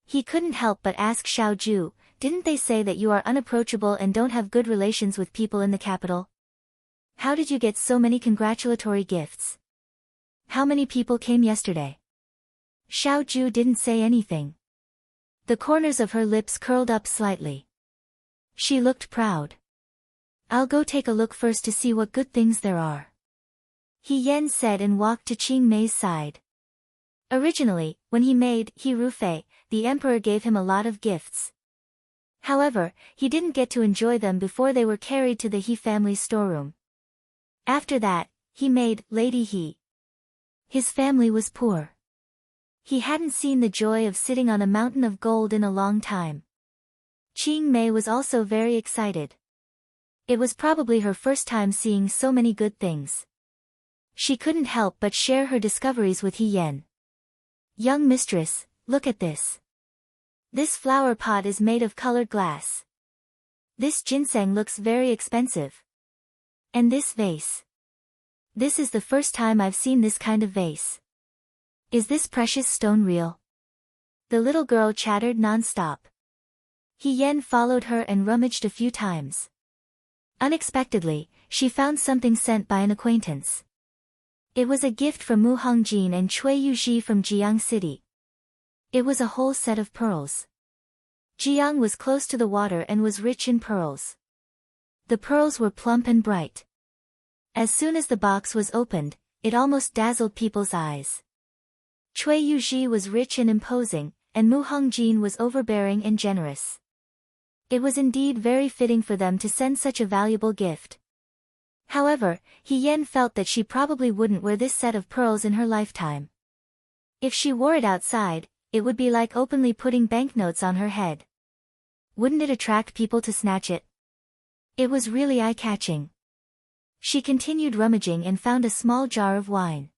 He couldn't help but ask Xiao Ju, didn't they say that you are unapproachable and don't have good relations with people in the capital? How did you get so many congratulatory gifts? How many people came yesterday? Xiao Ju didn't say anything. The corners of her lips curled up slightly. She looked proud. I'll go take a look first to see what good things there are. He Yen said and walked to Qing Mei's side. Originally, when he made He Rufei, the emperor gave him a lot of gifts. However, he didn't get to enjoy them before they were carried to the He family's storeroom. After that, he made Lady He. His family was poor. He hadn't seen the joy of sitting on a mountain of gold in a long time. Qing Mei was also very excited. It was probably her first time seeing so many good things. She couldn't help but share her discoveries with He Yen. Young mistress, look at this. This flower pot is made of colored glass. This ginseng looks very expensive. And this vase. This is the first time I've seen this kind of vase. Is this precious stone real? The little girl chattered non-stop. He Yen followed her and rummaged a few times. Unexpectedly, she found something sent by an acquaintance. It was a gift from Mu Hongjin and Cui Yuji from Jiang City. It was a whole set of pearls. Jiang was close to the water and was rich in pearls. The pearls were plump and bright. As soon as the box was opened, it almost dazzled people's eyes. Cui Yuji was rich and imposing, and Mu Hongjin was overbearing and generous. It was indeed very fitting for them to send such a valuable gift. However, He Yen felt that she probably wouldn't wear this set of pearls in her lifetime. If she wore it outside, it would be like openly putting banknotes on her head. Wouldn't it attract people to snatch it? It was really eye-catching. She continued rummaging and found a small jar of wine.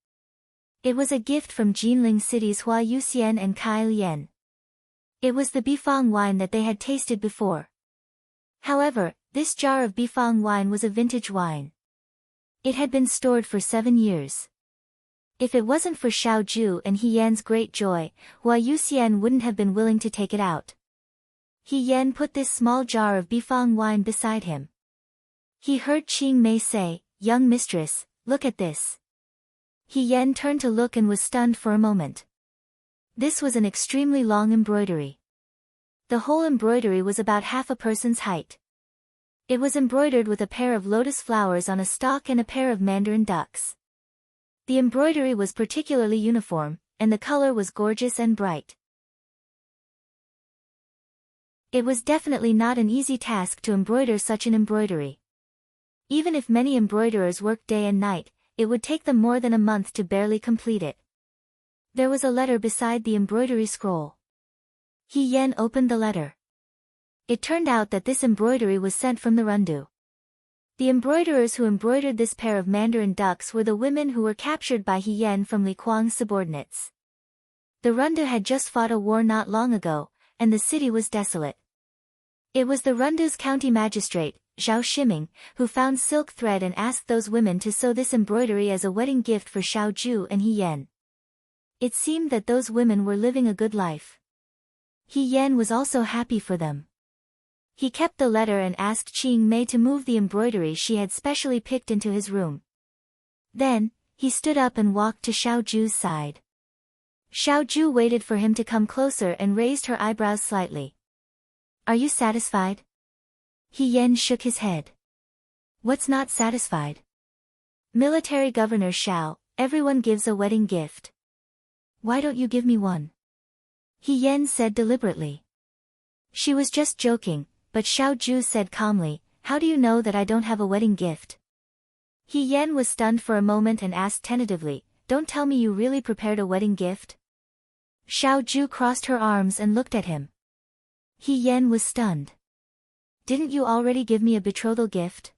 It was a gift from Jinling City's Hua Yuxian and Kai Lian. It was the Bifang wine that they had tasted before. However, this jar of Bifang wine was a vintage wine. It had been stored for 7 years. If it wasn't for Xiao Ju and He Yan's great joy, Hua Yuxian wouldn't have been willing to take it out. He Yan put this small jar of Bifang wine beside him. He heard Qing Mei say, "Young mistress, look at this." He Yan turned to look and was stunned for a moment. This was an extremely long embroidery. The whole embroidery was about half a person's height. It was embroidered with a pair of lotus flowers on a stalk and a pair of mandarin ducks. The embroidery was particularly uniform, and the color was gorgeous and bright. It was definitely not an easy task to embroider such an embroidery. Even if many embroiderers worked day and night, it would take them more than a month to barely complete it. There was a letter beside the embroidery scroll. He Yen opened the letter. It turned out that this embroidery was sent from the Rundu. The embroiderers who embroidered this pair of mandarin ducks were the women who were captured by He Yen from Li Kuang's subordinates. The Rundu had just fought a war not long ago, and the city was desolate. It was the Rundu's county magistrate, Zhao Shiming, who found silk thread and asked those women to sew this embroidery as a wedding gift for Xiao Ju and He Yen. It seemed that those women were living a good life. He Yen was also happy for them. He kept the letter and asked Qing Mei to move the embroidery she had specially picked into his room. Then, he stood up and walked to Xiao Ju's side. Xiao Ju waited for him to come closer and raised her eyebrows slightly. "Are you satisfied?" He Yen shook his head. "What's not satisfied?" "Military Governor Xiao, everyone gives a wedding gift. Why don't you give me one?" He Yen said deliberately. She was just joking, but Xiao Ju said calmly, "How do you know that I don't have a wedding gift?" He Yen was stunned for a moment and asked tentatively, "Don't tell me you really prepared a wedding gift?" Xiao Ju crossed her arms and looked at him. He Yen was stunned. "Didn't you already give me a betrothal gift?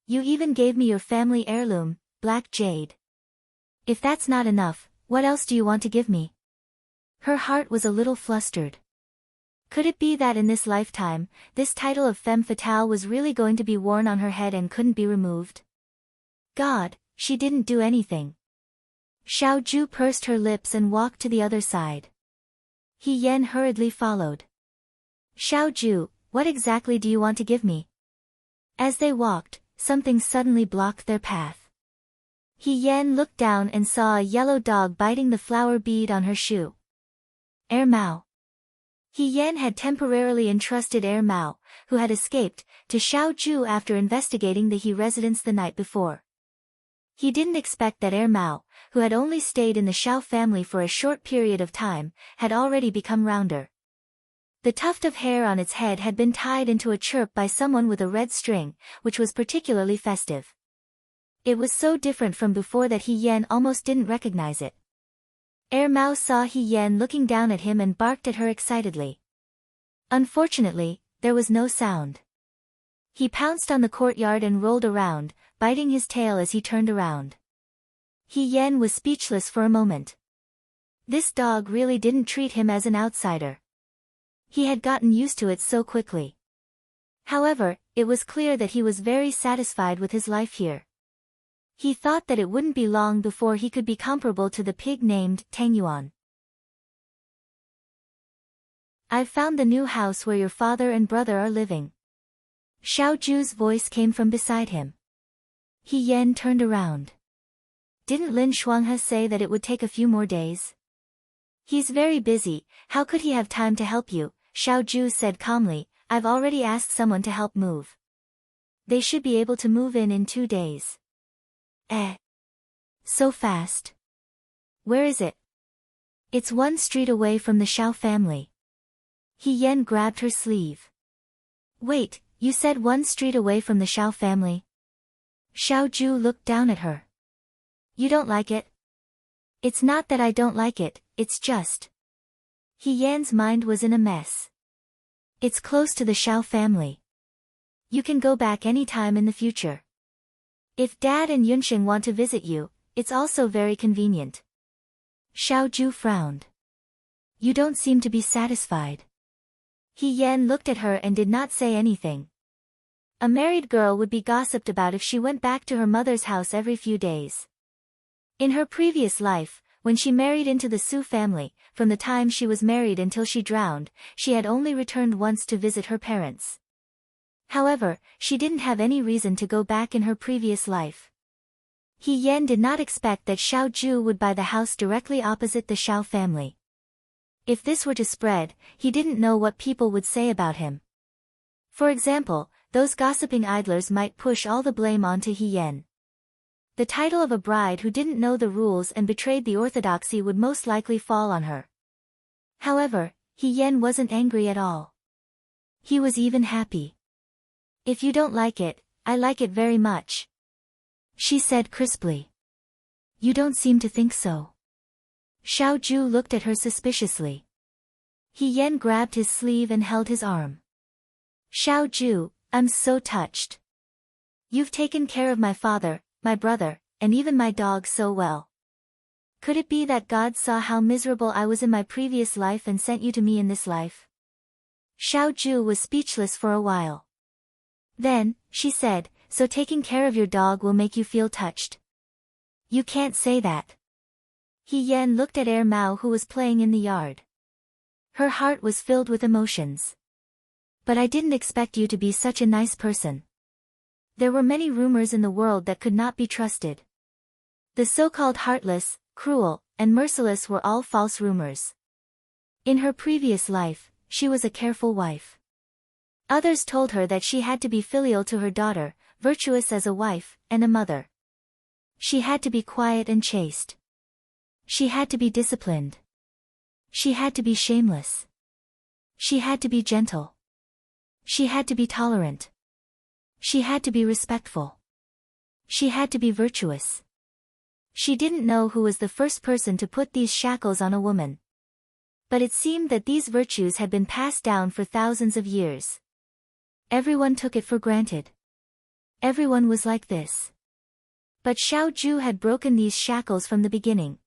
You even gave me your family heirloom, black jade. If that's not enough, what else do you want to give me?" Her heart was a little flustered. Could it be that in this lifetime, this title of femme fatale was really going to be worn on her head and couldn't be removed? God, she didn't do anything. Xiaoju pursed her lips and walked to the other side. He Yan hurriedly followed. Xiaoju, what exactly do you want to give me? As they walked, something suddenly blocked their path. He Yan looked down and saw a yellow dog biting the flower bead on her shoe. Mao. He Yan had temporarily entrusted Mao, who had escaped, to Xiaoju after investigating the He residence the night before. He didn't expect that Mao, who had only stayed in the Xiao family for a short period of time, had already become rounder. The tuft of hair on its head had been tied into a chirp by someone with a red string, which was particularly festive. It was so different from before that He Yan almost didn't recognize it. Mao saw He Yan looking down at him and barked at her excitedly. Unfortunately, there was no sound. He pounced on the courtyard and rolled around, biting his tail as he turned around. He Yan was speechless for a moment. This dog really didn't treat him as an outsider. He had gotten used to it so quickly. However, it was clear that he was very satisfied with his life here. He thought that it wouldn't be long before he could be comparable to the pig named Tang Yuan. I've found the new house where your father and brother are living. Xiaoju's voice came from beside him. He Yan turned around. Didn't Lin Shuanghe say that it would take a few more days? He's very busy, how could he have time to help you? Xiaoju said calmly, I've already asked someone to help move. They should be able to move in 2 days. So fast. Where is it? It's 1 street away from the Xiao family. He Yan grabbed her sleeve. Wait, you said 1 street away from the Xiao family? Xiaoju looked down at her. You don't like it? It's not that I don't like it, it's just. He Yan's mind was in a mess. It's close to the Xiao family. You can go back any time in the future. If Dad and Yunxing want to visit you, it's also very convenient. Xiaoju frowned. You don't seem to be satisfied. He Yan looked at her and did not say anything. A married girl would be gossiped about if she went back to her mother's house every few days. In her previous life, when she married into the Su family, from the time she was married until she drowned, she had only returned once to visit her parents. However, she didn't have any reason to go back in her previous life. He Yan did not expect that Xiaoju would buy the house directly opposite the Xiao family. If this were to spread, he didn't know what people would say about him. For example, those gossiping idlers might push all the blame onto He Yan. The title of a bride who didn't know the rules and betrayed the orthodoxy would most likely fall on her. However, He Yan wasn't angry at all. He was even happy. If you don't like it, I like it very much. She said crisply. You don't seem to think so. Xiaoju looked at her suspiciously. He Yan grabbed his sleeve and held his arm. Xiaoju, I'm so touched. You've taken care of my father, my brother, and even my dog so well. Could it be that God saw how miserable I was in my previous life and sent you to me in this life? Xiaoju was speechless for a while. Then, she said, so taking care of your dog will make you feel touched. You can't say that. He Yan looked at Mao who was playing in the yard. Her heart was filled with emotions. But I didn't expect you to be such a nice person. There were many rumors in the world that could not be trusted. The so-called heartless, cruel, and merciless were all false rumors. In her previous life, she was a careful wife. Others told her that she had to be filial to her daughter, virtuous as a wife, and a mother. She had to be quiet and chaste. She had to be disciplined. She had to be shameless. She had to be gentle. She had to be tolerant. She had to be respectful. She had to be virtuous. She didn't know who was the first person to put these shackles on a woman. But it seemed that these virtues had been passed down for thousands of years. Everyone took it for granted. Everyone was like this. But Xiaoju had broken these shackles from the beginning.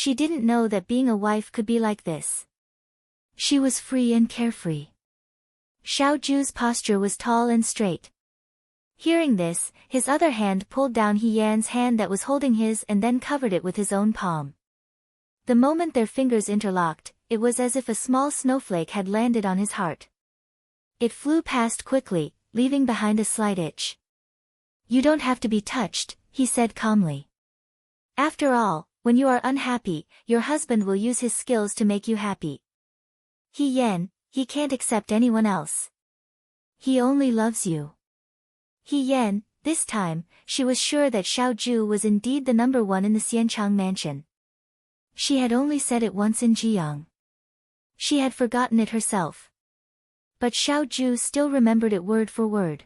She didn't know that being a wife could be like this. She was free and carefree. Xiao Ju's posture was tall and straight. Hearing this, his other hand pulled down He Yan's hand that was holding his and then covered it with his own palm. The moment their fingers interlocked, it was as if a small snowflake had landed on his heart. It flew past quickly, leaving behind a slight itch. "You don't have to be touched," he said calmly. "After all, when you are unhappy, your husband will use his skills to make you happy. He Yan, he can't accept anyone else. He only loves you." He Yan, this time, she was sure that Xiao Ju was indeed the number one in the Xianchang mansion. She had only said it once in Jiang. She had forgotten it herself. But Xiao Ju still remembered it word for word.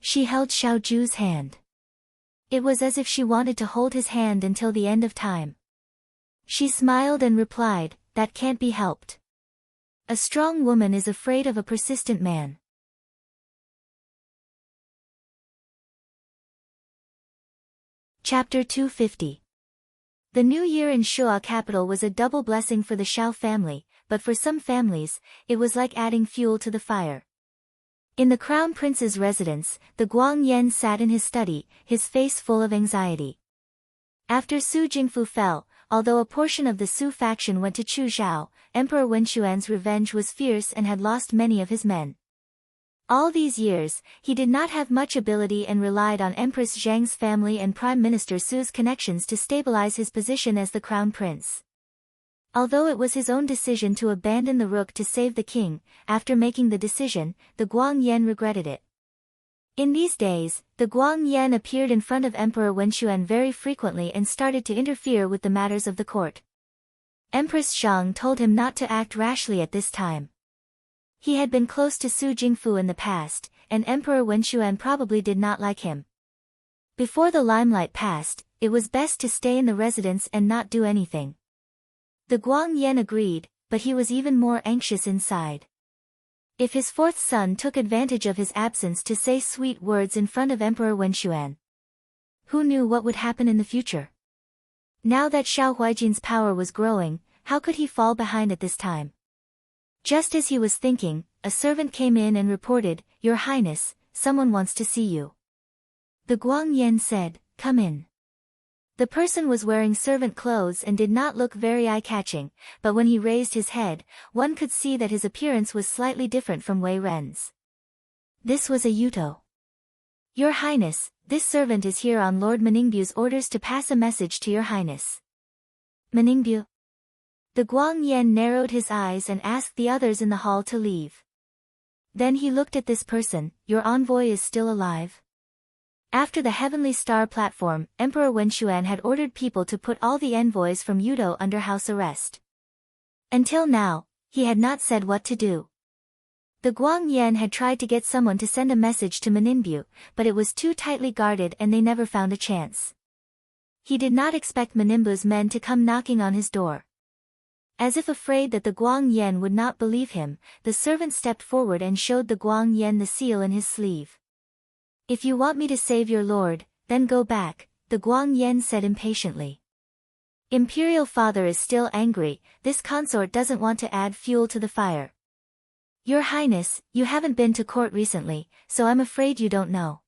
She held Xiao Ju's hand. It was as if she wanted to hold his hand until the end of time. She smiled and replied, "That can't be helped. A strong woman is afraid of a persistent man." Chapter 250. The new year in Shuo capital was a double blessing for the Xiao family, but for some families, it was like adding fuel to the fire. In the crown prince's residence, the Guang Yan sat in his study, his face full of anxiety. After Su Jingfu fell, although a portion of the Su faction went to Chu Zhao, Emperor Wenxuan's revenge was fierce and had lost many of his men. All these years, he did not have much ability and relied on Empress Zhang's family and Prime Minister Su's connections to stabilize his position as the crown prince. Although it was his own decision to abandon the rook to save the king, after making the decision, the Guang Yan regretted it. In these days, the Guang Yan appeared in front of Emperor Wenxuan very frequently and started to interfere with the matters of the court. Empress Zhang told him not to act rashly at this time. He had been close to Su Jingfu in the past, and Emperor Wenxuan probably did not like him. Before the limelight passed, it was best to stay in the residence and not do anything. The Guang Yan agreed, but he was even more anxious inside. If his fourth son took advantage of his absence to say sweet words in front of Emperor Wenxuan, who knew what would happen in the future? Now that Xiao Huijin's power was growing, how could he fall behind at this time? Just as he was thinking, a servant came in and reported, "Your Highness, someone wants to see you." The Guang Yan said, "Come in." The person was wearing servant clothes and did not look very eye-catching, but when he raised his head, one could see that his appearance was slightly different from Wei Ren's. This was a Yuto. "Your Highness, this servant is here on Lord Meningbu's orders to pass a message to Your Highness." "Meningbu?" The Guang Yan narrowed his eyes and asked the others in the hall to leave. Then he looked at this person, "Your envoy is still alive?" After the Heavenly Star platform, Emperor Wenxuan had ordered people to put all the envoys from Yudo under house arrest. Until now, he had not said what to do. The Guang Yan had tried to get someone to send a message to Meningbu, but it was too tightly guarded and they never found a chance. He did not expect Meningbu's men to come knocking on his door. As if afraid that the Guang Yan would not believe him, the servant stepped forward and showed the Guang Yan the seal in his sleeve. "If you want me to save your lord, then go back," the Guang Yan said impatiently. Imperial father is still angry, this consort doesn't want to add fuel to the fire. "Your Highness, you haven't been to court recently, so I'm afraid you don't know.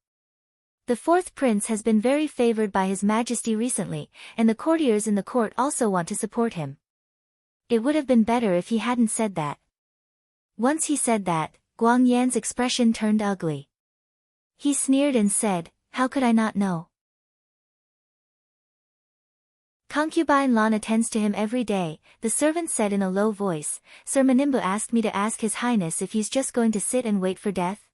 The fourth prince has been very favored by His Majesty recently, and the courtiers in the court also want to support him. It would have been better if he hadn't said that." Once he said that, Guang Yan's expression turned ugly. He sneered and said, "How could I not know? Concubine Lan attends to him every day," the servant said in a low voice. "Sir Meningbu asked me to ask His Highness if he's just going to sit and wait for death."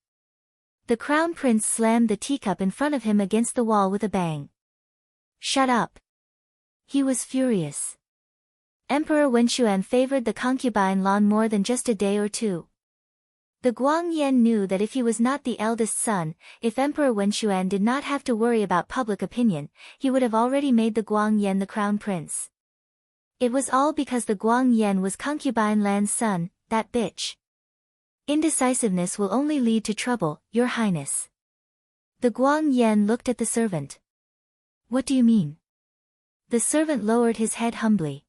The crown prince slammed the teacup in front of him against the wall with a bang. "Shut up!" He was furious. Emperor Wenxuan favored the concubine Lan more than just a day or two. The Guang Yan knew that if he was not the eldest son, if Emperor Wenxuan did not have to worry about public opinion, he would have already made the Guang Yan the crown prince. It was all because the Guang Yan was concubine Lan's son, that bitch. Indecisiveness will only lead to trouble, Your Highness. The Guang Yan looked at the servant. "What do you mean?" The servant lowered his head humbly.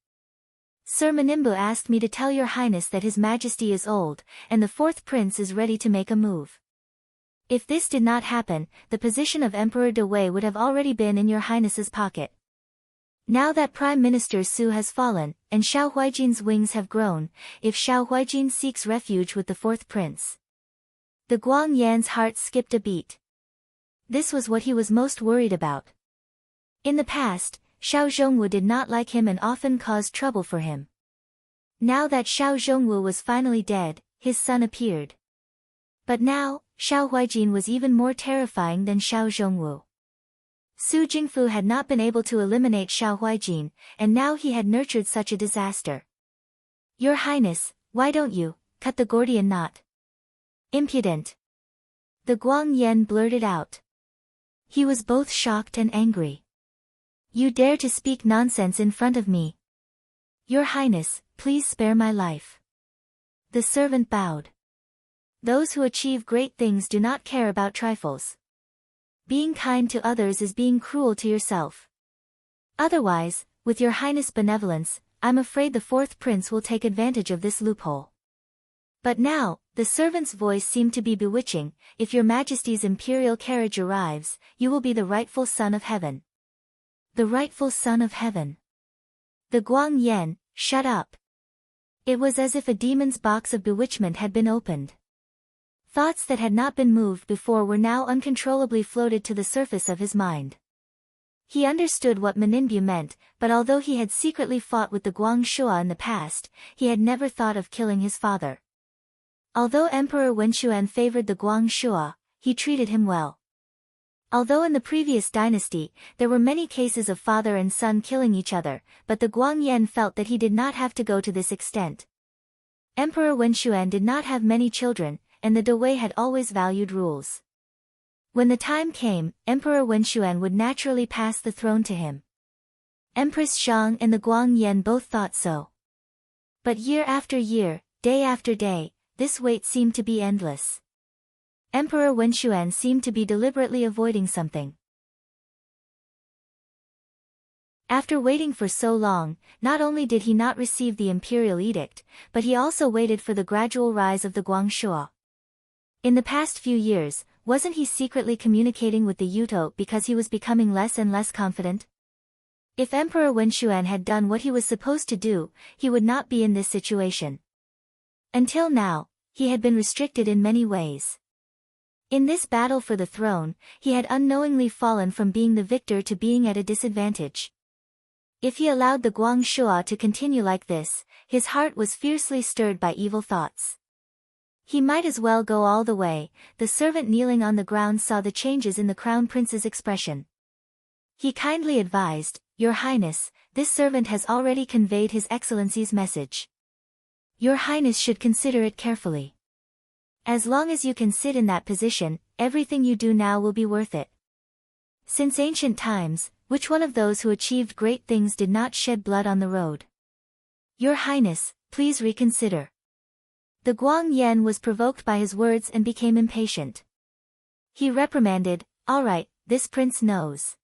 Sir Menimbu asked me to tell your highness that his majesty is old, and the fourth prince is ready to make a move. If this did not happen, the position of Emperor De Wei would have already been in your highness's pocket. Now that Prime Minister Su has fallen, and Xiao Huijin's wings have grown, if Xiao Huijin seeks refuge with the fourth prince. The Guang Yan's heart skipped a beat. This was what he was most worried about. In the past, Xiao Zhongwu did not like him and often caused trouble for him. Now that Xiao Zhongwu was finally dead, his son appeared. But now, Xiao Huijin was even more terrifying than Xiao Zhongwu. Su Jingfu had not been able to eliminate Xiao Huijin, and now he had nurtured such a disaster. Your Highness, why don't you cut the Gordian knot? Impudent. The Guang Yan blurted out. He was both shocked and angry. You dare to speak nonsense in front of me? Your Highness, please spare my life. The servant bowed. Those who achieve great things do not care about trifles. Being kind to others is being cruel to yourself. Otherwise, with your Highness' benevolence, I'm afraid the fourth prince will take advantage of this loophole. But now, the servant's voice seemed to be bewitching, if your Majesty's imperial carriage arrives, you will be the rightful son of heaven. The rightful son of heaven. The Guang Yan, shut up. It was as if a demon's box of bewitchment had been opened. Thoughts that had not been moved before were now uncontrollably floated to the surface of his mind. He understood what Menimbu meant, but although he had secretly fought with the Guang Shua in the past, he had never thought of killing his father. Although Emperor Wenxuan favored the Guang Shua, he treated him well. Although in the previous dynasty, there were many cases of father and son killing each other, but the Guang Yan felt that he did not have to go to this extent. Emperor Wenxuan did not have many children, and the De Wei had always valued rules. When the time came, Emperor Wenxuan would naturally pass the throne to him. Empress Xiang and the Guang Yan both thought so. But year after year, day after day, this wait seemed to be endless. Emperor Wenxuan seemed to be deliberately avoiding something. After waiting for so long, not only did he not receive the imperial edict, but he also waited for the gradual rise of the Guang Shua. In the past few years, wasn't he secretly communicating with the Yuto because he was becoming less and less confident? If Emperor Wenxuan had done what he was supposed to do, he would not be in this situation. Until now, he had been restricted in many ways. In this battle for the throne, he had unknowingly fallen from being the victor to being at a disadvantage. If he allowed the Guang Shua to continue like this, his heart was fiercely stirred by evil thoughts. He might as well go all the way. The servant kneeling on the ground saw the changes in the crown prince's expression. He kindly advised, Your Highness, this servant has already conveyed His Excellency's message. Your Highness should consider it carefully. As long as you can sit in that position, everything you do now will be worth it. Since ancient times, which one of those who achieved great things did not shed blood on the road? Your Highness, please reconsider. The Guang Yan was provoked by his words and became impatient. He reprimanded, All right, this prince knows.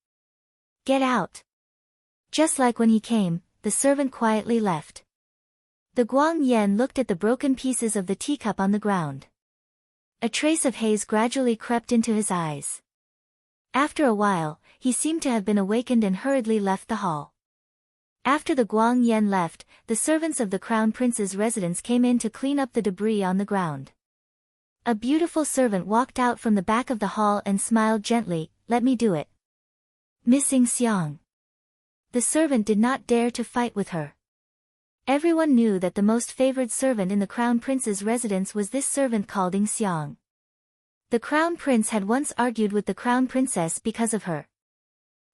Get out. Just like when he came, the servant quietly left. The Guang Yan looked at the broken pieces of the teacup on the ground. A trace of haze gradually crept into his eyes. After a while, he seemed to have been awakened and hurriedly left the hall. After the Guang Yan left, the servants of the Crown Prince's residence came in to clean up the debris on the ground. A beautiful servant walked out from the back of the hall and smiled gently, Let me do it. Miss Xiang. The servant did not dare to fight with her. Everyone knew that the most favored servant in the Crown Prince's residence was this servant called Xiang. The Crown Prince had once argued with the Crown Princess because of her.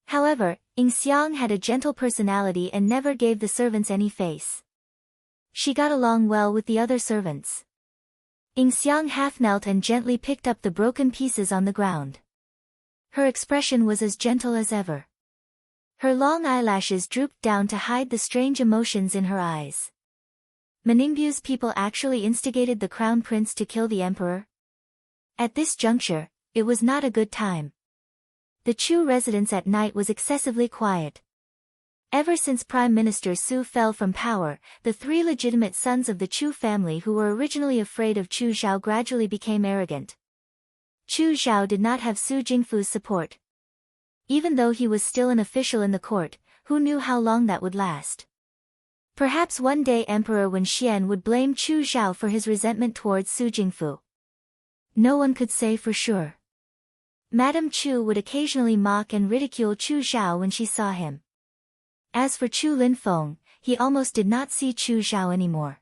However, Xiang had a gentle personality and never gave the servants any face. She got along well with the other servants. Xiang half knelt and gently picked up the broken pieces on the ground. Her expression was as gentle as ever. Her long eyelashes drooped down to hide the strange emotions in her eyes. Meningbu's people actually instigated the Crown Prince to kill the emperor? At this juncture, it was not a good time. The Chu residence at night was excessively quiet. Ever since Prime Minister Su fell from power, the three legitimate sons of the Chu family who were originally afraid of Chu Zhao gradually became arrogant. Chu Zhao did not have Su Jingfu's support. Even though he was still an official in the court, who knew how long that would last? Perhaps one day Emperor Wen Xian would blame Chu Zhao for his resentment towards Su Jingfu. No one could say for sure. Madame Chu would occasionally mock and ridicule Chu Zhao when she saw him. As for Chu Linfeng, he almost did not see Chu Zhao anymore.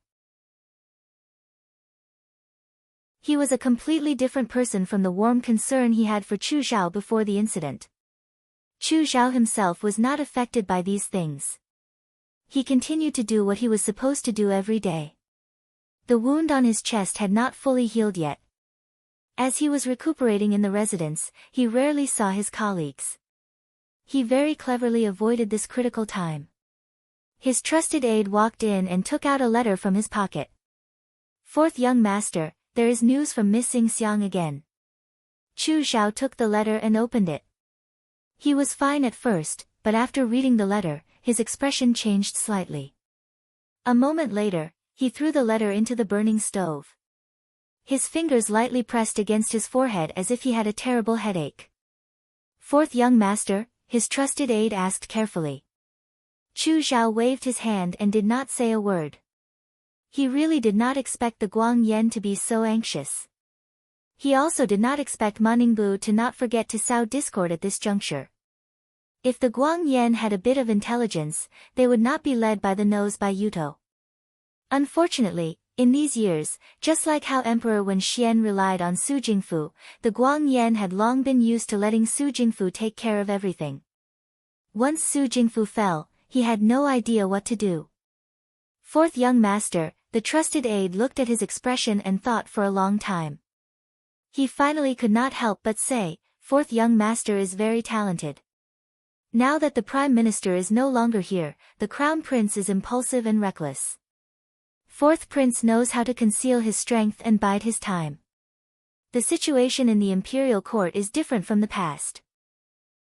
He was a completely different person from the warm concern he had for Chu Zhao before the incident. Chu Zhao himself was not affected by these things. He continued to do what he was supposed to do every day. The wound on his chest had not fully healed yet. As he was recuperating in the residence, he rarely saw his colleagues. He very cleverly avoided this critical time. His trusted aide walked in and took out a letter from his pocket. "Fourth young master, there is news from Miss Xing Xiang again." Chu Zhao took the letter and opened it. He was fine at first, but after reading the letter, his expression changed slightly. A moment later, he threw the letter into the burning stove. His fingers lightly pressed against his forehead as if he had a terrible headache. "Fourth young master?" his trusted aide asked carefully. Chu Zhao waved his hand and did not say a word. He really did not expect the Guang Yan to be so anxious. He also did not expect Ma Ningbu to not forget to sow discord at this juncture. If the Guang Yan had a bit of intelligence, they would not be led by the nose by Yuto. Unfortunately, in these years, just like how Emperor Wen Xian relied on Su Jingfu, the Guang Yan had long been used to letting Su Jingfu take care of everything. Once Su Jingfu fell, he had no idea what to do. "Fourth young master," the trusted aide looked at his expression and thought for a long time. He finally could not help but say, "Fourth young master is very talented." Now that the Prime Minister is no longer here, the Crown Prince is impulsive and reckless. Fourth Prince knows how to conceal his strength and bide his time. The situation in the imperial court is different from the past.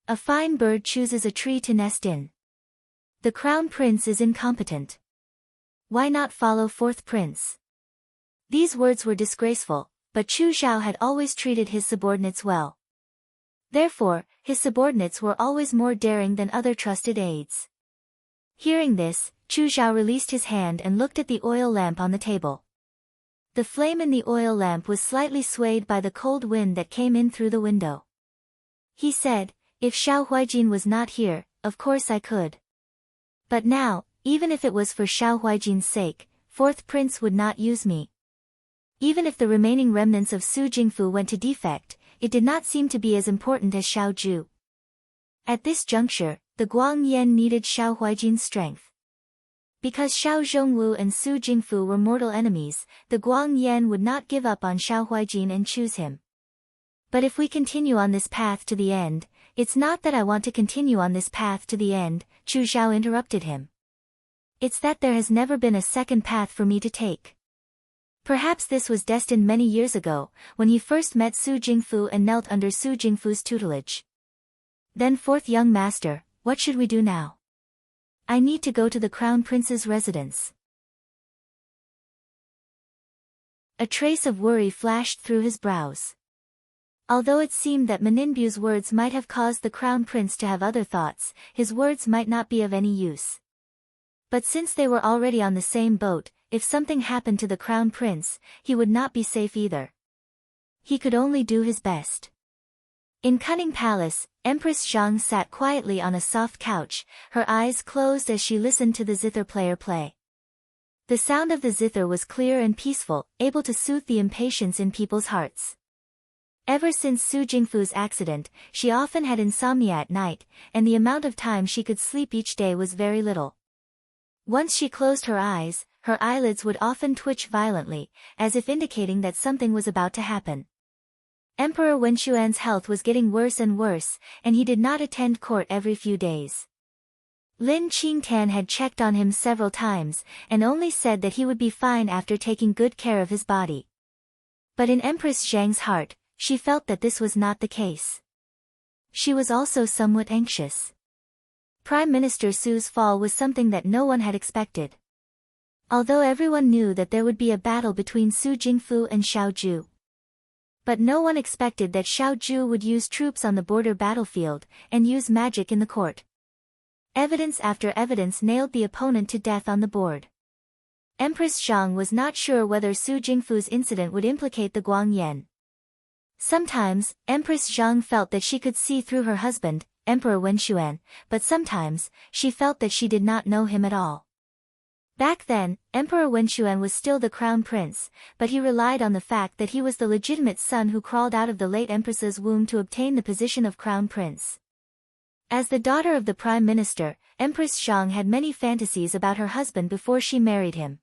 A fine bird chooses a tree to nest in. The Crown Prince is incompetent. Why not follow Fourth Prince? These words were disgraceful, but Chu Zhao had always treated his subordinates well. Therefore, his subordinates were always more daring than other trusted aides. Hearing this, Chu Zhao released his hand and looked at the oil lamp on the table. The flame in the oil lamp was slightly swayed by the cold wind that came in through the window. He said, "If Xiao Huaijin was not here, of course I could. But now, even if it was for Xiao Huaijin's sake, Fourth Prince would not use me." Even if the remaining remnants of Su Jingfu went to defect, it did not seem to be as important as Xiao Ju. At this juncture, the Guang Yan needed Xiao Huaijin's strength. Because Xiao Zhongwu and Su Jingfu were mortal enemies, the Guang Yan would not give up on Xiao Huaijin and choose him. "But if we continue on this path to the end," "It's not that I want to continue on this path to the end," Chu Zhao interrupted him. "It's that there has never been a second path for me to take." Perhaps this was destined many years ago, when he first met Su Jingfu and knelt under Su Jingfu's tutelage. "Then fourth young master, what should we do now?" "I need to go to the Crown Prince's residence." A trace of worry flashed through his brows. Although it seemed that Maninbu's words might have caused the Crown Prince to have other thoughts, his words might not be of any use. But since they were already on the same boat, if something happened to the Crown Prince, he would not be safe either. He could only do his best. In Cunning Palace, Empress Zhang sat quietly on a soft couch, her eyes closed as she listened to the zither player play. The sound of the zither was clear and peaceful, able to soothe the impatience in people's hearts. Ever since Su Jingfu's accident, she often had insomnia at night, and the amount of time she could sleep each day was very little. Once she closed her eyes, her eyelids would often twitch violently, as if indicating that something was about to happen. Emperor Wenxuan's health was getting worse and worse, and he did not attend court every few days. Lin Qingtan had checked on him several times, and only said that he would be fine after taking good care of his body. But in Empress Zhang's heart, she felt that this was not the case. She was also somewhat anxious. Prime Minister Su's fall was something that no one had expected. Although everyone knew that there would be a battle between Su Jingfu and Xiao Zhu. But no one expected that Xiao Zhu would use troops on the border battlefield, and use magic in the court. Evidence after evidence nailed the opponent to death on the board. Empress Zhang was not sure whether Su Jingfu's incident would implicate the Guangyan. Sometimes, Empress Zhang felt that she could see through her husband, Emperor Wenxuan, but sometimes, she felt that she did not know him at all. Back then, Emperor Wenxuan was still the crown prince, but he relied on the fact that he was the legitimate son who crawled out of the late empress's womb to obtain the position of crown prince. As the daughter of the prime minister, Empress Zhang had many fantasies about her husband before she married him.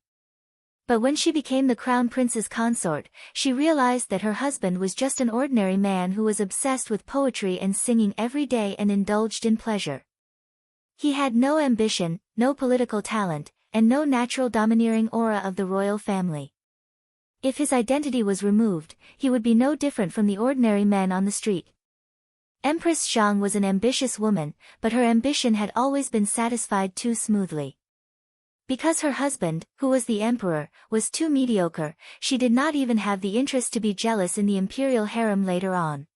But when she became the crown prince's consort, she realized that her husband was just an ordinary man who was obsessed with poetry and singing every day and indulged in pleasure. He had no ambition, no political talent, and no natural domineering aura of the royal family. If his identity was removed, he would be no different from the ordinary men on the street. Empress Zhang was an ambitious woman, but her ambition had always been satisfied too smoothly. Because her husband, who was the emperor, was too mediocre, she did not even have the interest to be jealous in the imperial harem later on.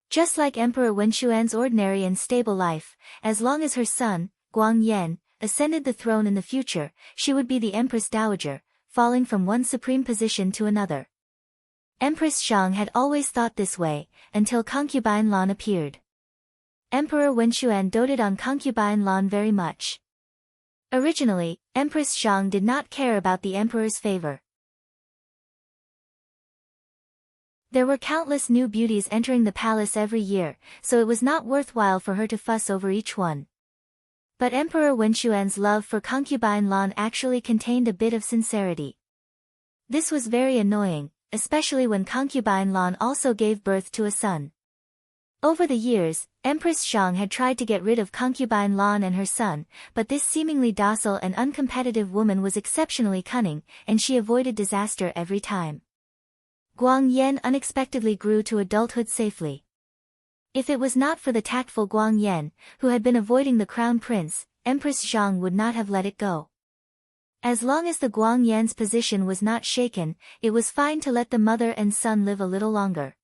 Just like Emperor Wenxuan's ordinary and stable life, as long as her son, Guangyan, ascended the throne in the future, she would be the Empress Dowager, falling from one supreme position to another. Empress Zhang had always thought this way, until concubine Lan appeared. Emperor Wenxuan doted on concubine Lan very much. Originally, Empress Zhang did not care about the emperor's favor. There were countless new beauties entering the palace every year, so it was not worthwhile for her to fuss over each one. But Emperor Wenxuan's love for concubine Lan actually contained a bit of sincerity. This was very annoying, especially when concubine Lan also gave birth to a son. Over the years, Empress Zhang had tried to get rid of concubine Lan and her son, but this seemingly docile and uncompetitive woman was exceptionally cunning, and she avoided disaster every time. Guangyan unexpectedly grew to adulthood safely. If it was not for the tactful Guangyan, who had been avoiding the crown prince, Empress Zhang would not have let it go. As long as the Guangyan's position was not shaken, it was fine to let the mother and son live a little longer.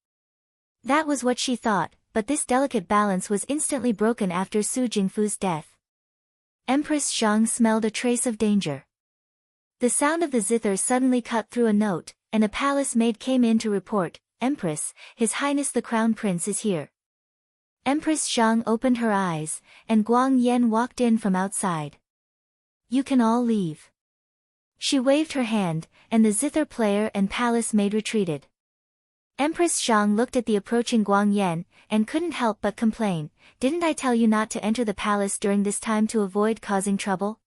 That was what she thought, but this delicate balance was instantly broken after Su Jingfu's death. Empress Zhang smelled a trace of danger. The sound of the zither suddenly cut through a note, and a palace maid came in to report, "Empress, His Highness the Crown Prince is here." Empress Zhang opened her eyes, and Guangyan walked in from outside. "You can all leave." She waved her hand, and the zither player and palace maid retreated. Empress Zhang looked at the approaching Guangyan, and couldn't help but complain, "Didn't I tell you not to enter the palace during this time to avoid causing trouble?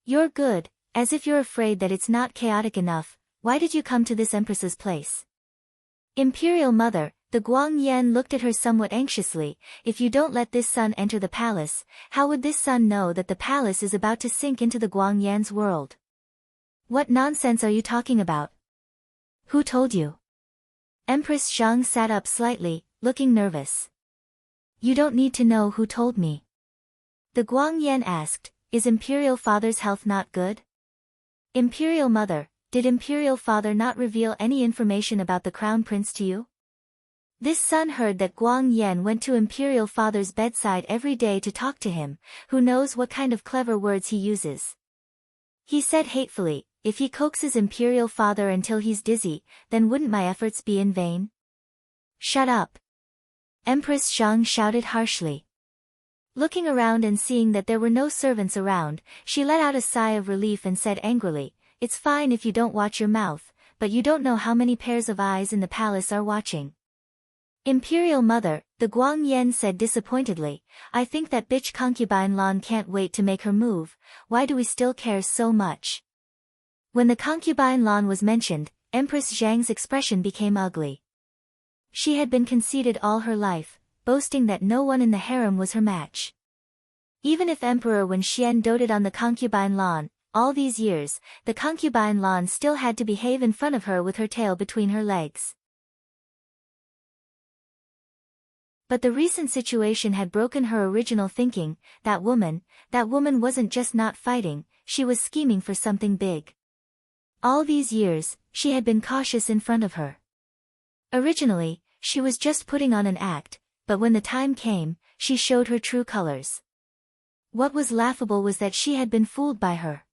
You're good, as if you're afraid that it's not chaotic enough. Why did you come to this empress's place?" Imperial Mother, the Guangyan looked at her somewhat anxiously, "If you don't let this son enter the palace, how would this son know that the palace is about to sink into the Guangyan's world?" "What nonsense are you talking about? Who told you?" Empress Zhang sat up slightly, looking nervous. "You don't need to know who told me." The Guangyan asked, "Is Imperial Father's health not good?" "Imperial Mother, did Imperial Father not reveal any information about the Crown Prince to you?" This son heard that Guangyan went to Imperial Father's bedside every day to talk to him, who knows what kind of clever words he uses. He said hatefully, "If he coaxes Imperial Father until he's dizzy, then wouldn't my efforts be in vain?" "Shut up!" Empress Zhang shouted harshly. Looking around and seeing that there were no servants around, she let out a sigh of relief and said angrily, "It's fine if you don't watch your mouth, but you don't know how many pairs of eyes in the palace are watching." "Imperial Mother," the Guangyan said disappointedly, "I think that bitch concubine Lan can't wait to make her move. Why do we still care so much?" When the concubine Lan was mentioned, Empress Zhang's expression became ugly. She had been conceited all her life, boasting that no one in the harem was her match. Even if Emperor Wenxian doted on the concubine Lan, all these years, the concubine Lan still had to behave in front of her with her tail between her legs. But the recent situation had broken her original thinking. That woman wasn't just not fighting, she was scheming for something big. All these years, she had been cautious in front of her. Originally, she was just putting on an act, but when the time came, she showed her true colors. What was laughable was that she had been fooled by her.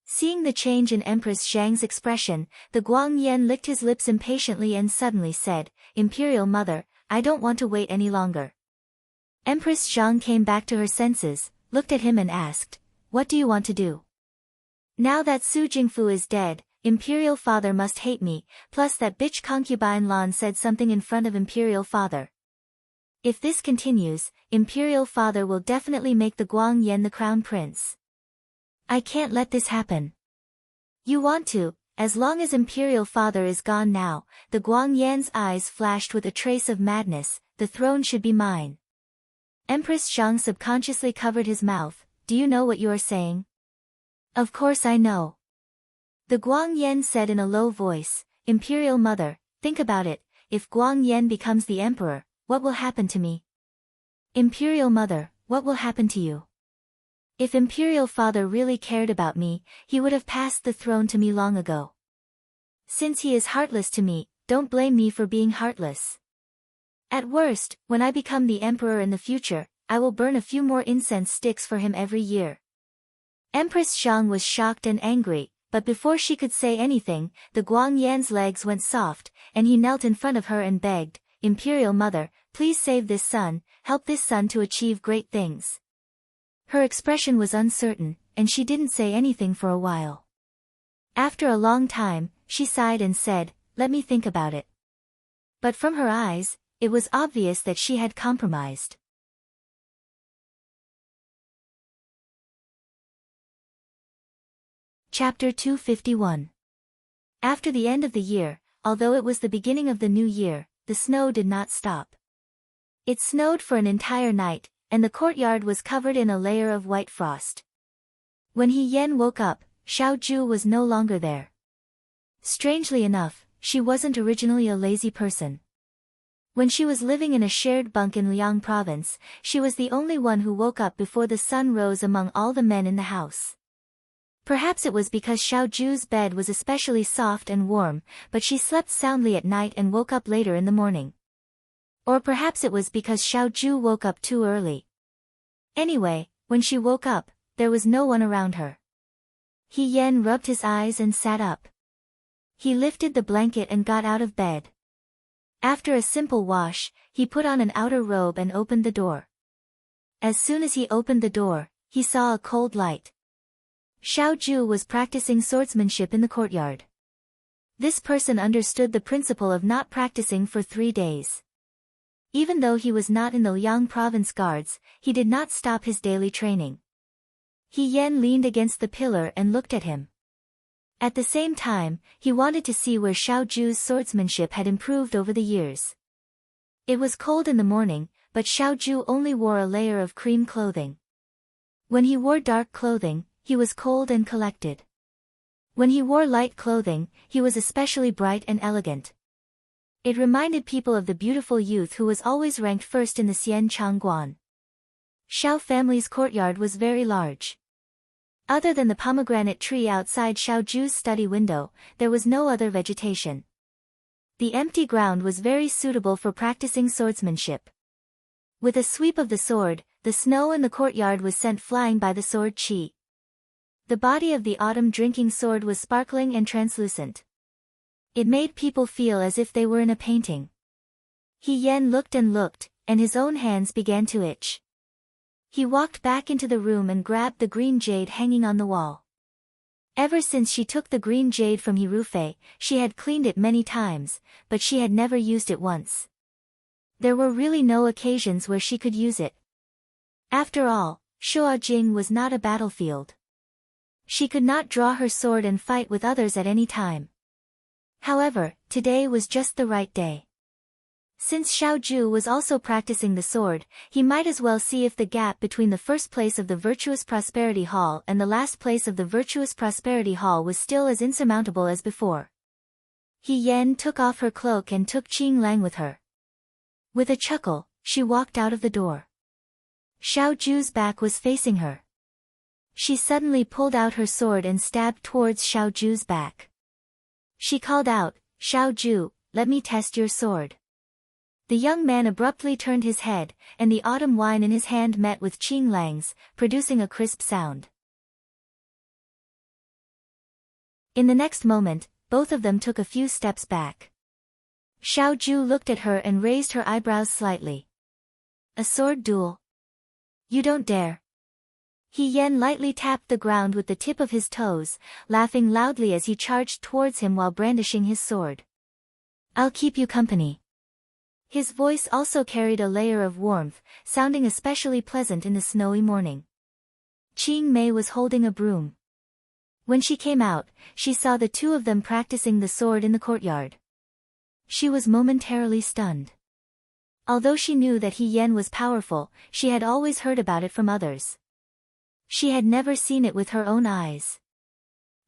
Seeing the change in Empress Zhang's expression, the Guangyan licked his lips impatiently and suddenly said, "Imperial Mother, I don't want to wait any longer." Empress Zhang came back to her senses, looked at him and asked, "What do you want to do?" "Now that Su Jingfu is dead, Imperial Father must hate me, plus that bitch concubine Lan said something in front of Imperial Father. If this continues, Imperial Father will definitely make the Guangyan the crown prince. I can't let this happen." "You want to, as long as Imperial Father is gone now," the Guangyan's eyes flashed with a trace of madness, "the throne should be mine." Empress Zhang subconsciously covered his mouth. "Do you know what you are saying?" "Of course I know." The Guangyan said in a low voice, "Imperial Mother, think about it, if Guangyan becomes the emperor, what will happen to me?" "Imperial Mother, what will happen to you?" "If Imperial Father really cared about me, he would have passed the throne to me long ago. Since he is heartless to me, don't blame me for being heartless. At worst, when I become the emperor in the future, I will burn a few more incense sticks for him every year." Empress Zhang was shocked and angry, but before she could say anything, the Guangyan's legs went soft, and he knelt in front of her and begged, "Imperial Mother, please save this son, help this son to achieve great things." Her expression was uncertain, and she didn't say anything for a while. After a long time, she sighed and said, "Let me think about it." But from her eyes, it was obvious that she had compromised. Chapter 251. After the end of the year, although it was the beginning of the new year, the snow did not stop. It snowed for an entire night, and the courtyard was covered in a layer of white frost. When He Yan woke up, Xiao Ju was no longer there. Strangely enough, she wasn't originally a lazy person. When she was living in a shared bunk in Liang province, she was the only one who woke up before the sun rose among all the men in the house. Perhaps it was because Xiao Ju's bed was especially soft and warm, but she slept soundly at night and woke up later in the morning. Or perhaps it was because Xiao Ju woke up too early. Anyway, when she woke up, there was no one around her. He Yan rubbed his eyes and sat up. He lifted the blanket and got out of bed. After a simple wash, he put on an outer robe and opened the door. As soon as he opened the door, he saw a cold light. Xiao Ju was practicing swordsmanship in the courtyard. This person understood the principle of not practicing for 3 days. Even though he was not in the Liang province guards, he did not stop his daily training. He Yan leaned against the pillar and looked at him. At the same time, he wanted to see where Xiao Ju's swordsmanship had improved over the years. It was cold in the morning, but Xiao Ju only wore a layer of cream clothing. When he wore dark clothing, he was cold and collected. When he wore light clothing, he was especially bright and elegant. It reminded people of the beautiful youth who was always ranked first in the Xian Changguan. Xiao family's courtyard was very large. Other than the pomegranate tree outside Xiao Ju's study window, there was no other vegetation. The empty ground was very suitable for practicing swordsmanship. With a sweep of the sword, the snow in the courtyard was sent flying by the sword qi. The body of the autumn drinking sword was sparkling and translucent. It made people feel as if they were in a painting. He Yan looked and looked, and his own hands began to itch. He walked back into the room and grabbed the green jade hanging on the wall. Ever since she took the green jade from Hirufei, she had cleaned it many times, but she had never used it once. There were really no occasions where she could use it. After all, Shuajing was not a battlefield. She could not draw her sword and fight with others at any time. However, today was just the right day. Since Xiao Ju was also practicing the sword, he might as well see if the gap between the first place of the Virtuous Prosperity Hall and the last place of the Virtuous Prosperity Hall was still as insurmountable as before. He Yan took off her cloak and took Qing Lang with her. With a chuckle, she walked out of the door. Xiao Ju's back was facing her. She suddenly pulled out her sword and stabbed towards Xiao Ju's back. She called out, "Xiao Ju, let me test your sword." The young man abruptly turned his head, and the autumn wine in his hand met with Qing Lang's, producing a crisp sound. In the next moment, both of them took a few steps back. Xiao Ju looked at her and raised her eyebrows slightly. "A sword duel? You don't dare." He Yan lightly tapped the ground with the tip of his toes, laughing loudly as he charged towards him while brandishing his sword. "I'll keep you company." His voice also carried a layer of warmth, sounding especially pleasant in the snowy morning. Qing Mei was holding a broom. When she came out, she saw the two of them practicing the sword in the courtyard. She was momentarily stunned. Although she knew that He Yan was powerful, she had always heard about it from others. She had never seen it with her own eyes.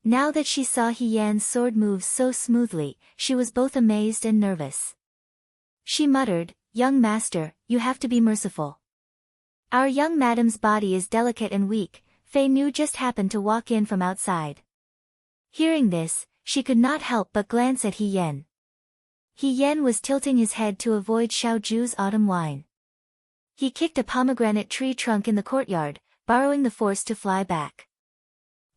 Now that she saw He Yan's sword move so smoothly, she was both amazed and nervous. She muttered, "Young master, you have to be merciful. Our young madam's body is delicate and weak." Fei Nu just happened to walk in from outside. Hearing this, she could not help but glance at He Yan. He Yan was tilting his head to avoid Xiao Ju's autumn wine. He kicked a pomegranate tree trunk in the courtyard, borrowing the force to fly back.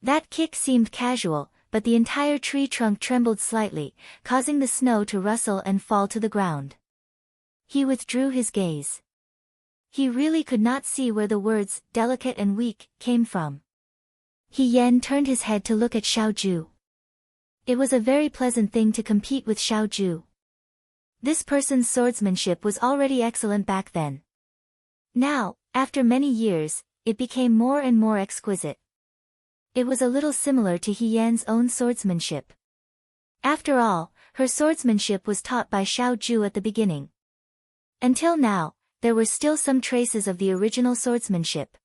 That kick seemed casual, but the entire tree trunk trembled slightly, causing the snow to rustle and fall to the ground. He withdrew his gaze. He really could not see where the words, "delicate and weak," came from. He Yan turned his head to look at Xiao Ju. It was a very pleasant thing to compete with Xiao Ju. This person's swordsmanship was already excellent back then. Now, after many years, it became more and more exquisite. It was a little similar to He Yan's own swordsmanship. After all, her swordsmanship was taught by Xiao Ju at the beginning. Until now, there were still some traces of the original swordsmanship.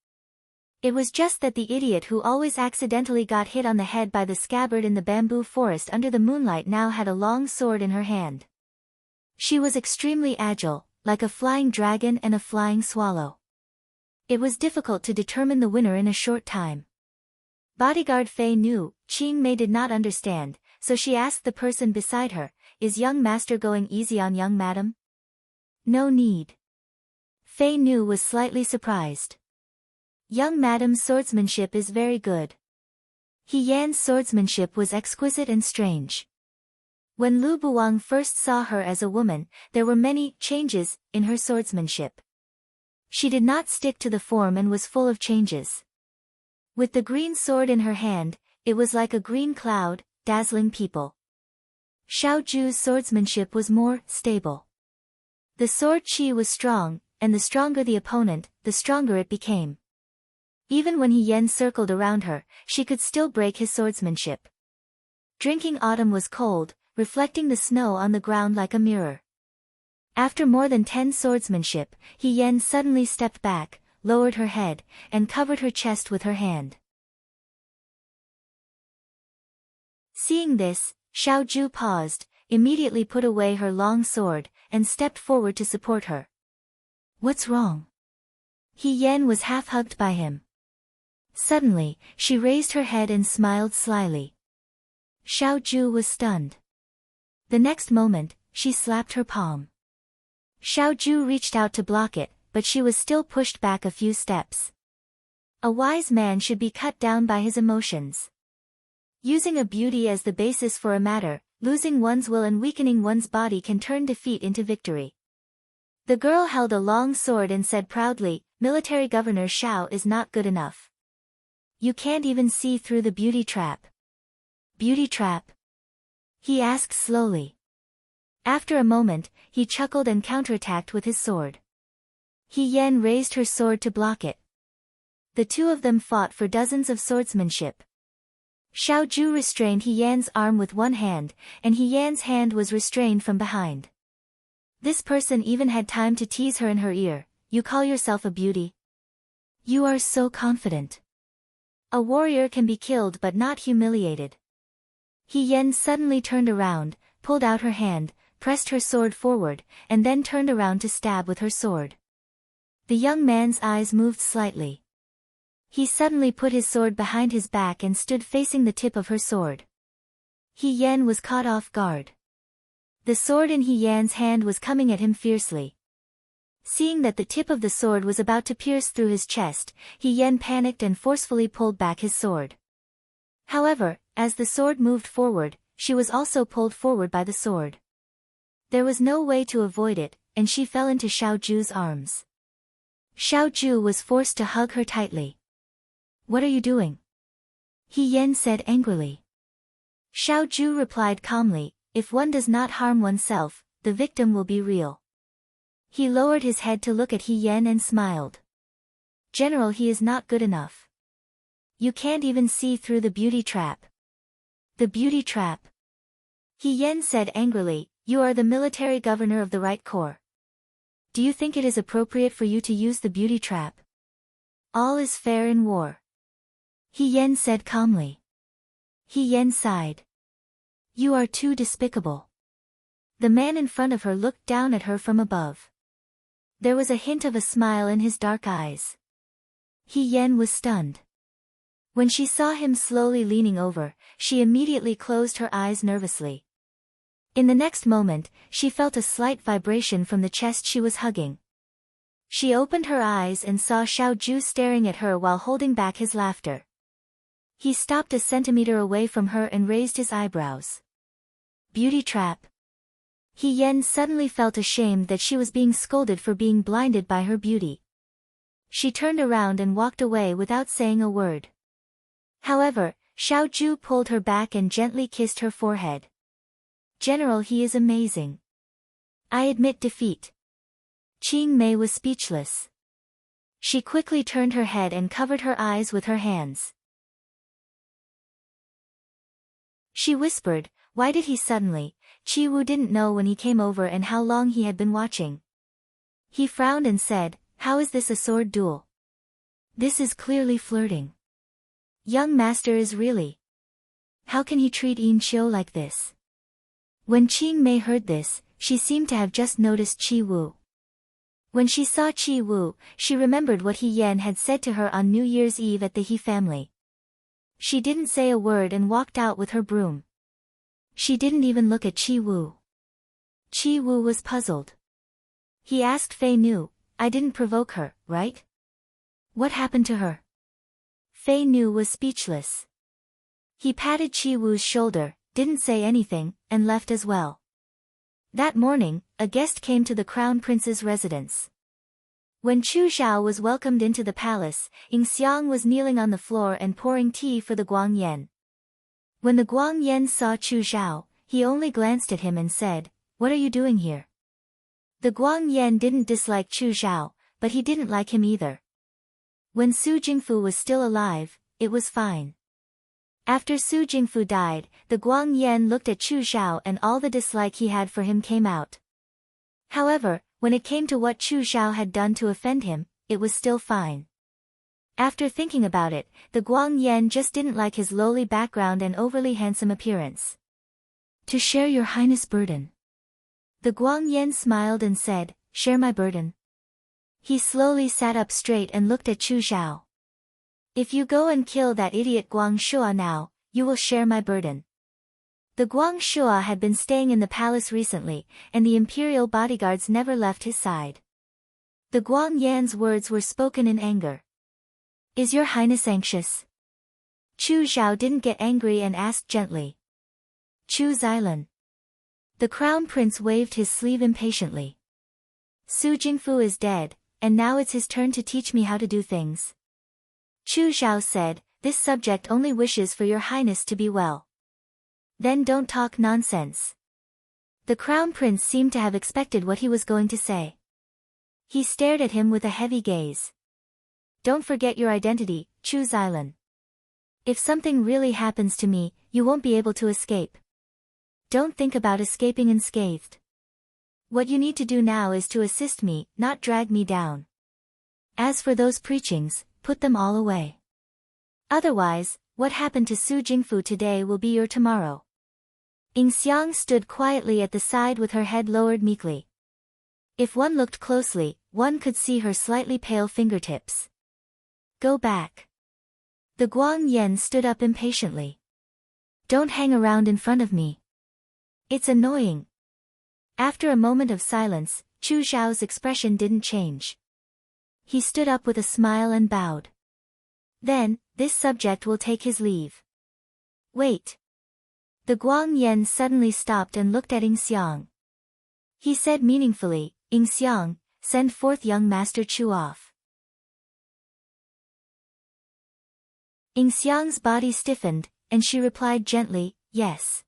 It was just that the idiot who always accidentally got hit on the head by the scabbard in the bamboo forest under the moonlight now had a long sword in her hand. She was extremely agile, like a flying dragon and a flying swallow. It was difficult to determine the winner in a short time. Bodyguard Fei Nu, Qing Mei did not understand, so she asked the person beside her, "Is young master going easy on young madam?" "No need." Fei Nu was slightly surprised. "Young madam's swordsmanship is very good." He Yan's swordsmanship was exquisite and strange. When Lu Buang first saw her as a woman, there were many changes in her swordsmanship. She did not stick to the form and was full of changes. With the green sword in her hand, it was like a green cloud, dazzling people. Xiao Ju's swordsmanship was more stable. The sword chi was strong, and the stronger the opponent, the stronger it became. Even when He Yan circled around her, she could still break his swordsmanship. Drinking autumn was cold, reflecting the snow on the ground like a mirror. After more than 10 swordsmanship, He Yan suddenly stepped back, lowered her head, and covered her chest with her hand. Seeing this, Xiao Ju paused, immediately put away her long sword, and stepped forward to support her. "What's wrong?" He Yan was half hugged by him. Suddenly, she raised her head and smiled slyly. Xiao Ju was stunned. The next moment, she slapped her palm. Xiao Ju reached out to block it, but she was still pushed back a few steps. A wise man should be cut down by his emotions. Using a beauty as the basis for a matter, losing one's will and weakening one's body can turn defeat into victory. The girl held a long sword and said proudly, "Military Governor Xiao is not good enough. You can't even see through the beauty trap." "Beauty trap?" he asked slowly. After a moment, he chuckled and counterattacked with his sword. He Yan raised her sword to block it. The two of them fought for dozens of swordsmanship. Xiao Ju restrained He Yan's arm with one hand, and He Yan's hand was restrained from behind. This person even had time to tease her in her ear, "You call yourself a beauty? You are so confident. A warrior can be killed but not humiliated." He Yan suddenly turned around, pulled out her hand, pressed her sword forward, and then turned around to stab with her sword. The young man's eyes moved slightly. He suddenly put his sword behind his back and stood facing the tip of her sword. He Yan was caught off guard. The sword in He Yan's hand was coming at him fiercely. Seeing that the tip of the sword was about to pierce through his chest, He Yan panicked and forcefully pulled back his sword. However, as the sword moved forward, she was also pulled forward by the sword. There was no way to avoid it, and she fell into Xiao Ju's arms. Xiao Ju was forced to hug her tightly. "What are you doing?" He Yan said angrily. Xiao Ju replied calmly, "If one does not harm oneself, the victim will be real." He lowered his head to look at He Yan and smiled. "General, he is not good enough. You can't even see through the beauty trap." "The beauty trap?" He Yan said angrily, "You are the military governor of the right corps. Do you think it is appropriate for you to use the beauty trap? All is fair in war." He Yan said calmly. He Yan sighed. "You are too despicable." The man in front of her looked down at her from above. There was a hint of a smile in his dark eyes. He Yan was stunned. When she saw him slowly leaning over, she immediately closed her eyes nervously. In the next moment, she felt a slight vibration from the chest she was hugging. She opened her eyes and saw Xiao Ju staring at her while holding back his laughter. He stopped a centimeter away from her and raised his eyebrows. "Beauty trap?" He Yan suddenly felt ashamed that she was being scolded for being blinded by her beauty. She turned around and walked away without saying a word. However, Xiao Ju pulled her back and gently kissed her forehead. "General, he is amazing. I admit defeat." Qing Mei was speechless. She quickly turned her head and covered her eyes with her hands. She whispered, "Why did he suddenly?" Qi Wu didn't know when he came over and how long he had been watching. He frowned and said, "How is this a sword duel? This is clearly flirting. Young master is really. How can he treat Yin Qiu like this?" When Qing Mei heard this, she seemed to have just noticed Qi Wu. When she saw Qi Wu, she remembered what He Yan had said to her on New Year's Eve at the He family. She didn't say a word and walked out with her broom. She didn't even look at Qi Wu. Qi Wu was puzzled. He asked Fei Nu, "I didn't provoke her, right? What happened to her?" Fei Nu was speechless. He patted Qi Wu's shoulder, didn't say anything, and left as well. That morning, a guest came to the Crown Prince's residence. When Chu Xiao was welcomed into the palace, Ying Xiang was kneeling on the floor and pouring tea for the Guang Yan. When the Guang Yan saw Chu Xiao, he only glanced at him and said, "What are you doing here?" The Guang Yan didn't dislike Chu Xiao, but he didn't like him either. When Su Jingfu was still alive, it was fine. After Su Jingfu died, the Guang Yan looked at Chu Xiao and all the dislike he had for him came out. However, when it came to what Chu Xiao had done to offend him, it was still fine. After thinking about it, the Guang Yan just didn't like his lowly background and overly handsome appearance. "To share your highness' burden." The Guang Yan smiled and said, "Share my burden." He slowly sat up straight and looked at Chu Xiao. "If you go and kill that idiot Guang Shua now, you will share my burden." The Guang Shua had been staying in the palace recently, and the imperial bodyguards never left his side. The Guang Yan's words were spoken in anger. "Is your highness anxious?" Chu Xiao didn't get angry and asked gently. "Chu Xilan." The crown prince waved his sleeve impatiently. "Su Jingfu is dead, and now it's his turn to teach me how to do things." Chu Xiao said, "This subject only wishes for your highness to be well. Then don't talk nonsense." The crown prince seemed to have expected what he was going to say. He stared at him with a heavy gaze. "Don't forget your identity, Chu Xilan. If something really happens to me, you won't be able to escape. Don't think about escaping unscathed. What you need to do now is to assist me, not drag me down. As for those preachings, put them all away. Otherwise, what happened to Su Jingfu today will be your tomorrow." Ying Xiang stood quietly at the side with her head lowered meekly. If one looked closely, one could see her slightly pale fingertips. Go back. The Guang Yan stood up impatiently. Don't hang around in front of me. It's annoying. After a moment of silence, Chu Xiao's expression didn't change. He stood up with a smile and bowed. Then, this subject will take his leave. Wait. The Guang Yan suddenly stopped and looked at Ying Xiang. He said meaningfully, Ying Xiang, send forth young Master Chu off. Ying Xiang's body stiffened, and she replied gently, yes.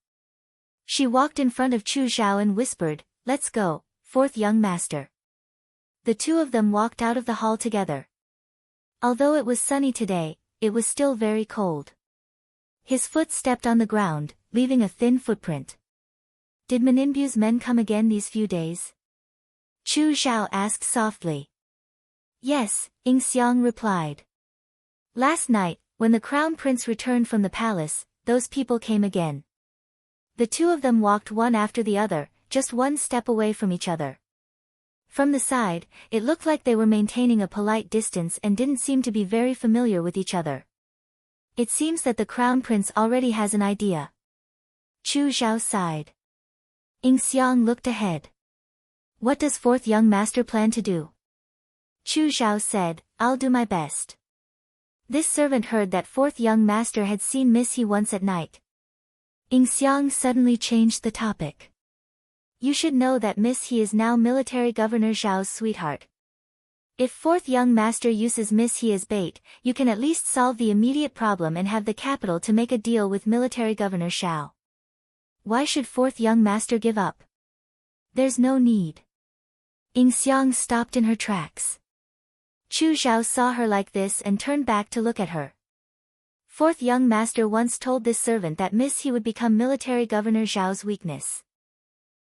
She walked in front of Chu Xiao and whispered, let's go, fourth young master. The two of them walked out of the hall together. Although it was sunny today, it was still very cold. His foot stepped on the ground, leaving a thin footprint. Did Maninbu's men come again these few days? Chu Xiao asked softly. Yes, Ying Xiang replied. Last night, when the crown prince returned from the palace, those people came again. The two of them walked one after the other, just one step away from each other. From the side, it looked like they were maintaining a polite distance and didn't seem to be very familiar with each other. It seems that the crown prince already has an idea. Chu Xiao sighed. Ying Xiang looked ahead. What does fourth young master plan to do? Chu Xiao said, I'll do my best. This servant heard that fourth young master had seen Miss He once at night. Ying Xiang suddenly changed the topic. You should know that Miss He is now Military Governor Zhao's sweetheart. If fourth young master uses Miss He as bait, you can at least solve the immediate problem and have the capital to make a deal with Military Governor Zhao. Why should fourth young master give up? There's no need. Ying Xiang stopped in her tracks. Chu Xiao saw her like this and turned back to look at her. Fourth young master once told this servant that Miss He would become Military Governor Zhao's weakness.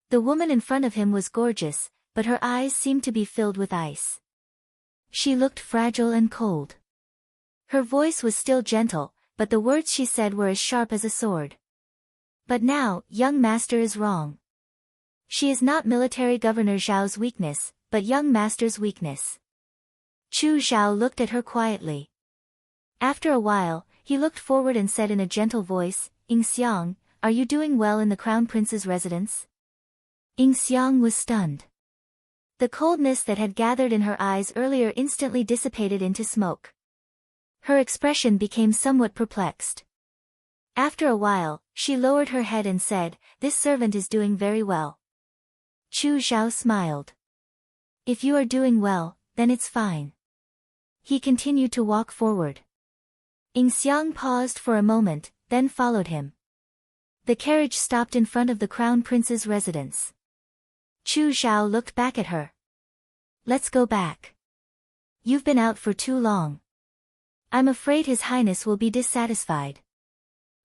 The woman in front of him was gorgeous, but her eyes seemed to be filled with ice. She looked fragile and cold. Her voice was still gentle, but the words she said were as sharp as a sword. But now, young master is wrong. She is not Military Governor Zhao's weakness, but young master's weakness. Chu Xiao looked at her quietly. After a while, he looked forward and said in a gentle voice, Ying Xiang, are you doing well in the crown prince's residence? Ying Xiang was stunned. The coldness that had gathered in her eyes earlier instantly dissipated into smoke. Her expression became somewhat perplexed. After a while, she lowered her head and said, this servant is doing very well. Chu Xiao smiled. If you are doing well, then it's fine. He continued to walk forward. Ying Xiang paused for a moment, then followed him. The carriage stopped in front of the crown prince's residence. Chu Xiao looked back at her. Let's go back. You've been out for too long. I'm afraid His Highness will be dissatisfied.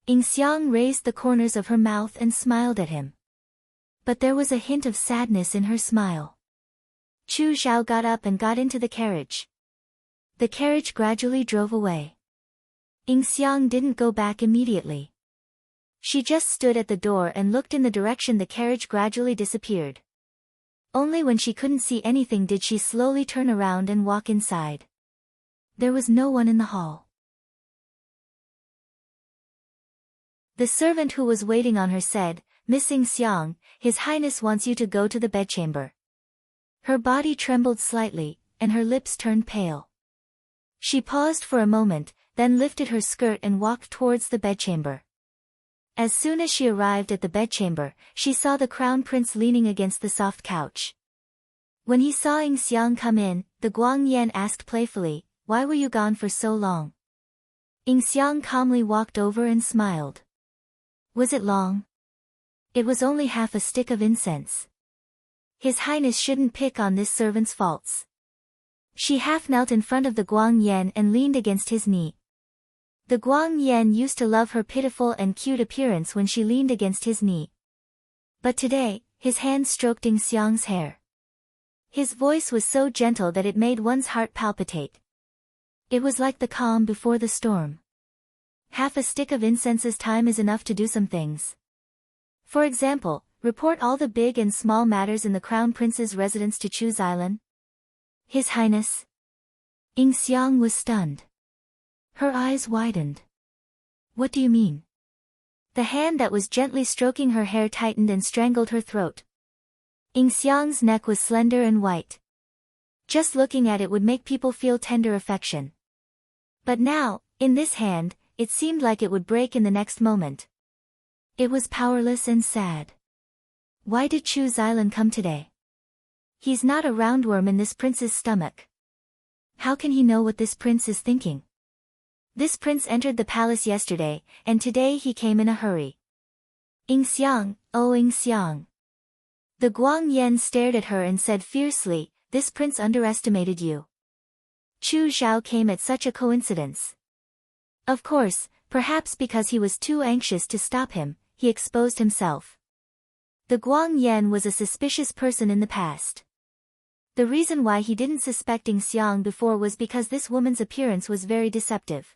Ying Xiang raised the corners of her mouth and smiled at him. But there was a hint of sadness in her smile. Chu Xiao got up and got into the carriage. The carriage gradually drove away. Ying Xiang didn't go back immediately. She just stood at the door and looked in the direction the carriage gradually disappeared. Only when she couldn't see anything did she slowly turn around and walk inside. There was no one in the hall. The servant who was waiting on her said, Miss Ying Xiang, His Highness wants you to go to the bedchamber. Her body trembled slightly, and her lips turned pale. She paused for a moment, then lifted her skirt and walked towards the bedchamber. As soon as she arrived at the bedchamber, she saw the crown prince leaning against the soft couch. When he saw Ying Xiang come in, the Guang Yan asked playfully, why were you gone for so long? Ying Xiang calmly walked over and smiled. Was it long? It was only half a stick of incense. His Highness shouldn't pick on this servant's faults. She half knelt in front of the Guang Yan and leaned against his knee. The Guang Yan used to love her pitiful and cute appearance when she leaned against his knee. But today, his hand stroked Ying Xiang's hair. His voice was so gentle that it made one's heart palpitate. It was like the calm before the storm. Half a stick of incense's time is enough to do some things. For example, report all the big and small matters in the Crown Prince's residence to Chu's Island? His Highness. Ying Xiang was stunned. Her eyes widened. What do you mean? The hand that was gently stroking her hair tightened and strangled her throat. Ying Xiang's neck was slender and white. Just looking at it would make people feel tender affection. But now, in this hand, it seemed like it would break in the next moment. It was powerless and sad. Why did Chu Xilan come today? He's not a roundworm in this prince's stomach. How can he know what this prince is thinking? This prince entered the palace yesterday, and today he came in a hurry. Ying Xiang, oh Ying Xiang. The Guang Yan stared at her and said fiercely, this prince underestimated you. Chu Zhao came at such a coincidence. Of course, perhaps because he was too anxious to stop him, he exposed himself. The Guang Yan was a suspicious person in the past. The reason why he didn't suspect Ying Xiang before was because this woman's appearance was very deceptive.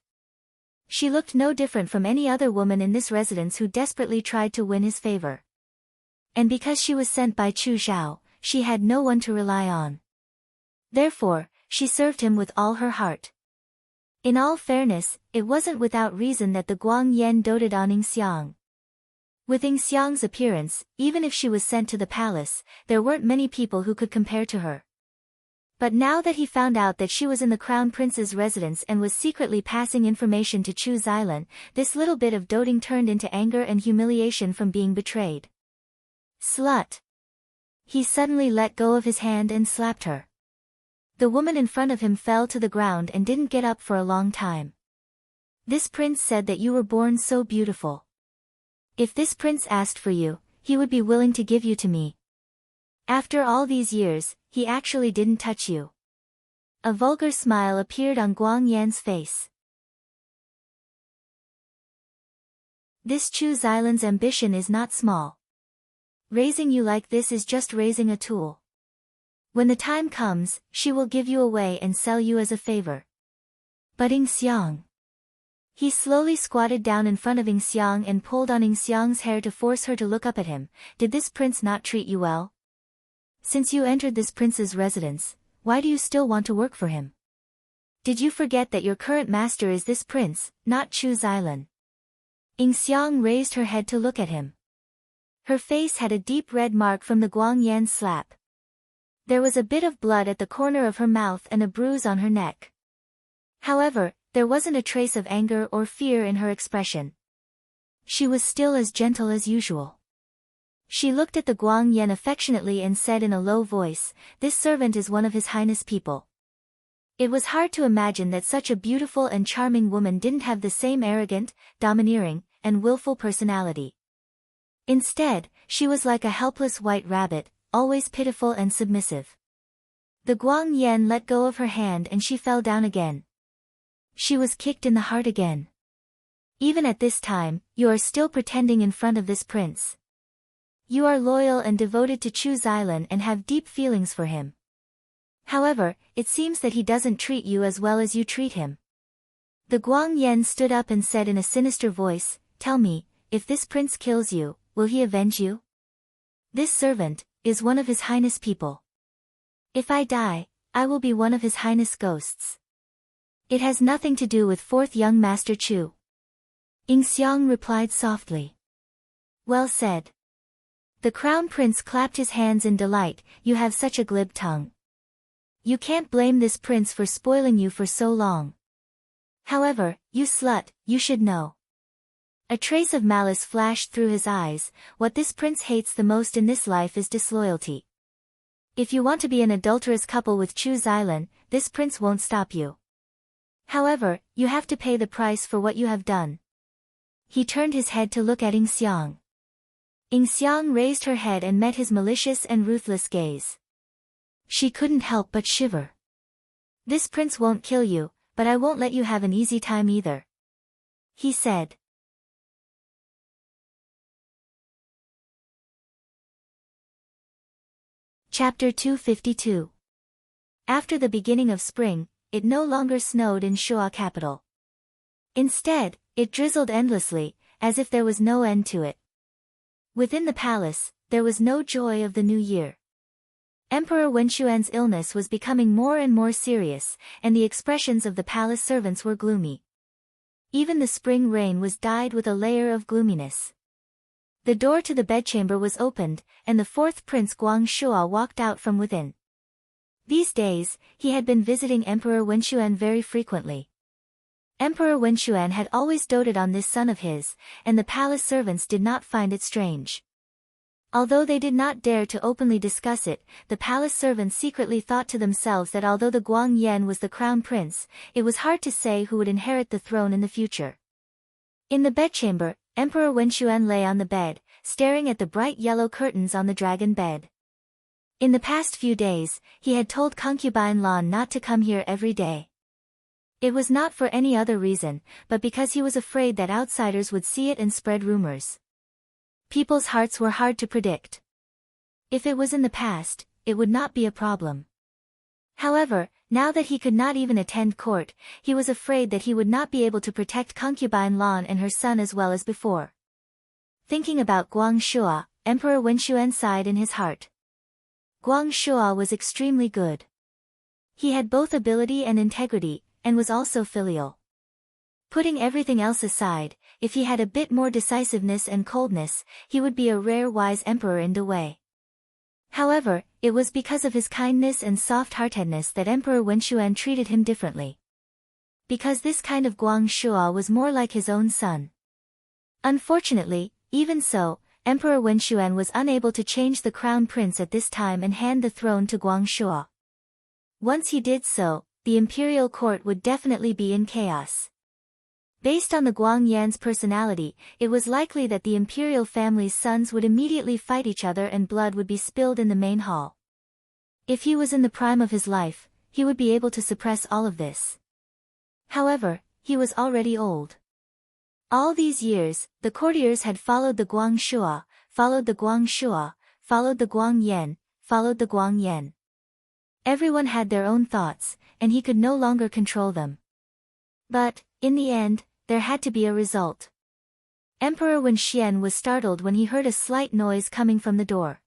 She looked no different from any other woman in this residence who desperately tried to win his favor. And because she was sent by Chu Zhao, she had no one to rely on. Therefore, she served him with all her heart. In all fairness, it wasn't without reason that the Guang Yan doted on Ying Xiang. With Ying Xiang's appearance, even if she was sent to the palace, there weren't many people who could compare to her. But now that he found out that she was in the Crown Prince's residence and was secretly passing information to Chu Xilan, this little bit of doting turned into anger and humiliation from being betrayed. Slut! He suddenly let go of his hand and slapped her. The woman in front of him fell to the ground and didn't get up for a long time. This prince said that you were born so beautiful. If this prince asked for you, he would be willing to give you to me. After all these years, he actually didn't touch you. A vulgar smile appeared on Guang Yan's face. This Chu Xilan's ambition is not small. Raising you like this is just raising a tool. When the time comes, she will give you away and sell you as a favor. But Ying Xiang. He slowly squatted down in front of Ying Xiang and pulled on Ying Xiang's hair to force her to look up at him. Did this prince not treat you well? Since you entered this prince's residence, why do you still want to work for him? Did you forget that your current master is this prince, not Chu Xilan? Ying Xiang raised her head to look at him. Her face had a deep red mark from the Guang Yan slap. There was a bit of blood at the corner of her mouth and a bruise on her neck. However, there wasn't a trace of anger or fear in her expression. She was still as gentle as usual. She looked at the Guang Yan affectionately and said in a low voice, this servant is one of His Highness people. It was hard to imagine that such a beautiful and charming woman didn't have the same arrogant, domineering, and willful personality. Instead, she was like a helpless white rabbit, always pitiful and submissive. The Guang Yan let go of her hand and she fell down again. She was kicked in the heart again. Even at this time, you are still pretending in front of this prince. You are loyal and devoted to Chu Xilan and have deep feelings for him. However, it seems that he doesn't treat you as well as you treat him. The Guang Yan stood up and said in a sinister voice, tell me, if this prince kills you, will he avenge you? This servant is one of His Highness people. If I die, I will be one of His Highness ghosts. It has nothing to do with fourth young Master Chu. Ying Xiang replied softly. Well said. The Crown Prince clapped his hands in delight, you have such a glib tongue. You can't blame this prince for spoiling you for so long. However, you slut, you should know. A trace of malice flashed through his eyes, what this prince hates the most in this life is disloyalty. If you want to be an adulterous couple with Chu Xilan, this prince won't stop you. However, you have to pay the price for what you have done. He turned his head to look at Ying Xiang. Ying Xiang raised her head and met his malicious and ruthless gaze. She couldn't help but shiver. This prince won't kill you, but I won't let you have an easy time either. He said. Chapter 252. After the beginning of spring, it no longer snowed in Shuo capital. Instead, it drizzled endlessly, as if there was no end to it. Within the palace, there was no joy of the new year. Emperor Wenxuan's illness was becoming more and more serious, and the expressions of the palace servants were gloomy. Even the spring rain was dyed with a layer of gloominess. The door to the bedchamber was opened, and the fourth prince Guangxua walked out from within. These days, he had been visiting Emperor Wenxuan very frequently. Emperor Wenxuan had always doted on this son of his, and the palace servants did not find it strange. Although they did not dare to openly discuss it, the palace servants secretly thought to themselves that although the Guang Yan was the crown prince, it was hard to say who would inherit the throne in the future. In the bedchamber, Emperor Wenxuan lay on the bed, staring at the bright yellow curtains on the dragon bed. In the past few days, he had told concubine Lan not to come here every day. It was not for any other reason, but because he was afraid that outsiders would see it and spread rumors. People's hearts were hard to predict. If it was in the past, it would not be a problem. However, now that he could not even attend court, he was afraid that he would not be able to protect concubine Lan and her son as well as before. Thinking about Guangxua, Emperor Wenxuan sighed in his heart. Guangxua was extremely good. He had both ability and integrity, and was also filial. Putting everything else aside, if he had a bit more decisiveness and coldness, he would be a rare wise emperor in the way. However, it was because of his kindness and soft-heartedness that Emperor Wenxuan treated him differently. Because this kind of Guangxua was more like his own son. Unfortunately, even so, Emperor Wenxuan was unable to change the crown prince at this time and hand the throne to Guangxua. Once he did so, the imperial court would definitely be in chaos. Based on the Guang Yan's personality, it was likely that the imperial family's sons would immediately fight each other and blood would be spilled in the main hall. If he was in the prime of his life, he would be able to suppress all of this. However, he was already old. All these years, the courtiers had followed the Guangxua, followed the Guangxua, followed the Guang Yan, followed the Guang Yan. Everyone had their own thoughts, and he could no longer control them. But, in the end, there had to be a result. Emperor Wenxian was startled when he heard a slight noise coming from the door.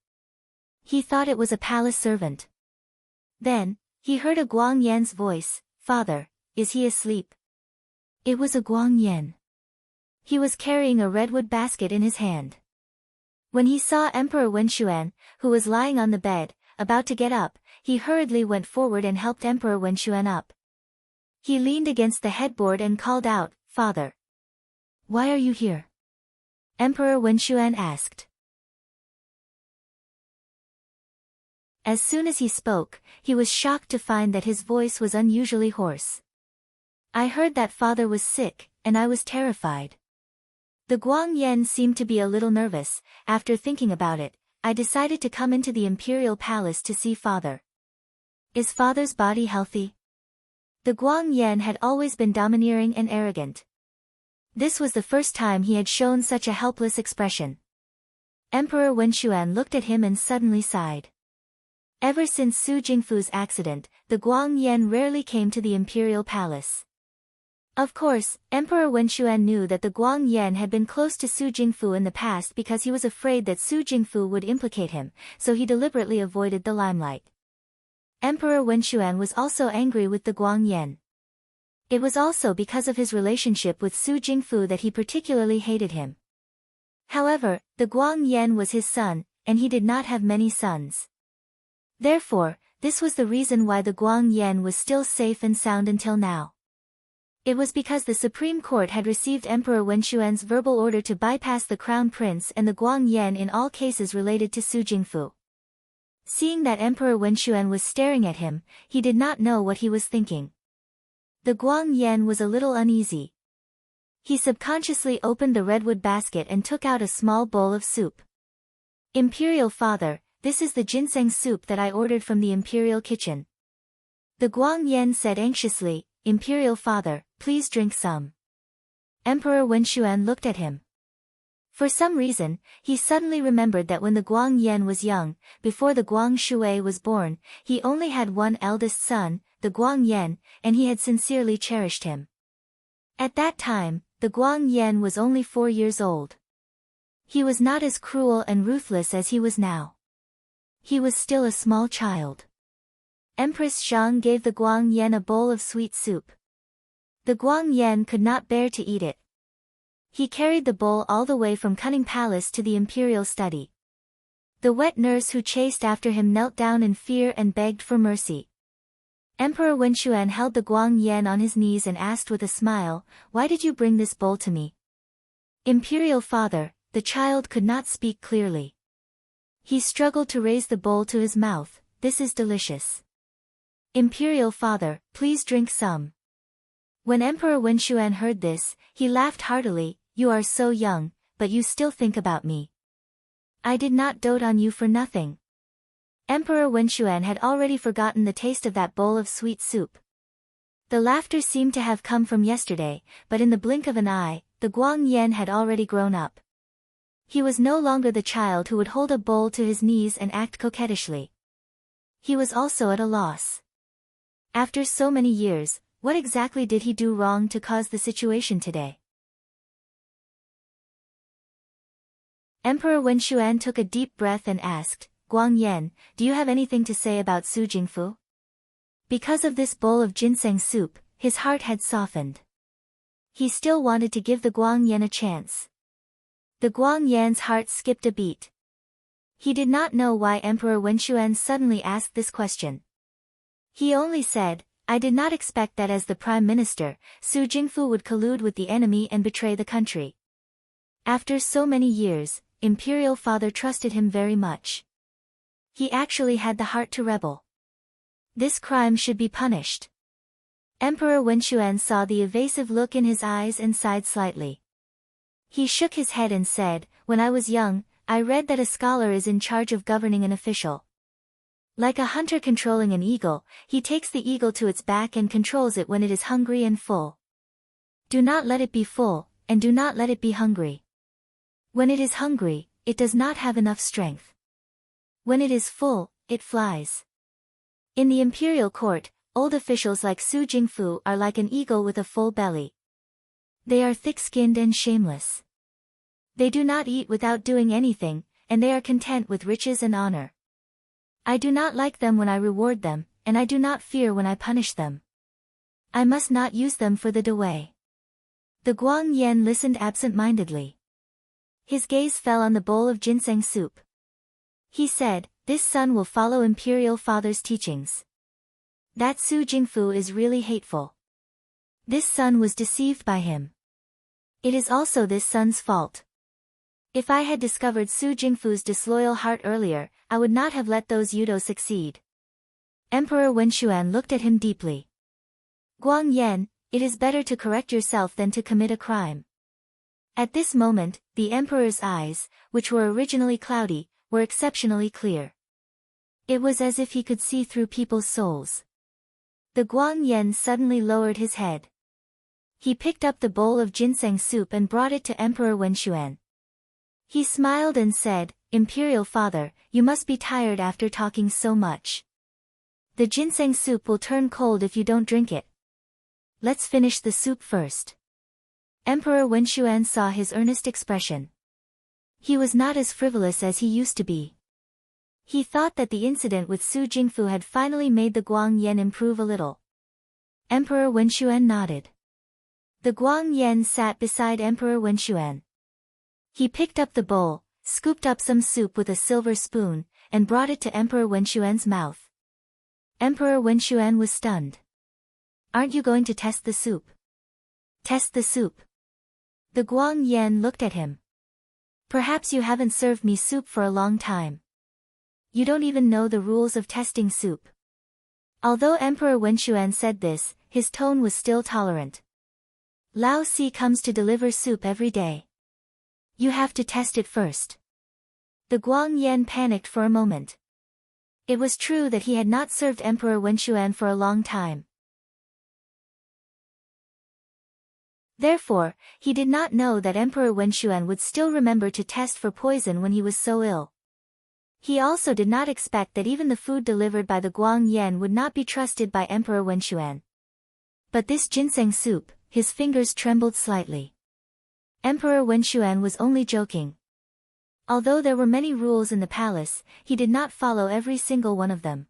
He thought it was a palace servant. Then, he heard a Guang Yan's voice, "Father, is he asleep?" It was a Guang Yan. He was carrying a redwood basket in his hand. When he saw Emperor Wenxuan, who was lying on the bed, about to get up, he hurriedly went forward and helped Emperor Wenxuan up. He leaned against the headboard and called out, "Father. Why are you here?" Emperor Wenxuan asked. As soon as he spoke, he was shocked to find that his voice was unusually hoarse. "I heard that father was sick, and I was terrified." The Guang Yan seemed to be a little nervous. "After thinking about it, I decided to come into the imperial palace to see father." "Is father's body healthy?" The Guang Yan had always been domineering and arrogant. This was the first time he had shown such a helpless expression. Emperor Wenxuan looked at him and suddenly sighed. Ever since Su Jingfu's accident, the Guang Yan rarely came to the imperial palace. Of course, Emperor Wenxuan knew that the Guang Yan had been close to Su Jingfu in the past because he was afraid that Su Jingfu would implicate him, so he deliberately avoided the limelight. Emperor Wenxuan was also angry with the Guang Yan. It was also because of his relationship with Su Jingfu that he particularly hated him. However, the Guang Yan was his son, and he did not have many sons. Therefore, this was the reason why the Guang Yan was still safe and sound until now. It was because the Supreme Court had received Emperor Wenxuan's verbal order to bypass the Crown Prince and the Guang Yan in all cases related to Su Jingfu. Seeing that Emperor Wenxuan was staring at him, he did not know what he was thinking. The Guang Yan was a little uneasy. He subconsciously opened the redwood basket and took out a small bowl of soup. "Imperial Father, this is the ginseng soup that I ordered from the Imperial kitchen." The Guang Yan said anxiously, "Imperial Father, please drink some." Emperor Wenxuan looked at him. For some reason, he suddenly remembered that when the Guang Yan was young, before the Guang Shui was born, he only had one eldest son, the Guang Yan, and he had sincerely cherished him. At that time, the Guang Yan was only 4 years old. He was not as cruel and ruthless as he was now. He was still a small child. Empress Zhang gave the Guang Yan a bowl of sweet soup. The Guang Yan could not bear to eat it. He carried the bowl all the way from Cunning Palace to the imperial study. The wet nurse who chased after him knelt down in fear and begged for mercy. Emperor Wenxuan held the Guang Yan on his knees and asked with a smile, "Why did you bring this bowl to me?" "Imperial father," the child could not speak clearly. He struggled to raise the bowl to his mouth. "This is delicious." "Imperial father, please drink some." When Emperor Wenxuan heard this, he laughed heartily. "You are so young, but you still think about me. I did not dote on you for nothing." Emperor Wenxuan had already forgotten the taste of that bowl of sweet soup. The laughter seemed to have come from yesterday, but in the blink of an eye, the Guang Yan had already grown up. He was no longer the child who would hold a bowl to his knees and act coquettishly. He was also at a loss. After so many years, what exactly did he do wrong to cause the situation today? Emperor Wenxuan took a deep breath and asked, "Guang Yan, do you have anything to say about Su Jingfu?" Because of this bowl of ginseng soup, his heart had softened. He still wanted to give the Guang Yan a chance. The Guang Yan's heart skipped a beat. He did not know why Emperor Wenxuan suddenly asked this question. He only said, "I did not expect that as the Prime Minister, Su Jingfu would collude with the enemy and betray the country." After so many years, Imperial Father trusted him very much. He actually had the heart to rebel. This crime should be punished. Emperor Wenxuan saw the evasive look in his eyes and sighed slightly. He shook his head and said, "When I was young, I read that a scholar is in charge of governing an official. Like a hunter controlling an eagle, he takes the eagle to its back and controls it when it is hungry and full. Do not let it be full, and do not let it be hungry. When it is hungry, it does not have enough strength. When it is full, it flies." In the imperial court, old officials like Su Jingfu are like an eagle with a full belly. They are thick-skinned and shameless. They do not eat without doing anything, and they are content with riches and honor. I do not like them when I reward them, and I do not fear when I punish them. I must not use them for the Dewey. The Guang Yan listened absent-mindedly. His gaze fell on the bowl of ginseng soup. He said, "This son will follow Imperial Father's teachings. That Su Jingfu is really hateful. This son was deceived by him. It is also this son's fault. If I had discovered Su Jingfu's disloyal heart earlier, I would not have let those Yudo succeed." Emperor Wenxuan looked at him deeply. "Guang Yan, it is better to correct yourself than to commit a crime." At this moment, the emperor's eyes, which were originally cloudy, were exceptionally clear. It was as if he could see through people's souls. The Guang Yan suddenly lowered his head. He picked up the bowl of ginseng soup and brought it to Emperor Wenxuan. He smiled and said, "Imperial Father, you must be tired after talking so much. The ginseng soup will turn cold if you don't drink it. Let's finish the soup first." Emperor Wenxuan saw his earnest expression. He was not as frivolous as he used to be. He thought that the incident with Su Jingfu had finally made the Guang Yan improve a little. Emperor Wenxuan nodded. The Guang Yan sat beside Emperor Wenxuan. He picked up the bowl, scooped up some soup with a silver spoon, and brought it to Emperor Wenxuan's mouth. Emperor Wenxuan was stunned. "Aren't you going to test the soup?" "Test the soup?" The Guang Yan looked at him. "Perhaps you haven't served me soup for a long time. You don't even know the rules of testing soup." Although Emperor Wenxuan said this, his tone was still tolerant. "Lao Si comes to deliver soup every day. You have to test it first." The Guang Yan panicked for a moment. It was true that he had not served Emperor Wenxuan for a long time. Therefore, he did not know that Emperor Wenxuan would still remember to test for poison when he was so ill. He also did not expect that even the food delivered by the Guang Yan would not be trusted by Emperor Wenxuan. But this ginseng soup, his fingers trembled slightly. Emperor Wenxuan was only joking. Although there were many rules in the palace, he did not follow every single one of them.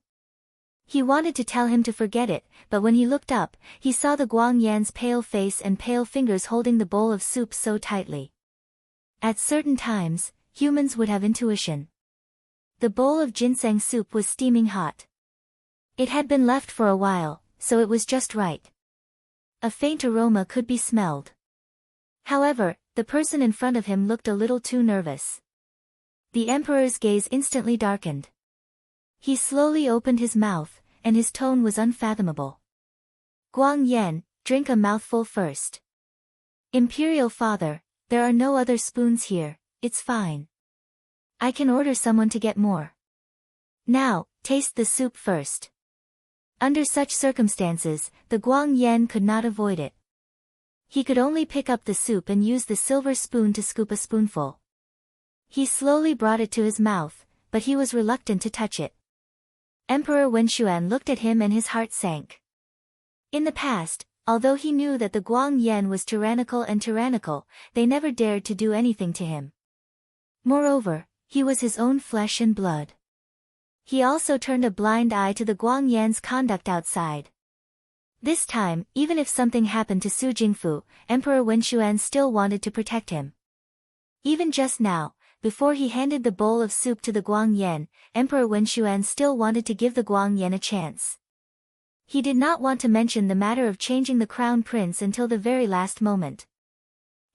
He wanted to tell him to forget it, but when he looked up, he saw the Guang Yan's pale face and pale fingers holding the bowl of soup so tightly. At certain times, humans would have intuition. The bowl of ginseng soup was steaming hot. It had been left for a while, so it was just right. A faint aroma could be smelled. However, the person in front of him looked a little too nervous. The emperor's gaze instantly darkened. He slowly opened his mouth, and his tone was unfathomable. Guang Yan, drink a mouthful first. Imperial father, there are no other spoons here, it's fine. I can order someone to get more. Now, taste the soup first. Under such circumstances, the Guang Yan could not avoid it. He could only pick up the soup and use the silver spoon to scoop a spoonful. He slowly brought it to his mouth, but he was reluctant to touch it. Emperor Wenxuan looked at him and his heart sank. In the past, although he knew that the Guang Yan was tyrannical, they never dared to do anything to him. Moreover, he was his own flesh and blood. He also turned a blind eye to the Guang Yan's conduct outside. This time, even if something happened to Su Jingfu, Emperor Wenxuan still wanted to protect him. Even just now, before he handed the bowl of soup to the Guang Yan, Emperor Wenxuan still wanted to give the Guang Yan a chance. He did not want to mention the matter of changing the crown prince until the very last moment.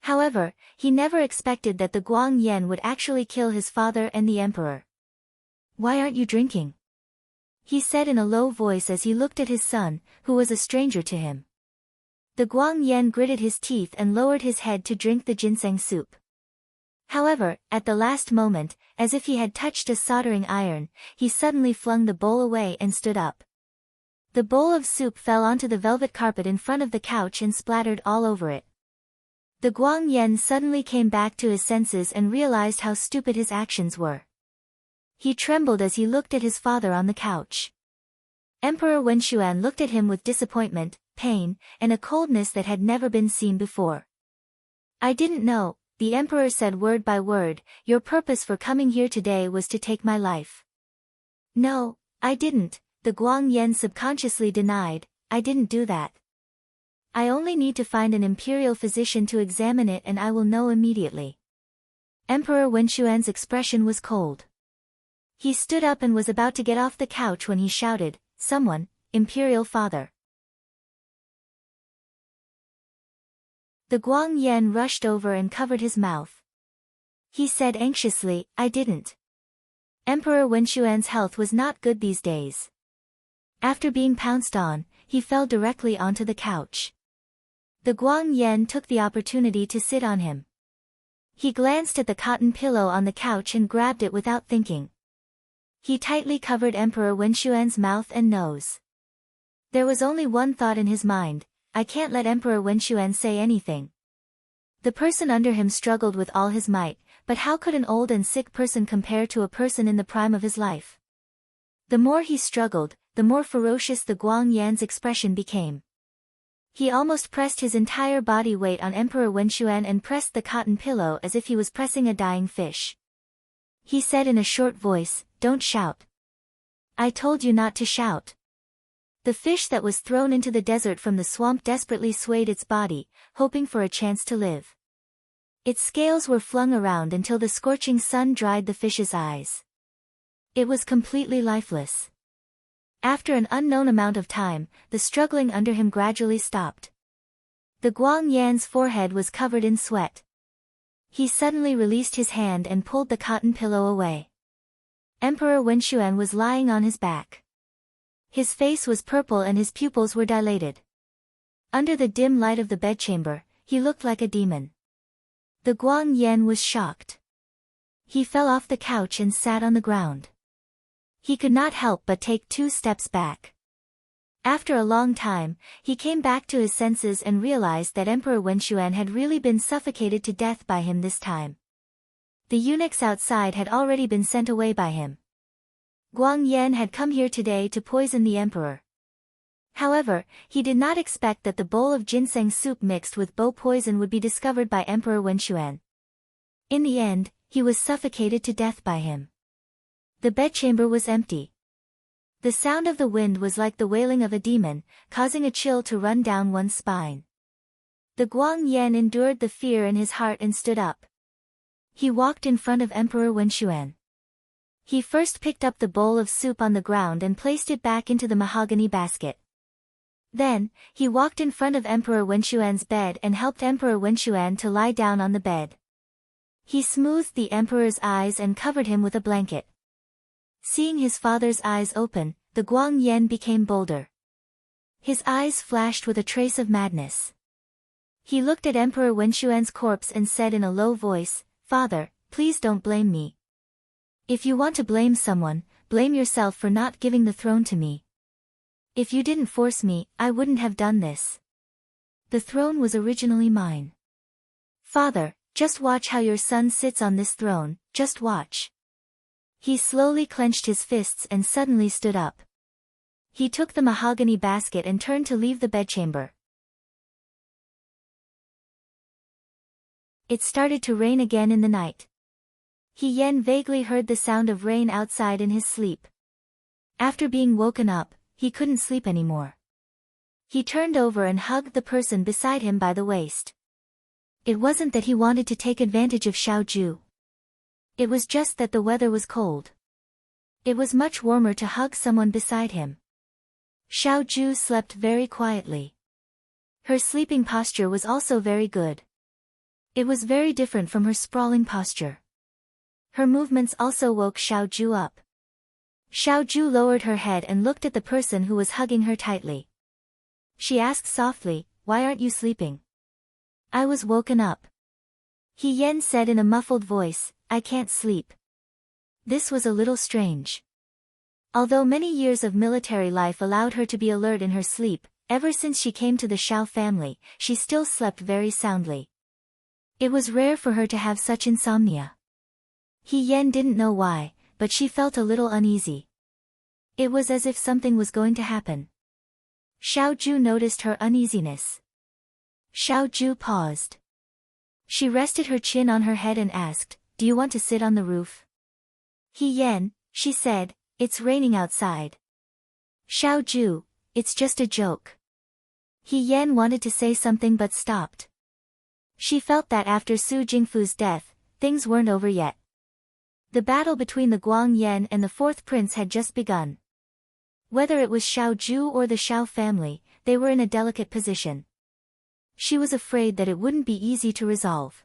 However, he never expected that the Guang Yan would actually kill his father and the emperor. Why aren't you drinking? He said in a low voice as he looked at his son, who was a stranger to him. The Guang Yan gritted his teeth and lowered his head to drink the ginseng soup. However, at the last moment, as if he had touched a soldering iron, he suddenly flung the bowl away and stood up. The bowl of soup fell onto the velvet carpet in front of the couch and splattered all over it. The Guang Yan suddenly came back to his senses and realized how stupid his actions were. He trembled as he looked at his father on the couch. Emperor Wenxuan looked at him with disappointment, pain, and a coldness that had never been seen before. I didn't know, the emperor said word by word, your purpose for coming here today was to take my life. No, I didn't, the Guang Yan subconsciously denied, I didn't do that. I only need to find an imperial physician to examine it and I will know immediately. Emperor Wenxuan's expression was cold. He stood up and was about to get off the couch when he shouted, someone, Imperial Father. The Guang Yan rushed over and covered his mouth. He said anxiously, I didn't. Emperor Wenxuan's health was not good these days. After being pounced on, he fell directly onto the couch. The Guang Yan took the opportunity to sit on him. He glanced at the cotton pillow on the couch and grabbed it without thinking. He tightly covered Emperor Wenxuan's mouth and nose. There was only one thought in his mind, I can't let Emperor Wenxuan say anything. The person under him struggled with all his might, but how could an old and sick person compare to a person in the prime of his life? The more he struggled, the more ferocious the Guang Yan's expression became. He almost pressed his entire body weight on Emperor Wenxuan and pressed the cotton pillow as if he was pressing a dying fish. He said in a short voice, don't shout. I told you not to shout. The fish that was thrown into the desert from the swamp desperately swayed its body, hoping for a chance to live. Its scales were flung around until the scorching sun dried the fish's eyes. It was completely lifeless. After an unknown amount of time, the struggling under him gradually stopped. The Guang Yan's forehead was covered in sweat. He suddenly released his hand and pulled the cotton pillow away. Emperor Wenxuan was lying on his back. His face was purple and his pupils were dilated. Under the dim light of the bedchamber, he looked like a demon. The Guang Yan was shocked. He fell off the couch and sat on the ground. He could not help but take 2 steps back. After a long time, he came back to his senses and realized that Emperor Wenxuan had really been suffocated to death by him this time. The eunuchs outside had already been sent away by him. Guang Yan had come here today to poison the emperor. However, he did not expect that the bowl of ginseng soup mixed with bo poison would be discovered by Emperor Wenxuan. In the end, he was suffocated to death by him. The bedchamber was empty. The sound of the wind was like the wailing of a demon, causing a chill to run down one's spine. The Guang Yan endured the fear in his heart and stood up. He walked in front of Emperor Wenxuan. He first picked up the bowl of soup on the ground and placed it back into the mahogany basket. Then, he walked in front of Emperor Wenxuan's bed and helped Emperor Wenxuan to lie down on the bed. He smoothed the emperor's eyes and covered him with a blanket. Seeing his father's eyes open, the Guang Yan became bolder. His eyes flashed with a trace of madness. He looked at Emperor Wenxuan's corpse and said in a low voice, "Father, please don't blame me. If you want to blame someone, blame yourself for not giving the throne to me. If you didn't force me, I wouldn't have done this. The throne was originally mine. Father, just watch how your son sits on this throne, just watch." He slowly clenched his fists and suddenly stood up. He took the mahogany basket and turned to leave the bedchamber. It started to rain again in the night. He Yen vaguely heard the sound of rain outside in his sleep. After being woken up, he couldn't sleep anymore. He turned over and hugged the person beside him by the waist. It wasn't that he wanted to take advantage of Xiaoju. It was just that the weather was cold. It was much warmer to hug someone beside him. Xiaoju slept very quietly. Her sleeping posture was also very good. It was very different from her sprawling posture. Her movements also woke Xiaoju up. Xiaoju lowered her head and looked at the person who was hugging her tightly. She asked softly, "Why aren't you sleeping?" "I was woken up." He Yen said in a muffled voice, "I can't sleep." This was a little strange. Although many years of military life allowed her to be alert in her sleep, ever since she came to the Shao family, she still slept very soundly. It was rare for her to have such insomnia. He Yen didn't know why, but she felt a little uneasy. It was as if something was going to happen. Xiaoju noticed her uneasiness. Xiaoju paused. She rested her chin on her head and asked, "Do you want to sit on the roof?" "He Yen," she said, "it's raining outside." "Xiaoju, it's just a joke." He Yen wanted to say something but stopped. She felt that after Su Jingfu's death, things weren't over yet. The battle between the Guang Yan and the fourth prince had just begun. Whether it was Xiaoju or the Shao family, they were in a delicate position. She was afraid that it wouldn't be easy to resolve.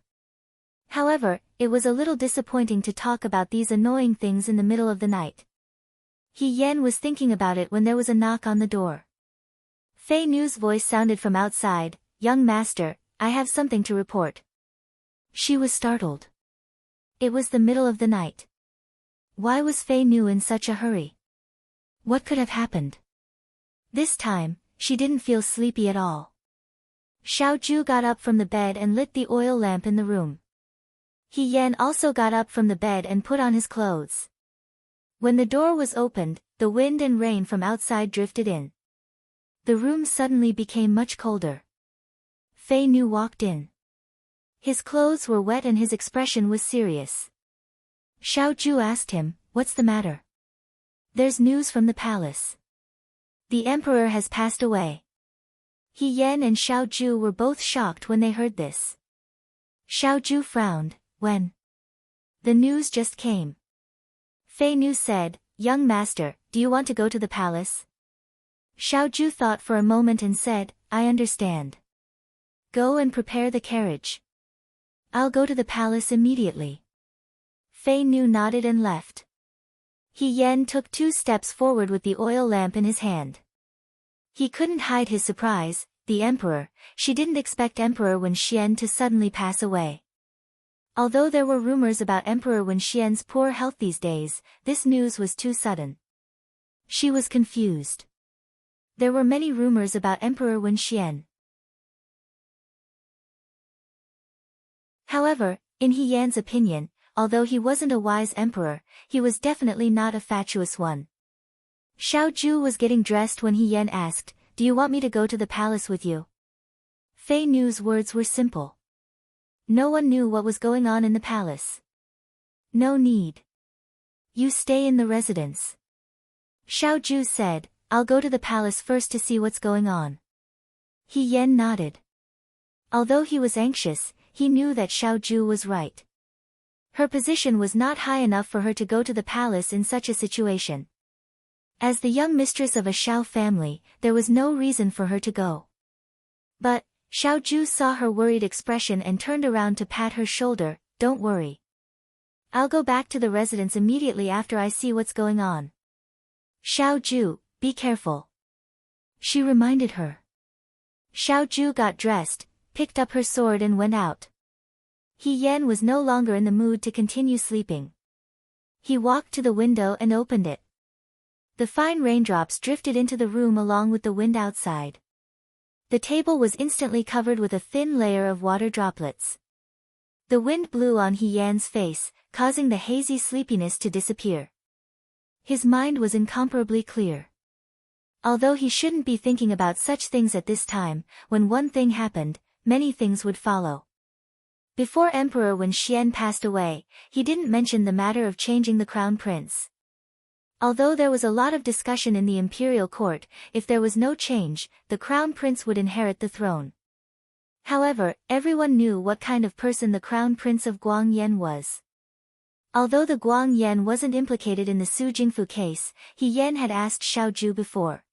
However, it was a little disappointing to talk about these annoying things in the middle of the night. He Yen was thinking about it when there was a knock on the door. Fei Nu's voice sounded from outside, "Young master, I have something to report." She was startled. It was the middle of the night. Why was Fei Nu in such a hurry? What could have happened? This time, she didn't feel sleepy at all. Xiaoju got up from the bed and lit the oil lamp in the room. He Yen also got up from the bed and put on his clothes. When the door was opened, the wind and rain from outside drifted in. The room suddenly became much colder. Fei Nu walked in. His clothes were wet and his expression was serious. Xiaoju asked him, "What's the matter?" "There's news from the palace. The emperor has passed away." He Yen and Xiaoju were both shocked when they heard this. Xiaoju frowned. "When?" "The news just came." Fei Nu said, "Young master, do you want to go to the palace?" Xiaoju thought for a moment and said, "I understand. Go and prepare the carriage. I'll go to the palace immediately." Fei Nu nodded and left. He Yen took 2 steps forward with the oil lamp in his hand. He couldn't hide his surprise. The emperor, she didn't expect Emperor Wenxian to suddenly pass away. Although there were rumors about Emperor Wenxian's poor health these days, this news was too sudden. She was confused. There were many rumors about Emperor Wenxian. However, in He Yan's opinion, although he wasn't a wise emperor, he was definitely not a fatuous one. Xiaoju was getting dressed when He Yan asked, "Do you want me to go to the palace with you?" Fei Nu's words were simple. No one knew what was going on in the palace. No need. You stay in the residence. Xiaoju said, I'll go to the palace first to see what's going on. He Yan nodded. Although he was anxious, he knew that Xiaoju was right. Her position was not high enough for her to go to the palace in such a situation. As the young mistress of a Xiao family, there was no reason for her to go. But, Xiaoju saw her worried expression and turned around to pat her shoulder. Don't worry. I'll go back to the residence immediately after I see what's going on. Xiaoju, be careful. She reminded her. Xiaoju got dressed, picked up her sword and went out. He Yan was no longer in the mood to continue sleeping. He walked to the window and opened it. The fine raindrops drifted into the room along with the wind outside. The table was instantly covered with a thin layer of water droplets. The wind blew on He Yan's face, causing the hazy sleepiness to disappear. His mind was incomparably clear. Although he shouldn't be thinking about such things at this time, when one thing happened, many things would follow. Before Emperor Wen Xian passed away, he didn't mention the matter of changing the crown prince. Although there was a lot of discussion in the imperial court, if there was no change, the crown prince would inherit the throne. However, everyone knew what kind of person the crown prince of Guangyan was. Although the Guangyan wasn't implicated in the Su Jingfu case, He Yan had asked Xiaoju before.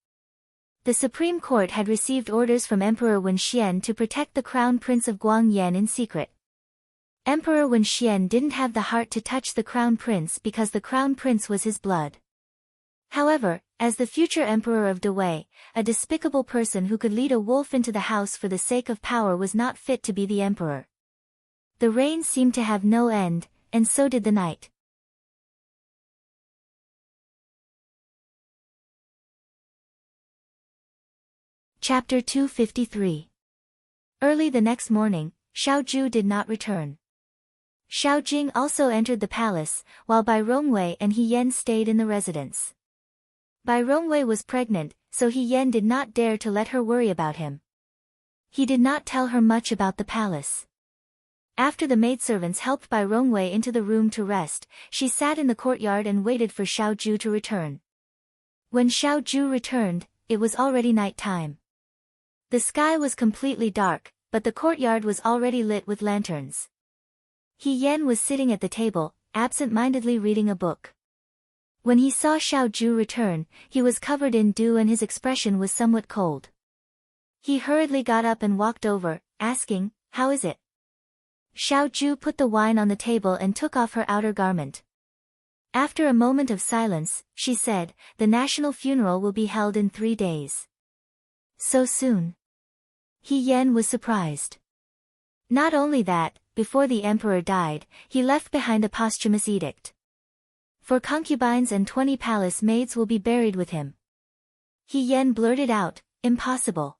The Supreme Court had received orders from Emperor Wen Xian to protect the crown prince of Guangyan in secret. Emperor Wen Xian didn't have the heart to touch the crown prince because the crown prince was his blood. However, as the future emperor of Dawei, a despicable person who could lead a wolf into the house for the sake of power was not fit to be the emperor. The rain seemed to have no end, and so did the night. Chapter 253. Early the next morning, Xiaoju did not return. Xiaojing also entered the palace, while Bai Rongwei and He Yan stayed in the residence. Bai Rongwei was pregnant, so He Yan did not dare to let her worry about him. He did not tell her much about the palace. After the maidservants helped Bai Rongwei into the room to rest, she sat in the courtyard and waited for Xiaoju to return. When Xiaoju returned, it was already night time. The sky was completely dark, but the courtyard was already lit with lanterns. He Yan was sitting at the table, absent-mindedly reading a book. When he saw Xiaoju return, he was covered in dew and his expression was somewhat cold. He hurriedly got up and walked over, asking, "How is it?" Xiaoju put the wine on the table and took off her outer garment. After a moment of silence, she said, "The national funeral will be held in 3 days." So soon? He Yan was surprised. Not only that, before the emperor died, he left behind a posthumous edict. 4 concubines and 20 palace maids will be buried with him. He Yan blurted out, "Impossible."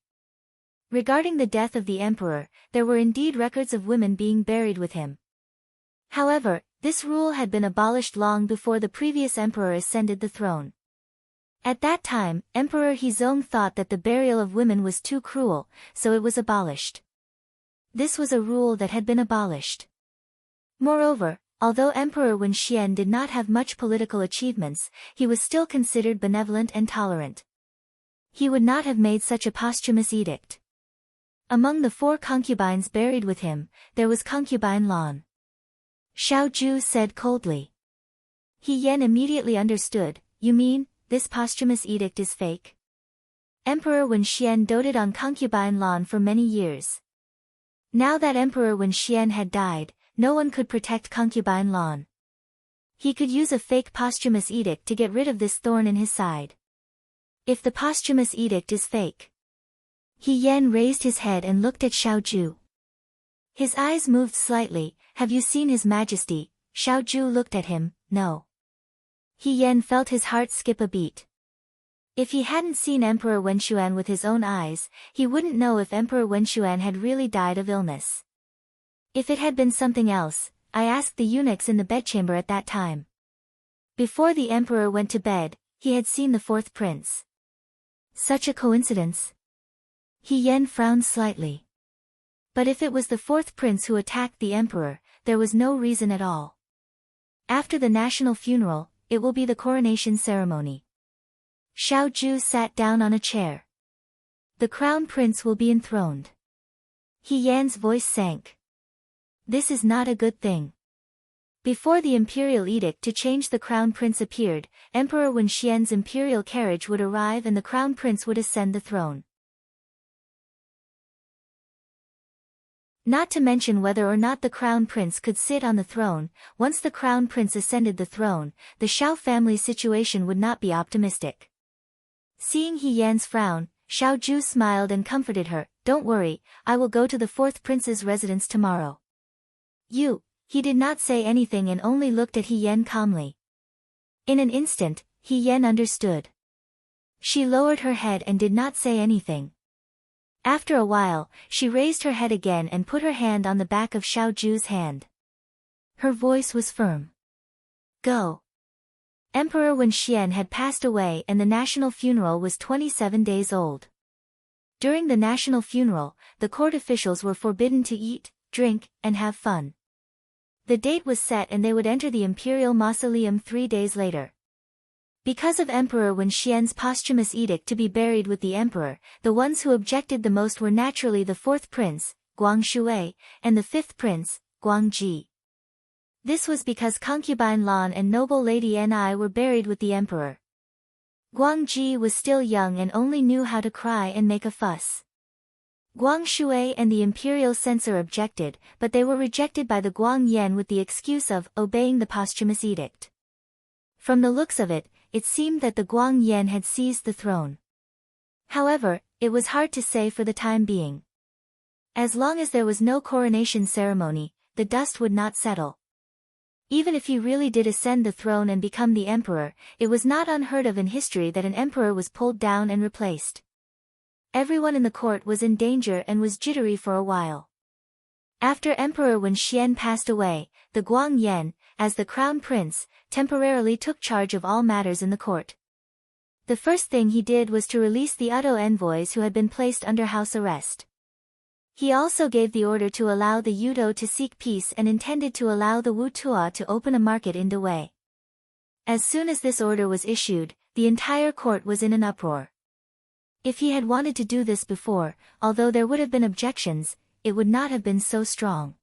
Regarding the death of the emperor, there were indeed records of women being buried with him. However, this rule had been abolished long before the previous emperor ascended the throne. At that time, Emperor Hezong thought that the burial of women was too cruel, so it was abolished. This was a rule that had been abolished. Moreover, although Emperor Wen Xian did not have much political achievements, he was still considered benevolent and tolerant. He would not have made such a posthumous edict. Among the 4 concubines buried with him, there was concubine Lan. Xiaoju said coldly. He Yan immediately understood, "You mean, this posthumous edict is fake?" Emperor Wen Xian doted on concubine Lan for many years. Now that Emperor Wen Xian had died, no one could protect concubine Lan. He could use a fake posthumous edict to get rid of this thorn in his side. If the posthumous edict is fake. He Yan raised his head and looked at Xiaoju. His eyes moved slightly. "Have you seen His Majesty?" Xiaoju looked at him. "No." He Yan felt his heart skip a beat. If he hadn't seen Emperor Wenshuan with his own eyes, he wouldn't know if Emperor Wenshuan had really died of illness. If it had been something else, I asked the eunuchs in the bedchamber at that time. Before the emperor went to bed, he had seen the 4th prince. Such a coincidence? He Yan frowned slightly. But if it was the 4th prince who attacked the emperor, there was no reason at all. After the national funeral, it will be the coronation ceremony. Xiao Ju sat down on a chair. The crown prince will be enthroned. He Yan's voice sank. This is not a good thing. Before the imperial edict to change the crown prince appeared, Emperor Wen Xian's imperial carriage would arrive and the crown prince would ascend the throne. Not to mention whether or not the crown prince could sit on the throne. Once the crown prince ascended the throne, the Xiao family's situation would not be optimistic. Seeing He Yan's frown, Xiao Ju smiled and comforted her. Don't worry, I will go to the fourth prince's residence tomorrow. He did not say anything and only looked at He Yan calmly. In an instant, He Yan understood. She lowered her head and did not say anything. After a while, she raised her head again and put her hand on the back of Xiao Ju's hand. Her voice was firm. Go. Emperor Wen Xian had passed away and the national funeral was 27 days old. During the national funeral, the court officials were forbidden to eat, drink, and have fun. The date was set and they would enter the imperial mausoleum 3 days later. Because of Emperor Wen Xian's posthumous edict to be buried with the emperor, the ones who objected the most were naturally the fourth prince, Guang Shui, and the fifth prince, Guang Ji. This was because concubine Lan and noble lady Ni were buried with the emperor. Guang Ji was still young and only knew how to cry and make a fuss. Guang Shui and the imperial censor objected, but they were rejected by the Guang Yan with the excuse of obeying the posthumous edict. From the looks of it, it seemed that the Guang Yan had seized the throne. However, it was hard to say for the time being. As long as there was no coronation ceremony, the dust would not settle. Even if he really did ascend the throne and become the emperor, it was not unheard of in history that an emperor was pulled down and replaced. Everyone in the court was in danger and was jittery for a while. After Emperor Wen Xian passed away, the Guang Yan, as the crown prince, temporarily took charge of all matters in the court. The first thing he did was to release the Udo envoys who had been placed under house arrest. He also gave the order to allow the Yudo to seek peace and intended to allow the Wu Tua to open a market in Dawei. As soon as this order was issued, the entire court was in an uproar. If he had wanted to do this before, although there would have been objections, it would not have been so strong.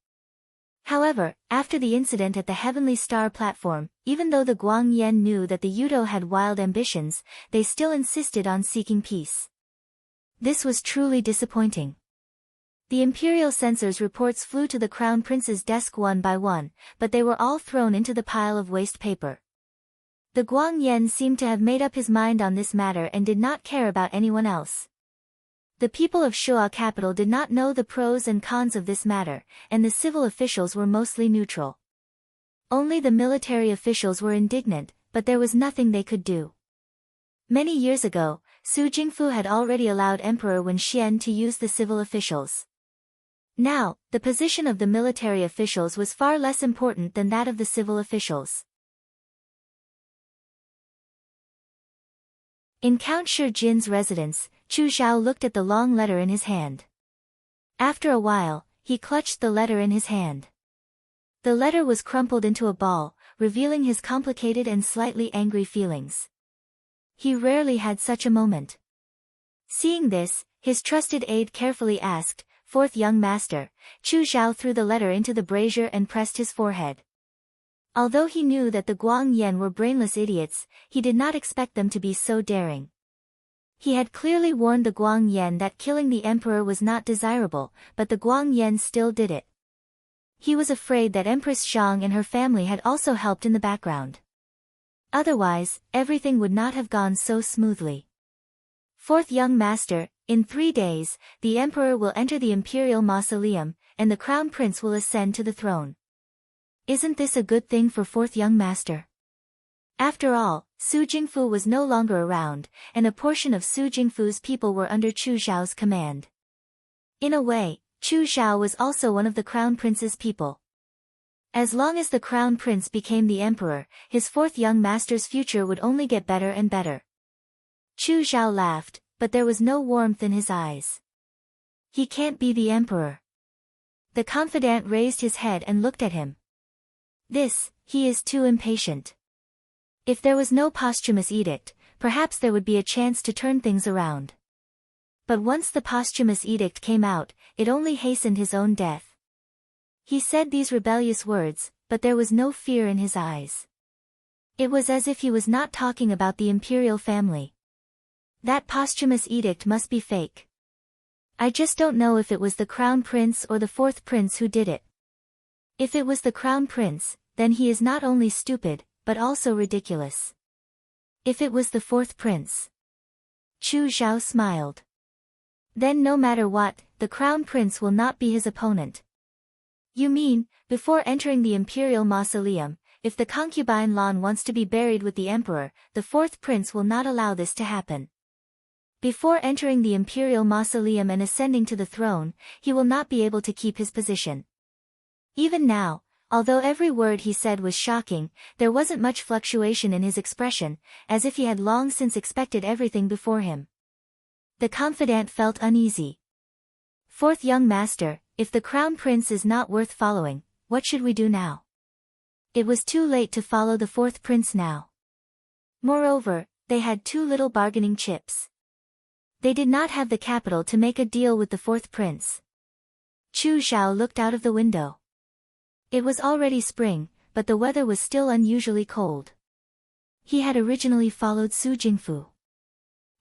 However, after the incident at the Heavenly Star platform, even though the Guang Yan knew that the Yudo had wild ambitions, they still insisted on seeking peace. This was truly disappointing. The imperial censor's reports flew to the crown prince's desk one by one, but they were all thrown into the pile of waste paper. The Guang Yan seemed to have made up his mind on this matter and did not care about anyone else. The people of Shuo capital did not know the pros and cons of this matter, and the civil officials were mostly neutral. Only the military officials were indignant, but there was nothing they could do. Many years ago, Su Jingfu had already allowed Emperor Wen Xian to use the civil officials. Now, the position of the military officials was far less important than that of the civil officials. In Count Shi Jin's residence, Chu Xiao looked at the long letter in his hand. After a while, he clutched the letter in his hand. The letter was crumpled into a ball, revealing his complicated and slightly angry feelings. He rarely had such a moment. Seeing this, his trusted aide carefully asked, "Fourth young master." Chu Xiao threw the letter into the brazier and pressed his forehead. Although he knew that the Guang Yan were brainless idiots, he did not expect them to be so daring. He had clearly warned the Guang Yan that killing the emperor was not desirable, but the Guang Yan still did it. He was afraid that Empress Xiang and her family had also helped in the background. Otherwise, everything would not have gone so smoothly. Fourth young master, in 3 days, the emperor will enter the imperial mausoleum, and the crown prince will ascend to the throne. Isn't this a good thing for fourth young master? After all, Su Jingfu was no longer around, and a portion of Su Jingfu's people were under Chu Xiao's command. In a way, Chu Xiao was also one of the crown prince's people. As long as the crown prince became the emperor, his fourth young master's future would only get better and better. Chu Xiao laughed, but there was no warmth in his eyes. He can't be the emperor. The confidant raised his head and looked at him. This, He is too impatient. If there was no posthumous edict, perhaps there would be a chance to turn things around. But once the posthumous edict came out, it only hastened his own death. He said these rebellious words, but there was no fear in his eyes. It was as if he was not talking about the imperial family. That posthumous edict must be fake. I just don't know if it was the crown prince or the fourth prince who did it. If it was the crown prince, then he is not only stupid, but also ridiculous. If it was the fourth prince. Chu Zhao smiled. Then no matter what, the crown prince will not be his opponent. You mean, before entering the imperial mausoleum, if the concubine Lan wants to be buried with the emperor, the fourth prince will not allow this to happen. Before entering the imperial mausoleum and ascending to the throne, he will not be able to keep his position. Even now, although every word he said was shocking, there wasn't much fluctuation in his expression, as if he had long since expected everything before him. The confidant felt uneasy. Fourth young master, if the crown prince is not worth following, what should we do now? It was too late to follow the fourth prince now. Moreover, they had too little bargaining chips. They did not have the capital to make a deal with the fourth prince. Chu Zhao looked out of the window. It was already spring, but the weather was still unusually cold. He had originally followed Su Jingfu.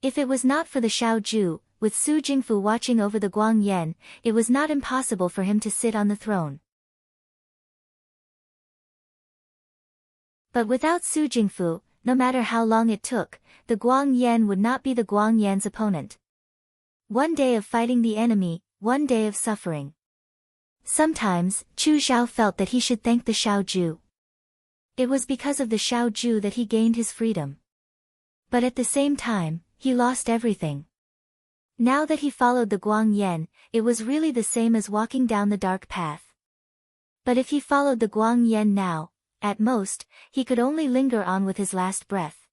If it was not for the Xiaoju, with Su Jingfu watching over the Guangyan, it was not impossible for him to sit on the throne. But without Su Jingfu, no matter how long it took, the Guangyan would not be the Guangyan's opponent. One day of fighting the enemy, one day of suffering. Sometimes, Chu Zhao felt that he should thank the Xiaoju. It was because of the Xiaoju that he gained his freedom. But at the same time, he lost everything. Now that he followed the Guangyan, it was really the same as walking down the dark path. But if he followed the Guangyan now, at most, he could only linger on with his last breath.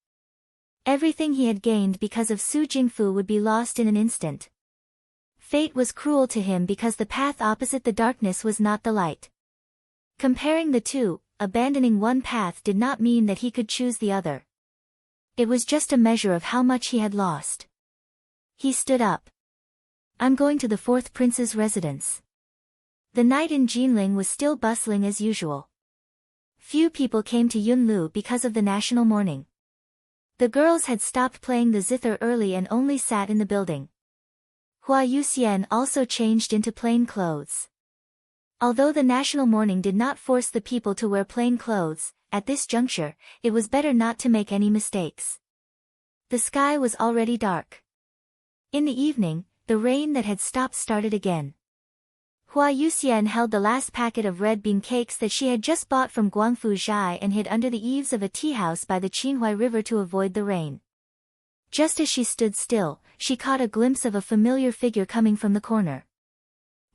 Everything he had gained because of Su Jingfu would be lost in an instant. Fate was cruel to him because the path opposite the darkness was not the light. Comparing the two, abandoning one path did not mean that he could choose the other. It was just a measure of how much he had lost. He stood up. I'm going to the fourth prince's residence. The night in Jinling was still bustling as usual. Few people came to Yunlu because of the national mourning. The girls had stopped playing the zither early and only sat in the building. Hua Yuxian also changed into plain clothes. Although the national mourning did not force the people to wear plain clothes, at this juncture, it was better not to make any mistakes. The sky was already dark. In the evening, the rain that had stopped started again. Hua Yuxian held the last packet of red bean cakes that she had just bought from Guangfu Zhai and hid under the eaves of a tea house by the Qinhuai River to avoid the rain. Just as she stood still, she caught a glimpse of a familiar figure coming from the corner.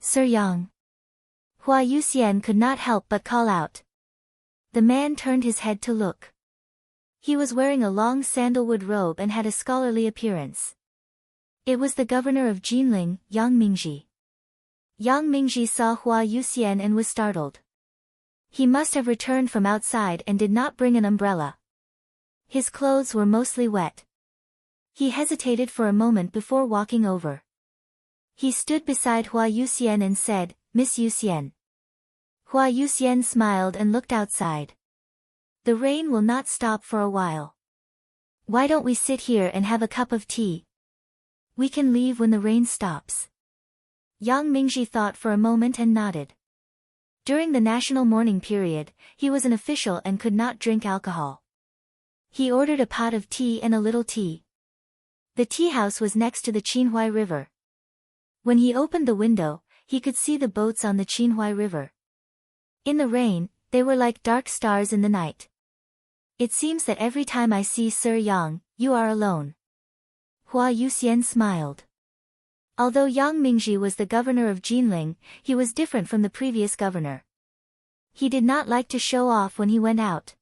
Sir Yang. Hua Yuxian could not help but call out. The man turned his head to look. He was wearing a long sandalwood robe and had a scholarly appearance. It was the governor of Jinling, Yang Mingji. Yang Mingji saw Hua Yuxian and was startled. He must have returned from outside and did not bring an umbrella. His clothes were mostly wet. He hesitated for a moment before walking over. He stood beside Hua Yuxian and said, Miss Yuxian. Hua Yuxian smiled and looked outside. The rain will not stop for a while. Why don't we sit here and have a cup of tea? We can leave when the rain stops. Yang Mingji thought for a moment and nodded. During the national mourning period, he was an official and could not drink alcohol. He ordered a pot of tea and a little tea. The tea house was next to the Qinhuai River. When he opened the window, he could see the boats on the Qinhuai River. In the rain, they were like dark stars in the night. It seems that every time I see Sir Yang, you are alone. Hua Yuxian smiled. Although Yang Mingji was the governor of Jinling, he was different from the previous governor. He did not like to show off when he went out.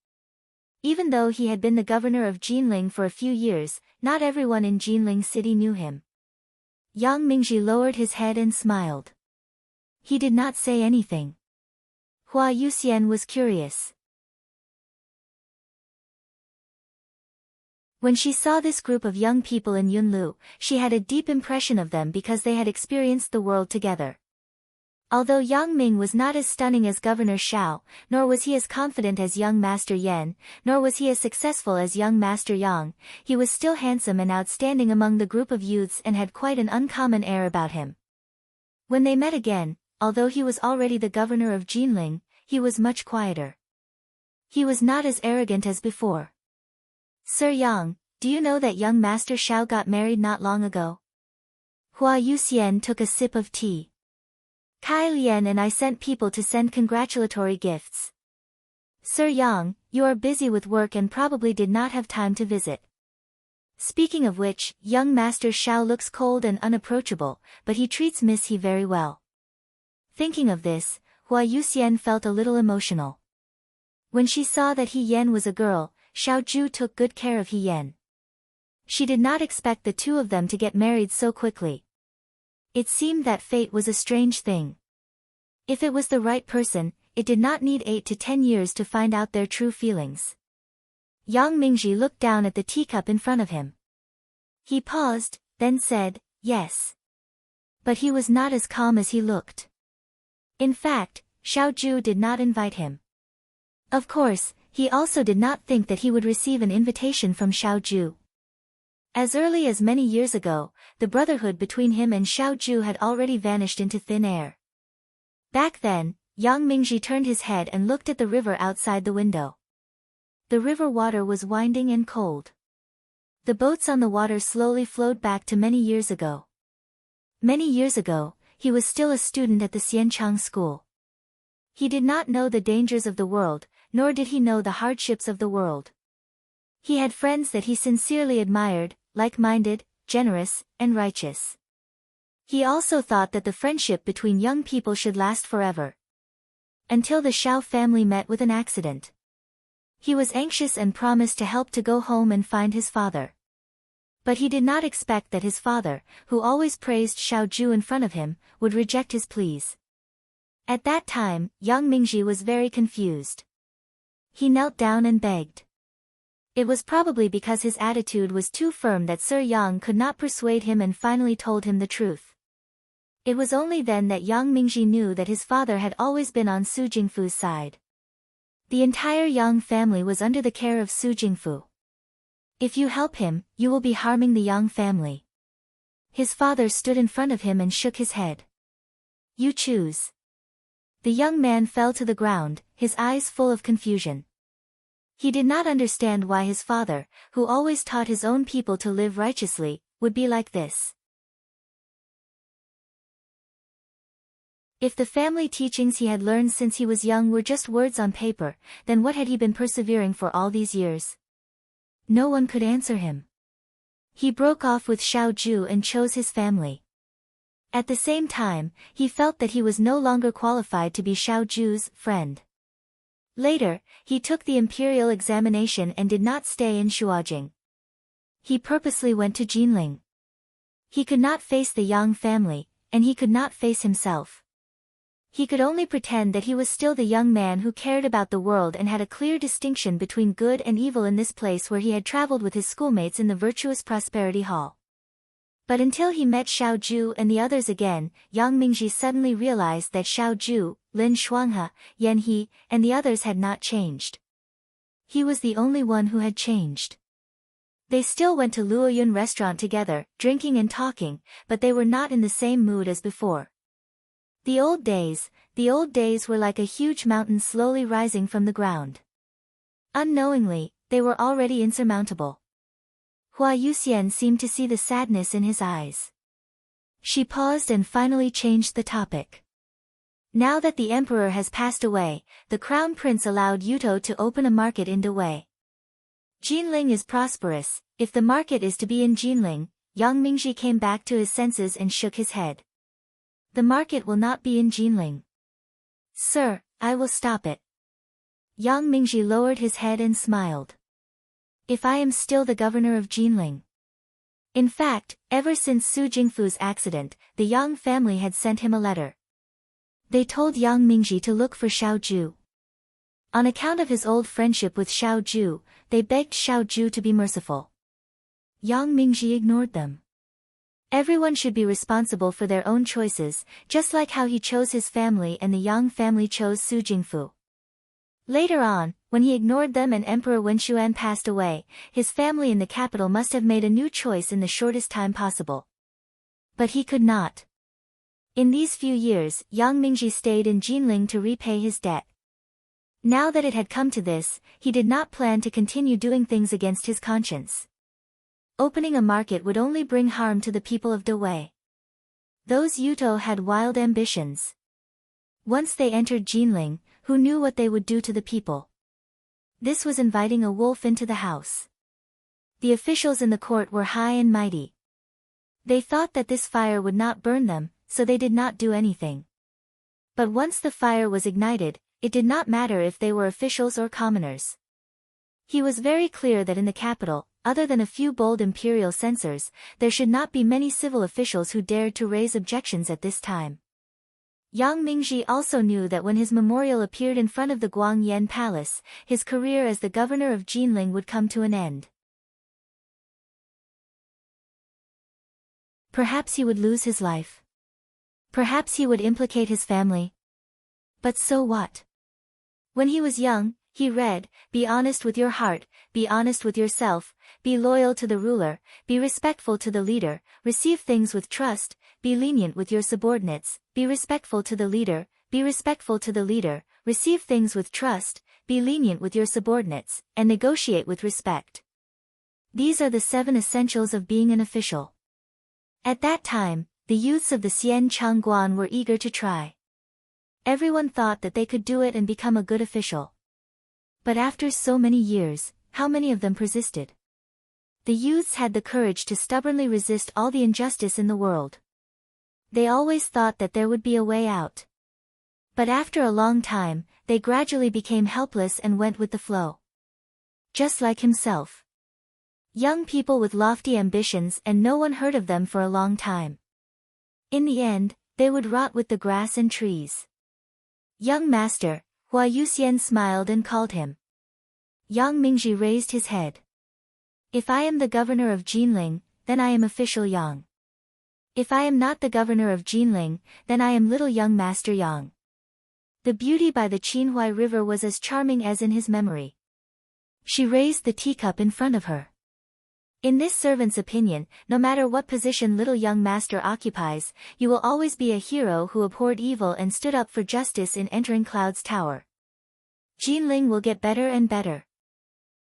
Even though he had been the governor of Jinling for a few years, not everyone in Jinling city knew him. Yang Mingji lowered his head and smiled. He did not say anything. Hua Yuxian was curious. When she saw this group of young people in Yunlu, she had a deep impression of them because they had experienced the world together. Although Yang Ming was not as stunning as Governor Xiao, nor was he as confident as young Master Yan, nor was he as successful as young Master Yang, he was still handsome and outstanding among the group of youths and had quite an uncommon air about him. When they met again, although he was already the governor of Jinling, he was much quieter. He was not as arrogant as before. "Sir Yang, do you know that young Master Xiao got married not long ago?" Hua Yuxian took a sip of tea. "Kai Lian and I sent people to send congratulatory gifts. Sir Yang, you are busy with work and probably did not have time to visit. Speaking of which, young Master Xiao looks cold and unapproachable, but he treats Miss He very well." Thinking of this, Hua Yuxian felt a little emotional. When she saw that He Yan was a girl, Xiao Ju took good care of He Yan. She did not expect the two of them to get married so quickly. It seemed that fate was a strange thing. If it was the right person, it did not need 8 to 10 years to find out their true feelings. Yang Mingji looked down at the teacup in front of him. He paused, then said, "Yes." But he was not as calm as he looked. In fact, Xiao Ju did not invite him. Of course, he also did not think that he would receive an invitation from Xiao Ju. As early as many years ago, the brotherhood between him and Xiao Ju had already vanished into thin air. Back then, Yang Mingji turned his head and looked at the river outside the window. The river water was winding and cold. The boats on the water slowly flowed back to many years ago. Many years ago, he was still a student at the Xianchang school. He did not know the dangers of the world, nor did he know the hardships of the world. He had friends that he sincerely admired, like-minded, generous, and righteous. He also thought that the friendship between young people should last forever. Until the Xiao family met with an accident. He was anxious and promised to help to go home and find his father. But he did not expect that his father, who always praised Xiao Ju in front of him, would reject his pleas. At that time, Yang Mingji was very confused. He knelt down and begged. It was probably because his attitude was too firm that Sir Yang could not persuade him and finally told him the truth. It was only then that Yang Mingji knew that his father had always been on Su Jingfu's side. The entire Yang family was under the care of Su Jingfu. "If you help him, you will be harming the Yang family." His father stood in front of him and shook his head. "You choose." The young man fell to the ground, his eyes full of confusion. He did not understand why his father, who always taught his own people to live righteously, would be like this. If the family teachings he had learned since he was young were just words on paper, then what had he been persevering for all these years? No one could answer him. He broke off with Xiao Ju and chose his family. At the same time, he felt that he was no longer qualified to be Xiao Ju's friend. Later, he took the imperial examination and did not stay in Shuajing. He purposely went to Jinling. He could not face the Yang family, and he could not face himself. He could only pretend that he was still the young man who cared about the world and had a clear distinction between good and evil in this place where he had traveled with his schoolmates in the virtuous Prosperity Hall. But until he met Xiao Ju and the others again, Yang Mingji suddenly realized that Xiao Ju, Lin Shuanghe, Yan He, and the others had not changed. He was the only one who had changed. They still went to Luoyun restaurant together, drinking and talking, but they were not in the same mood as before. The old days were like a huge mountain slowly rising from the ground. Unknowingly, they were already insurmountable. Hua Yuxian seemed to see the sadness in his eyes. She paused and finally changed the topic. Now that the emperor has passed away, the crown prince allowed Yuto to open a market in Dawei. Jinling is prosperous. If the market is to be in Jinling, Yang Mingji came back to his senses and shook his head. The market will not be in Jinling. Sir, I will stop it. Yang Mingji lowered his head and smiled. If I am still the governor of Jinling. In fact, ever since Su Jingfu's accident, the Yang family had sent him a letter. They told Yang Mingji to look for Xiao Ju. On account of his old friendship with Xiao Ju, they begged Xiao Ju to be merciful. Yang Mingji ignored them. Everyone should be responsible for their own choices, just like how he chose his family and the Yang family chose Su Jingfu. Later on, when he ignored them and Emperor Wen Xuan passed away, his family in the capital must have made a new choice in the shortest time possible. But he could not. In these few years, Yang Mingji stayed in Jinling to repay his debt. Now that it had come to this, he did not plan to continue doing things against his conscience. Opening a market would only bring harm to the people of Dawei. Those Yuto had wild ambitions. Once they entered Jinling, who knew what they would do to the people? This was inviting a wolf into the house. The officials in the court were high and mighty. They thought that this fire would not burn them, so they did not do anything. But once the fire was ignited, it did not matter if they were officials or commoners. He was very clear that in the capital, other than a few bold imperial censors, there should not be many civil officials who dared to raise objections at this time. Yang Mingji also knew that when his memorial appeared in front of the Guangyan Palace, his career as the governor of Jinling would come to an end. Perhaps he would lose his life. Perhaps he would implicate his family. But so what? When he was young, he read, "Be honest with your heart, be honest with yourself, be loyal to the ruler, be respectful to the leader, receive things with trust, be lenient with your subordinates, be respectful to the leader, be respectful to the leader, receive things with trust, be lenient with your subordinates, and negotiate with respect." These are the 7 essentials of being an official. At that time, the youths of the Xian Changguan were eager to try. Everyone thought that they could do it and become a good official. But after so many years, how many of them persisted? The youths had the courage to stubbornly resist all the injustice in the world. They always thought that there would be a way out. But after a long time, they gradually became helpless and went with the flow. Just like himself. Young people with lofty ambitions and no one heard of them for a long time. In the end, they would rot with the grass and trees. "Young master," Hua Yuxian smiled and called him. Yang Mingji raised his head. "If I am the governor of Jinling, then I am official Yang. If I am not the governor of Jinling, then I am little young master Yang." The beauty by the Qinhuai River was as charming as in his memory. She raised the teacup in front of her. In this servant's opinion, no matter what position little young master occupies, you will always be a hero who abhorred evil and stood up for justice in entering Cloud's tower. Jinling will get better and better.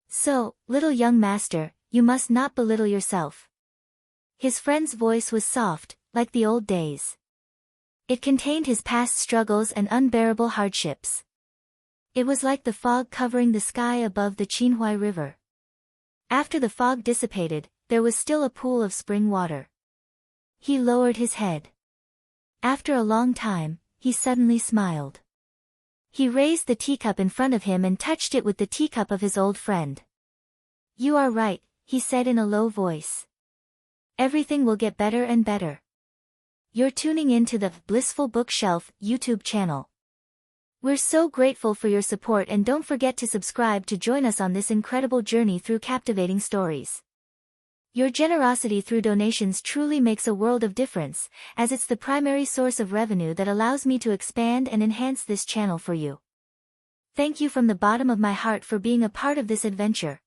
So, little young master, you must not belittle yourself. His friend's voice was soft, like the old days. It contained his past struggles and unbearable hardships. It was like the fog covering the sky above the Qinhuai River. After the fog dissipated, there was still a pool of spring water. He lowered his head. After a long time, he suddenly smiled. He raised the teacup in front of him and touched it with the teacup of his old friend. "You are right," he said in a low voice. "Everything will get better and better." You're tuning in to the Blissful Bookshelf YouTube channel. We're so grateful for your support and don't forget to subscribe to join us on this incredible journey through captivating stories. Your generosity through donations truly makes a world of difference, as it's the primary source of revenue that allows me to expand and enhance this channel for you. Thank you from the bottom of my heart for being a part of this adventure.